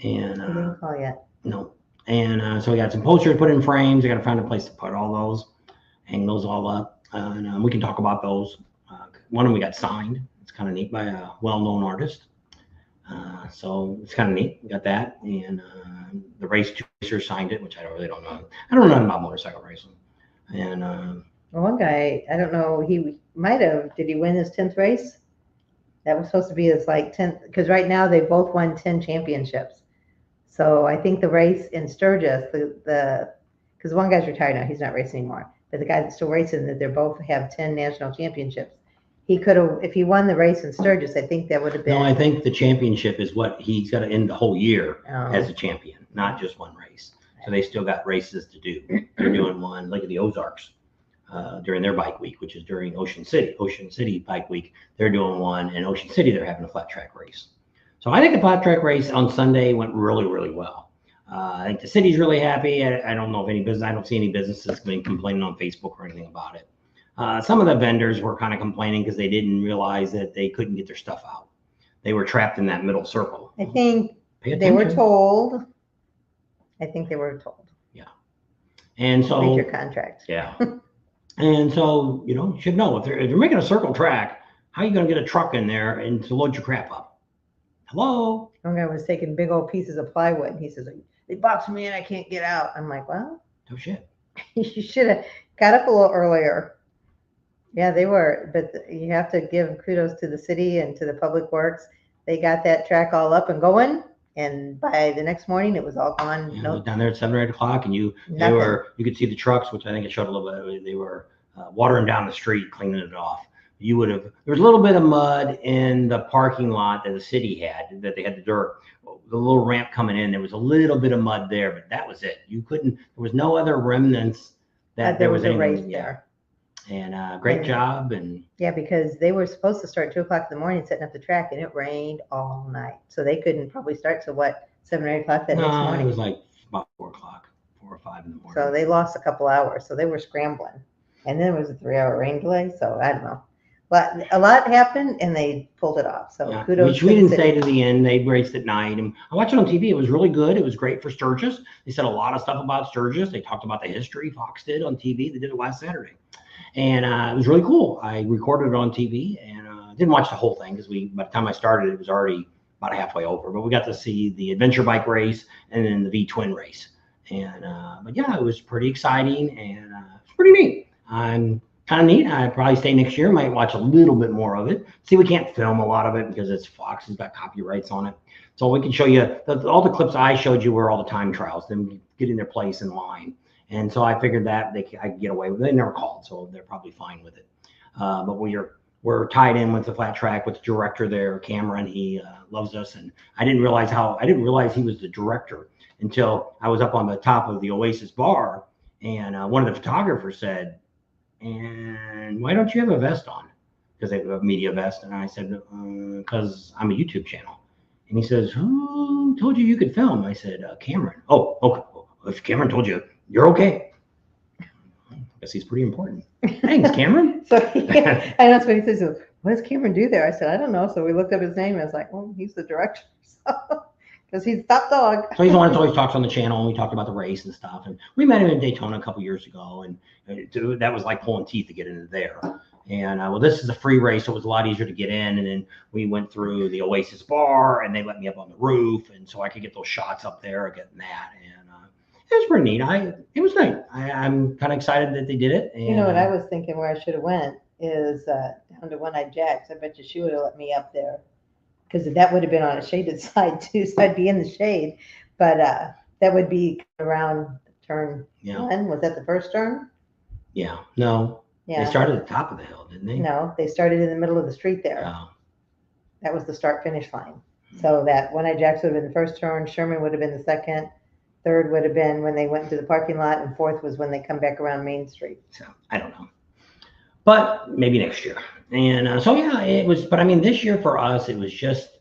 And I didn't call yet. no. And so we got some posters put in frames. I got to find a place to put all those, hang those all up, and we can talk about those. One of them we got signed. It's kind of neat by a well-known artist. So it's kind of neat. We got that, and the race racer signed it, which I really don't know. I don't know nothing about motorcycle racing. And Well, one guy, I don't know, he might have. Did he win his 10th race? That was supposed to be his 10th, because right now they both won 10 championships. So I think the race in Sturgis, the because one guy's retired now, he's not racing anymore. But the guy that's still racing, that they both have 10 national championships. He could have, if he won the race in Sturgis, I think that would have been. No, I think the championship is what he's got to end the whole year Oh. as a champion, not just one race. So they still got races to do. They're doing one like at the Ozarks during their bike week, which is during Ocean City Bike Week. They're doing one in Ocean City. They're having a flat track race. So I think the flat track race on Sunday went really, really well. I think the city's really happy. I don't know if any business, I don't see any businesses complaining on Facebook or anything about it. Some of the vendors were kind of complaining because they didn't realize that they couldn't get their stuff out. They were trapped in that middle circle. I think Pay they were attention. told. I think they were told. Yeah. And so. Read your contract. Yeah. And so, you should know if they're making a circle track, how are you going to get a truck in there and to load your crap up? Hello? One guy was taking big old pieces of plywood. And he says, they boxed me in. I can't get out. I'm like, well, No shit. you should have got up a little earlier. Yeah, they were. But you have to give kudos to the city and to the public works. They got that track all up and going. And by the next morning, it was all gone. Yeah, No, down there at 7 or 8 o'clock, and you nothing. could see the trucks, which I think it showed a little bit. They were watering down the street, cleaning it off. There was a little bit of mud in the parking lot that the city had, that they had the dirt, the little ramp coming in. There was a little bit of mud there, but that was it. There was no other remnants that there was a anything- race yeah. there. And great job. And Yeah, because they were supposed to start at 2 o'clock in the morning setting up the track, and it rained all night. So they couldn't probably start till 7 or 8 o'clock that next it morning. was like about 4 o'clock, 4 or 5 in the morning. So they lost a couple hours. So they were scrambling. And then it was a 3-hour rain delay. So I don't know. But a lot happened and they pulled it off. So Yeah, kudos which to we the didn't city. say to the end. They raced at night, and I watched it on TV. It was really good. It was great for Sturgis. They said a lot of stuff about Sturgis. They talked about the history. Fox did on TV. They did it last Saturday, and it was really cool. I recorded it on TV and didn't watch the whole thing because by the time I started, it was already about halfway over. But we got to see the adventure bike race and then the V-twin race, and but yeah, it was pretty exciting and it's pretty neat. I'm kind of neat. I'd probably stay next year. Might watch a little bit more of it. See, we can't film a lot of it because it's Fox has got copyrights on it. So we can show you all the clips I showed you were all the time trials, them getting their place in line. And so I figured that I could get away with it. They never called, so they're probably fine with it. But we're tied in with the flat track with the director there, Cameron. He loves us, and I didn't realize he was the director until I was up on the top of the Oasis bar, and one of the photographers said, "And why don't you have a vest on?" Because they have a media vest. And I said, because I'm a YouTube channel. And he says, who told you could film? I said, Cameron. Oh, okay. Well, if Cameron told you, you're okay. I guess he's pretty important. Thanks, Cameron. So yeah, and that's what he says. What does Cameron do there? I said, I don't know. So we looked up his name and I was like, well, he's the director. Because he's top dog. So he's the one that always talks on the channel, and we talked about the race and stuff. And we met him in Daytona a couple years ago, and that was like pulling teeth to get into there. And well, this is a free race, so it was a lot easier to get in. And then we went through the Oasis bar, and they let me up on the roof, and so I could get those shots up there, getting that. And it was pretty neat. It was neat. I'm kind of excited that they did it. And, You know what I was thinking where I should have went is down to One-Eyed Jack's. I bet you she would have let me up there. Because that would have been on a shaded side too, so I'd be in the shade. But that would be around turn one. Was that the first turn? Yeah. No. Yeah. They started at the top of the hill, didn't they? No, they started in the middle of the street there. Oh. That was the start-finish line. So that One-Eyed Jack's would have been the first turn, Sherman would have been the second, third would have been when they went into the parking lot, and fourth was when they come back around Main Street. So I don't know. But maybe next year. And so, yeah, it was, but I mean, this year for us, it was just,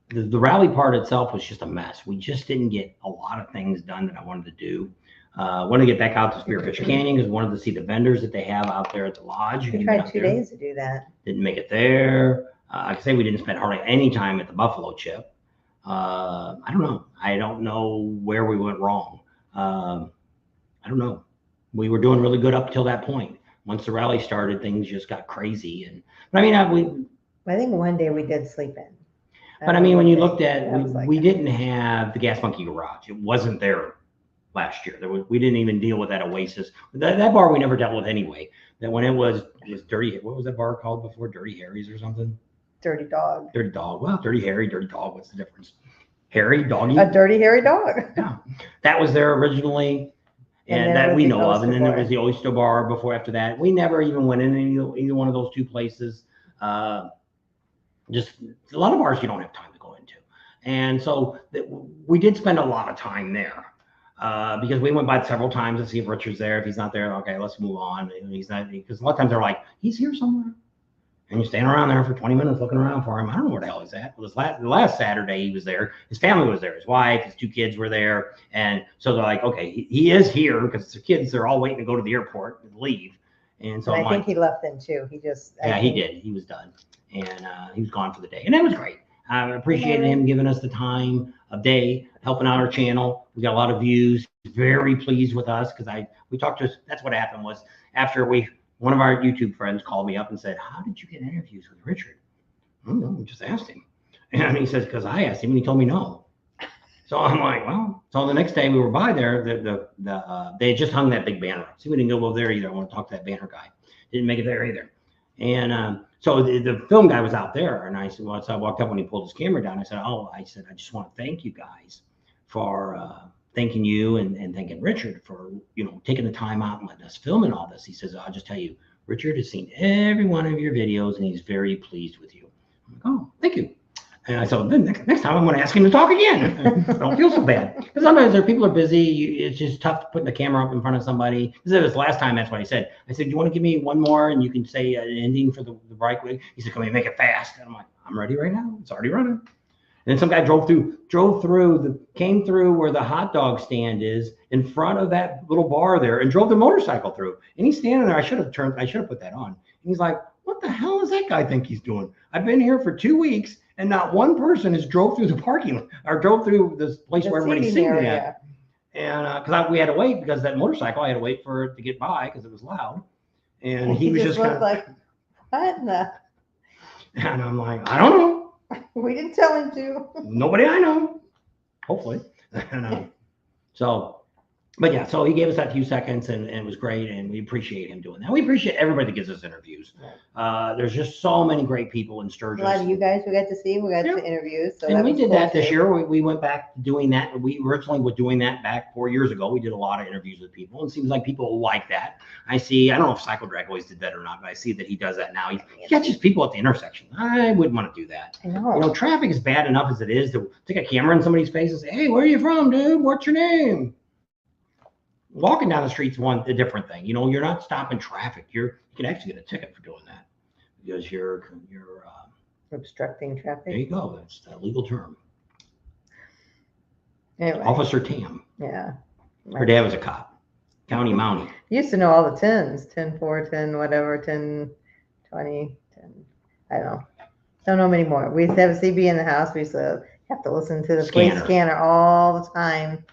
the rally part itself was just a mess. We just didn't get a lot of things done that I wanted to do. Wanted to get back out to Spearfish Canyon because wanted to see the vendors that they have out there at the lodge. We tried 2 days to do that. Didn't make it there. I can say we didn't spend hardly any time at the Buffalo Chip. I don't know. I don't know where we went wrong. I don't know. We were doing really good up till that point. Once the rally started, things just got crazy. But I mean, I think one day we did sleep in. But I mean, when you looked at, we like didn't have the Gas Monkey Garage. It wasn't there last year. We didn't even deal with that Oasis. That bar we never dealt with anyway. That when it was Dirty, what was that bar called before? Dirty Harry's or something? Dirty Dog. Dirty Dog. Well, Dirty Harry, Dirty Dog. What's the difference? Harry, doggy. A Dirty Hairy Dog. Yeah, that was there originally. And and then it that was we the know of. And Oyster then there Bar. was the Oyster Bar before after that. We never even went in either one of those two places. Just a lot of bars you don't have time to go into. And so we did spend a lot of time there because we went by several times to see if Richard's there. If he's not there, okay, let's move on. And he's not, because a lot of times they're like, he's here somewhere. And you're standing around there for 20 minutes looking around for him. I don't know where the hell he's at. Well, the last Saturday he was there. His family was there. His wife, his two kids were there. And so they're like, okay, he is here because the kids, they're all waiting to go to the airport and leave. And so And I think he left then too. He just. yeah, he did. He was done. And he was gone for the day. And that was great. I appreciated him giving us the time of day, helping out our channel. We got a lot of views. Very pleased with us because we talked to, that's what happened was after one of our YouTube friends called me up and said, how did you get interviews with Richard? I don't know, we just asked him. And he says, because I asked him and he told me no. So I'm like, well, so the next day we were by there, they had just hung that big banner up. See, we didn't go over there either. I want to talk to that banner guy. Didn't make it there either. And so the film guy was out there. And I said, well, so I walked up when he pulled his camera down. I said, I just want to thank you guys for thanking you and thanking Richard for, taking the time out and letting us film and all this. He says, I'll just tell you, Richard has seen every one of your videos and he's very pleased with you. I'm like, oh, thank you. And I said, then next time I'm going to ask him to talk again. Don't feel so bad. Because sometimes people are busy. It's just tough putting the camera up in front of somebody. This is last time, that's what I said. I said, do you want to give me one more and you can say an ending for the break week? He said, can we make it fast? And I'm like, I'm ready right now. It's already running. And then some guy came through where the hot dog stand is in front of that little bar there and drove the motorcycle through. And he's standing there. I should have put that on. And he's like, what the hell does that guy think he's doing? I've been here for 2 weeks and not one person has drove through the parking lot or drove through this place where everybody's singing at. And because we had to wait because that motorcycle, I had to wait for it to get by because it was loud. And he was just kind of like, what in the? And I'm like, I don't know. We didn't tell him to. Nobody I know. Hopefully. And, but yeah, so he gave us that few seconds and it was great. And we appreciate him doing that. We appreciate everybody that gives us interviews. Right. There's just so many great people in Sturgis. A lot of you guys we got to see. We got to interview. So and we did that this year. We went back to doing that. We originally were doing that back 4 years ago. We did a lot of interviews with people. And it seems like people like that. I don't know if Cycle Drag always did that or not, but I see that he does that now. He catches people at the intersection. I wouldn't want to do that. I know. Traffic is bad enough as it is to take a camera in somebody's face and say, hey, where are you from, dude? What's your name? Walking down the street's a different thing. You're not stopping traffic. You can actually get a ticket for doing that because you're obstructing traffic. There you go. That's a legal term. Anyway. Officer Tam. Yeah. Her dad was a cop. County Mountie. Used to know all the 10s, 10, 4, 10, whatever, 10, 20, 10. I don't know. Don't know many more. We used to have a CB in the house. We used to have to listen to the police scanner all the time.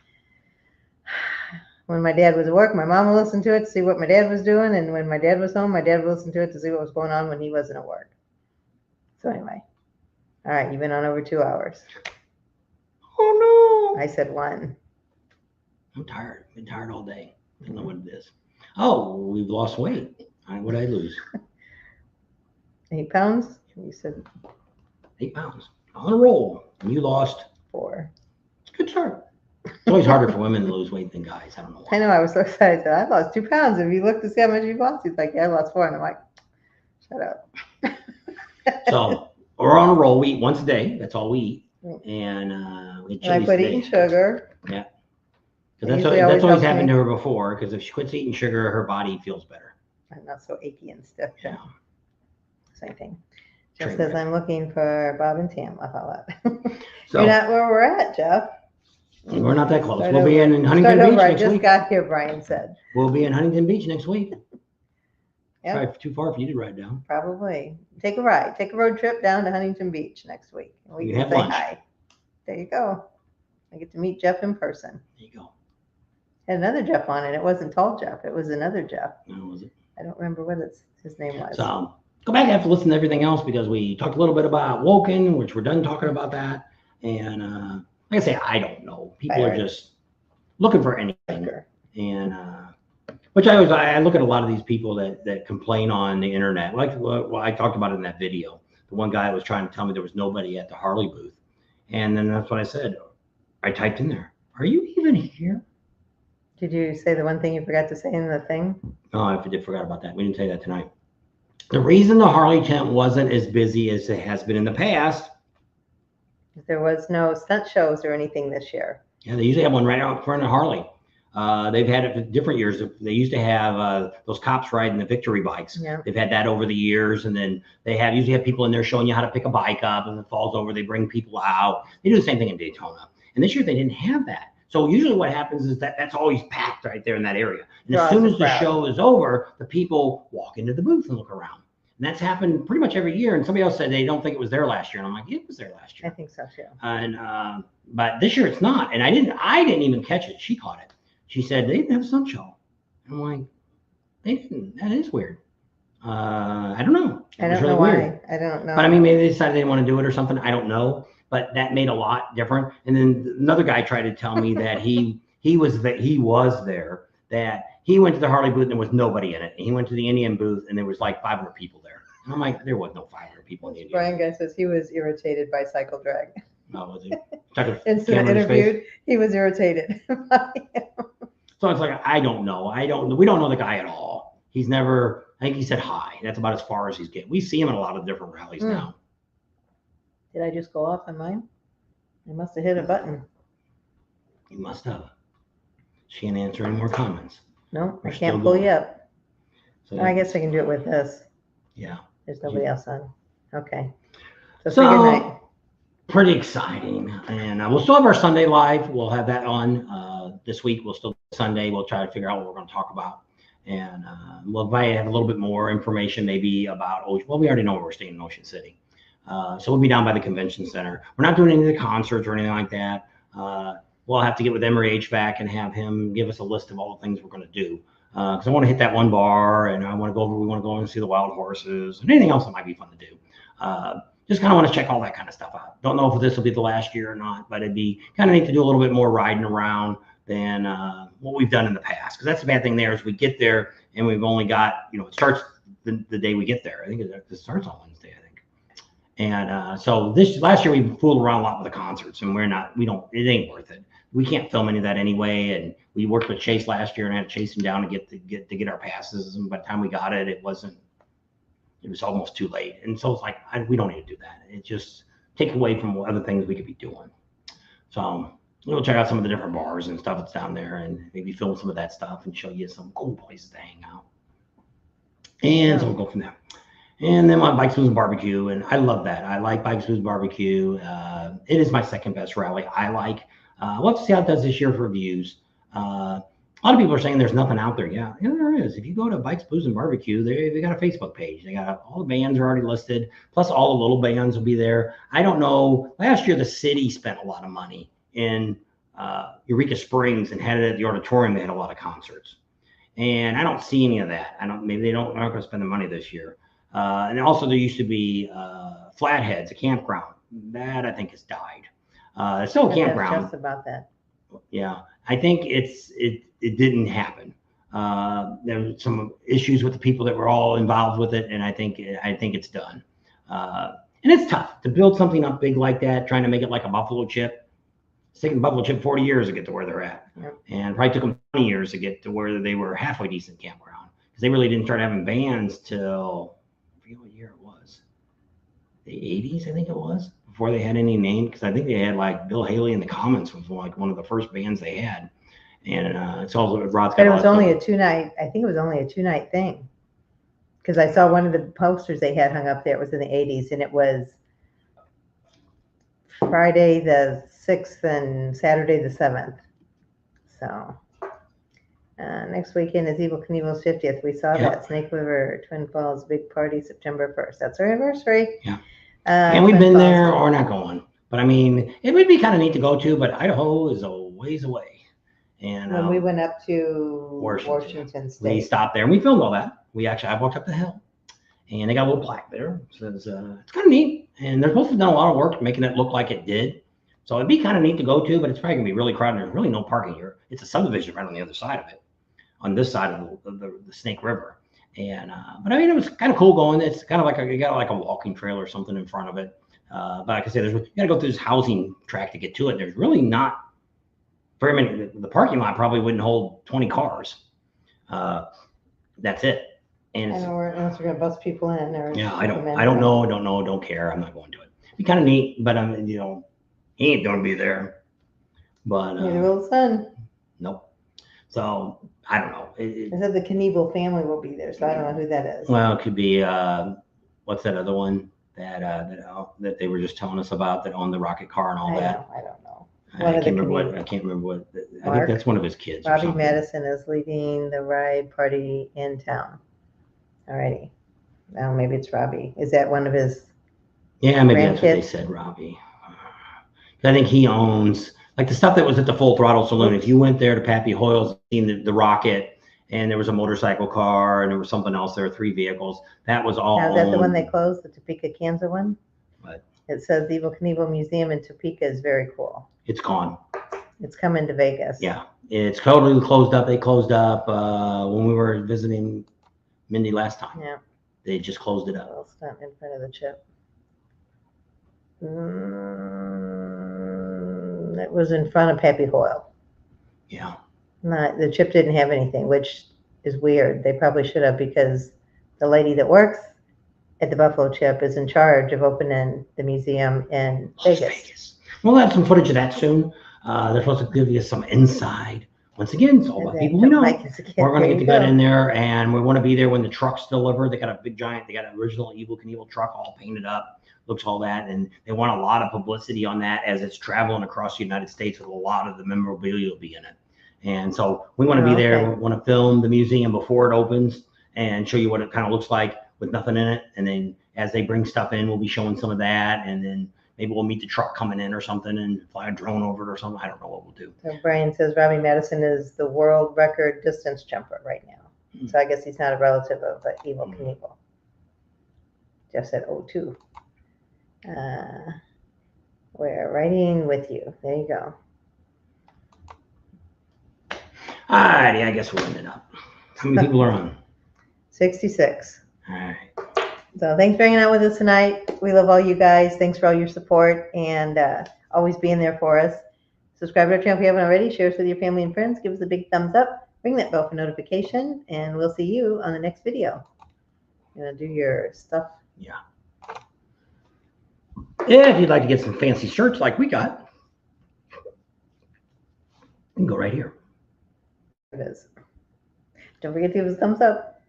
When my dad was at work, my mom would listen to it to see what my dad was doing. And when my dad was home, my dad would listen to it to see what was going on when he wasn't at work. So anyway. All right. You've been on over 2 hours. Oh, no. I said 1. I'm tired. I've been tired all day. I don't know what it is. Oh, we've lost weight. What did I lose? 8 pounds? You said 8 pounds. On a roll. And you lost 4. It's a good start. It's always harder for women to lose weight than guys. I don't know why. I know. I was so excited. I lost 2 pounds. If you look to see how much you lost, he's like, yeah, I lost 4. And I'm like, shut up. So we're on a roll. We eat once a day. That's all we eat. And we I quit eating sugar. Yeah. Because that's always happened to her before. Because if she quits eating sugar, her body feels better. I'm not so achy and stiff. Yeah. Same thing. Just says I'm looking for Bob and Tam. I thought that. So, you're not where we're at, Jeff. We're not that close. We'll be in Huntington Beach next week. I just got here, Brian said. We'll be in Huntington Beach next week. Yeah. Probably too far for you to ride down. Probably. Take a ride. Take a road trip down to Huntington Beach next week. And we can say lunch. Hi. There you go. I get to meet Jeff in person. There you go. Had another Jeff on it. It wasn't Tall Jeff. It was another Jeff. No, was it? I don't remember what his name was. So go back and have to listen to everything else because we talked a little bit about Woken, which we're done talking about that. And like I say, I don't know. People are just looking for anything. And which I look at a lot of these people that complain on the internet. Like I talked about it in that video. The one guy was trying to tell me there was nobody at the Harley booth. And then that's what I said. I typed in there, are you even here? Did you say the one thing you forgot to say in the thing? Oh, I forgot about that. We didn't say that tonight. The reason the Harley tent wasn't as busy as it has been in the past. There was no stunt shows or anything this year. Yeah, they usually have one right out in front of Harley. They've had it for different years. They used to have those cops riding the victory bikes. Yeah. They've had that over the years, and then they usually have people in there showing you how to pick a bike up, and if it falls over, they bring people out. They do the same thing in Daytona. And this year they didn't have that. So usually what happens is that's always packed right there in that area. And as soon as the show is over, the people walk into the booth and look around. And that's happened pretty much every year. And somebody else said they don't think it was there last year. And I'm like, it was there last year. I think so too. But this year it's not. And I didn't even catch it. She caught it. She said they didn't have a stunt show. I'm like, they didn't. That is weird. I don't know. I don't know why. I don't know. But I mean, maybe they decided they didn't want to do it or something. I don't know. But that made a lot different. And then another guy tried to tell me that he was there, that he went to the Harley booth and there was nobody in it. And he went to the Indian booth and there was like 500 people there. And I'm like, there was no 500 people in the Indian Brian guy says he was irritated by cycle drag. No, was he? Instead of interviewed, he was irritated. So it's like, I don't know. We don't know the guy at all. He's never, I think he said hi. That's about as far as he's getting. We see him in a lot of different rallies now. Did I just go off on mine? I must have hit a button. You must have. She can't answer any more comments. No, I can't pull you up. So I guess I can do it with this. Yeah. There's nobody else on. Okay. So say good night. Pretty exciting. And we'll still have our Sunday live. We'll have that on this week. We'll still Sunday. We'll try to figure out what we're going to talk about. And we'll probably have a little bit more information maybe about Ocean. Well, we already know we're staying in Ocean City. So we'll be down by the convention center. We're not doing any of the concerts or anything like that. We'll have to get with Emery HVAC and have him give us a list of all the things we're going to do. Because I want to hit that one bar, and we want to go and see the wild horses and anything else that might be fun to do. Just kind of want to check all that kind of stuff out. Don't know if this will be the last year or not, but it'd be kind of neat to do a little bit more riding around than what we've done in the past. Because that's the bad thing there is we get there and we've only got, it starts the day we get there. I think it starts on Wednesday, I think. And so last year we fooled around a lot with the concerts, and it ain't worth it. We can't film any of that anyway. And we worked with Chase last year and I had to chase him down to get our passes. And by the time we got it, it was almost too late. And so it's like, we don't need to do that. It just take away from other things we could be doing. So we'll check out some of the different bars and stuff that's down there and maybe film some of that stuff and show you some cool places to hang out. And so we'll go from there. And then my Bikes, Booze, and Barbecue. And I love that. I like Bikes, Booze, and Barbecue. It is my second best rally. I like. We'll have to see how it does this year for views. A lot of people are saying there's nothing out there. Yeah, there is. If you go to Bikes, Booze, and Barbecue, they got a Facebook page. They got all the bands are already listed. Plus all the little bands will be there. I don't know. Last year, the city spent a lot of money in Eureka Springs and had it at the auditorium. They had a lot of concerts. And I don't see any of that. Maybe they're not going to spend the money this year. And also there used to be Flatheads, a campground. That I think has died. It's still a campground. Just about that. Yeah, I think it didn't happen. There were some issues with the people that were all involved with it, and I think it's done. And it's tough to build something up big like that, trying to make it like a buffalo chip. It's taken Buffalo Chip 40 years to get to where they're at. Yep. And probably took them 20 years to get to where they were halfway decent campground. Because they really didn't start having bands till, I forget what year it was. The 80s, I think it was, before they had any name. Because I think they had like Bill Haley and the Comets was like one of the first bands they had. And it's also Rod's got. But it was only a 2-night, I think it was only a 2-night thing. Because I saw one of the posters they had hung up there. It was in the 80s, and it was Friday the 6th and Saturday the 7th. So next weekend is Evel Knievel's 50th. We saw that Snake River, Twin Falls, big party September 1st. That's our anniversary. Yeah. And we've been there or not going. But I mean, it would be kind of neat to go to, but Idaho is a ways away. And when we went up to Washington State, we stopped there and we filmed all that. I walked up the hill and they got a little plaque there. So it's kind of neat. And they're supposed to have done a lot of work making it look like it did. So it'd be kind of neat to go to, but it's probably gonna be really crowded. There's really no parking here. It's a subdivision right on the other side of it, on this side of the Snake River. And but I mean, it was kind of cool going. It's kind of like you got like a walking trail or something in front of it. But like I said, you got to go through this housing track to get to it. There's really not very many. The parking lot probably wouldn't hold 20 cars. That's it. And I it's, don't know unless we're gonna bust people in or. yeah, ship them in. I don't know, don't care. I'm not going to it. It'd be kind of neat, but you know, he ain't gonna be there. But Neither will the son. nope. So I don't know. I said the Knievel family will be there, so I don't know who that is. Well, it could be what's that other one that they were just telling us about that owned the rocket car and all that. I don't know. I can't remember what. I can't remember what. I Mark? think that's one of his kids. or Robbie something. Madison is leading the ride party in town. Alrighty. Now maybe it's Robbie. Is that one of his? Yeah, maybe that's what they grandkids? said, Robbie. I think he owns like the stuff that was at the Full Throttle Saloon. If you went there to Pappy Hoyle's, seen the rocket, and there was a motorcycle car, and there was something else. There were 3 vehicles. That was all. Now, is that the one owned. they closed, the Topeka, Kansas one? What? It says the Evel Knievel Museum in Topeka is very cool. It's gone. It's coming to Vegas. Yeah, it's totally closed up. They closed up when we were visiting Mindy last time. Yeah. They just closed it up. Well, it's not in front of the chip. It was in front of Pappy Hoyle. Yeah. Not the chip didn't have anything, which is weird. They probably should have, because the lady that works at the Buffalo Chip is in charge of opening the museum in Vegas. We'll have some footage of that soon. They're supposed to give you some inside. Once again, it's all about people we know. We're going to get to get in there, and we want to be there when the truck's delivered. They got a big giant, they got an original Evel Knievel truck all painted up, looks all that, and they want a lot of publicity on that as it's traveling across the United States with a lot of the memorabilia will be in it. And so we want to be there. We want to film the museum before it opens and show you what it kind of looks like with nothing in it. And then as they bring stuff in, we'll be showing some of that, and then maybe we'll meet the truck coming in or something and fly a drone over it or something. I don't know what we'll do. So Brian says Robbie Madison is the world record distance jumper right now. So I guess he's not a relative of Evel Knievel. Jeff said 02. We're riding with you. There you go. All righty, I guess we'll end it up. How many people are on? 66. All right. So thanks for hanging out with us tonight. We love all you guys. Thanks for all your support and always being there for us. Subscribe to our channel if you haven't already. Share us with your family and friends. Give us a big thumbs up. Ring that bell for notification. And we'll see you on the next video. You're going to do your stuff. Yeah. Yeah, if you'd like to get some fancy shirts like we got, you can go right here. It is. Don't forget to give us a thumbs up.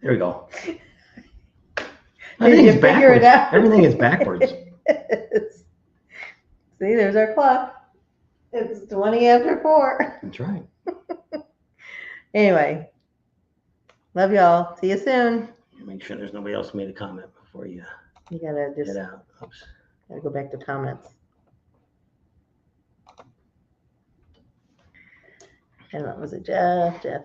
There we go. Did you figure it out? Everything is backwards. See, there's our clock. It's 20 after 4. That's right. Anyway, love y'all. See you soon. Make sure there's nobody else made a comment before you You gotta just get out. Oops. gotta go back to comments. And what was it? Jeff. Okay,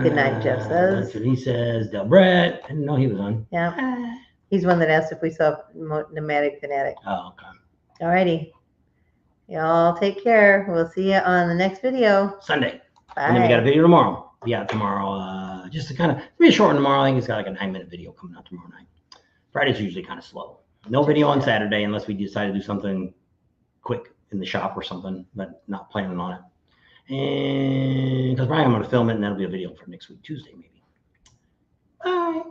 good night, Jeff says. That's what he says. Del Brett. I didn't know he was on. Yeah. He's one that asked if we saw Pneumatic Fanatic. Oh, okay. Alrighty. Y'all take care. We'll see you on the next video. Sunday. Bye. And then we got a video tomorrow. Yeah, tomorrow. Just to kind of be a short one tomorrow. I think it's got like a 9-minute video coming out tomorrow night. Friday's usually kind of slow. No video on Saturday unless we decide to do something quick in the shop or something, but not planning on it. And because Brian, I'm going to film it and that'll be a video for next week, Tuesday maybe. Bye.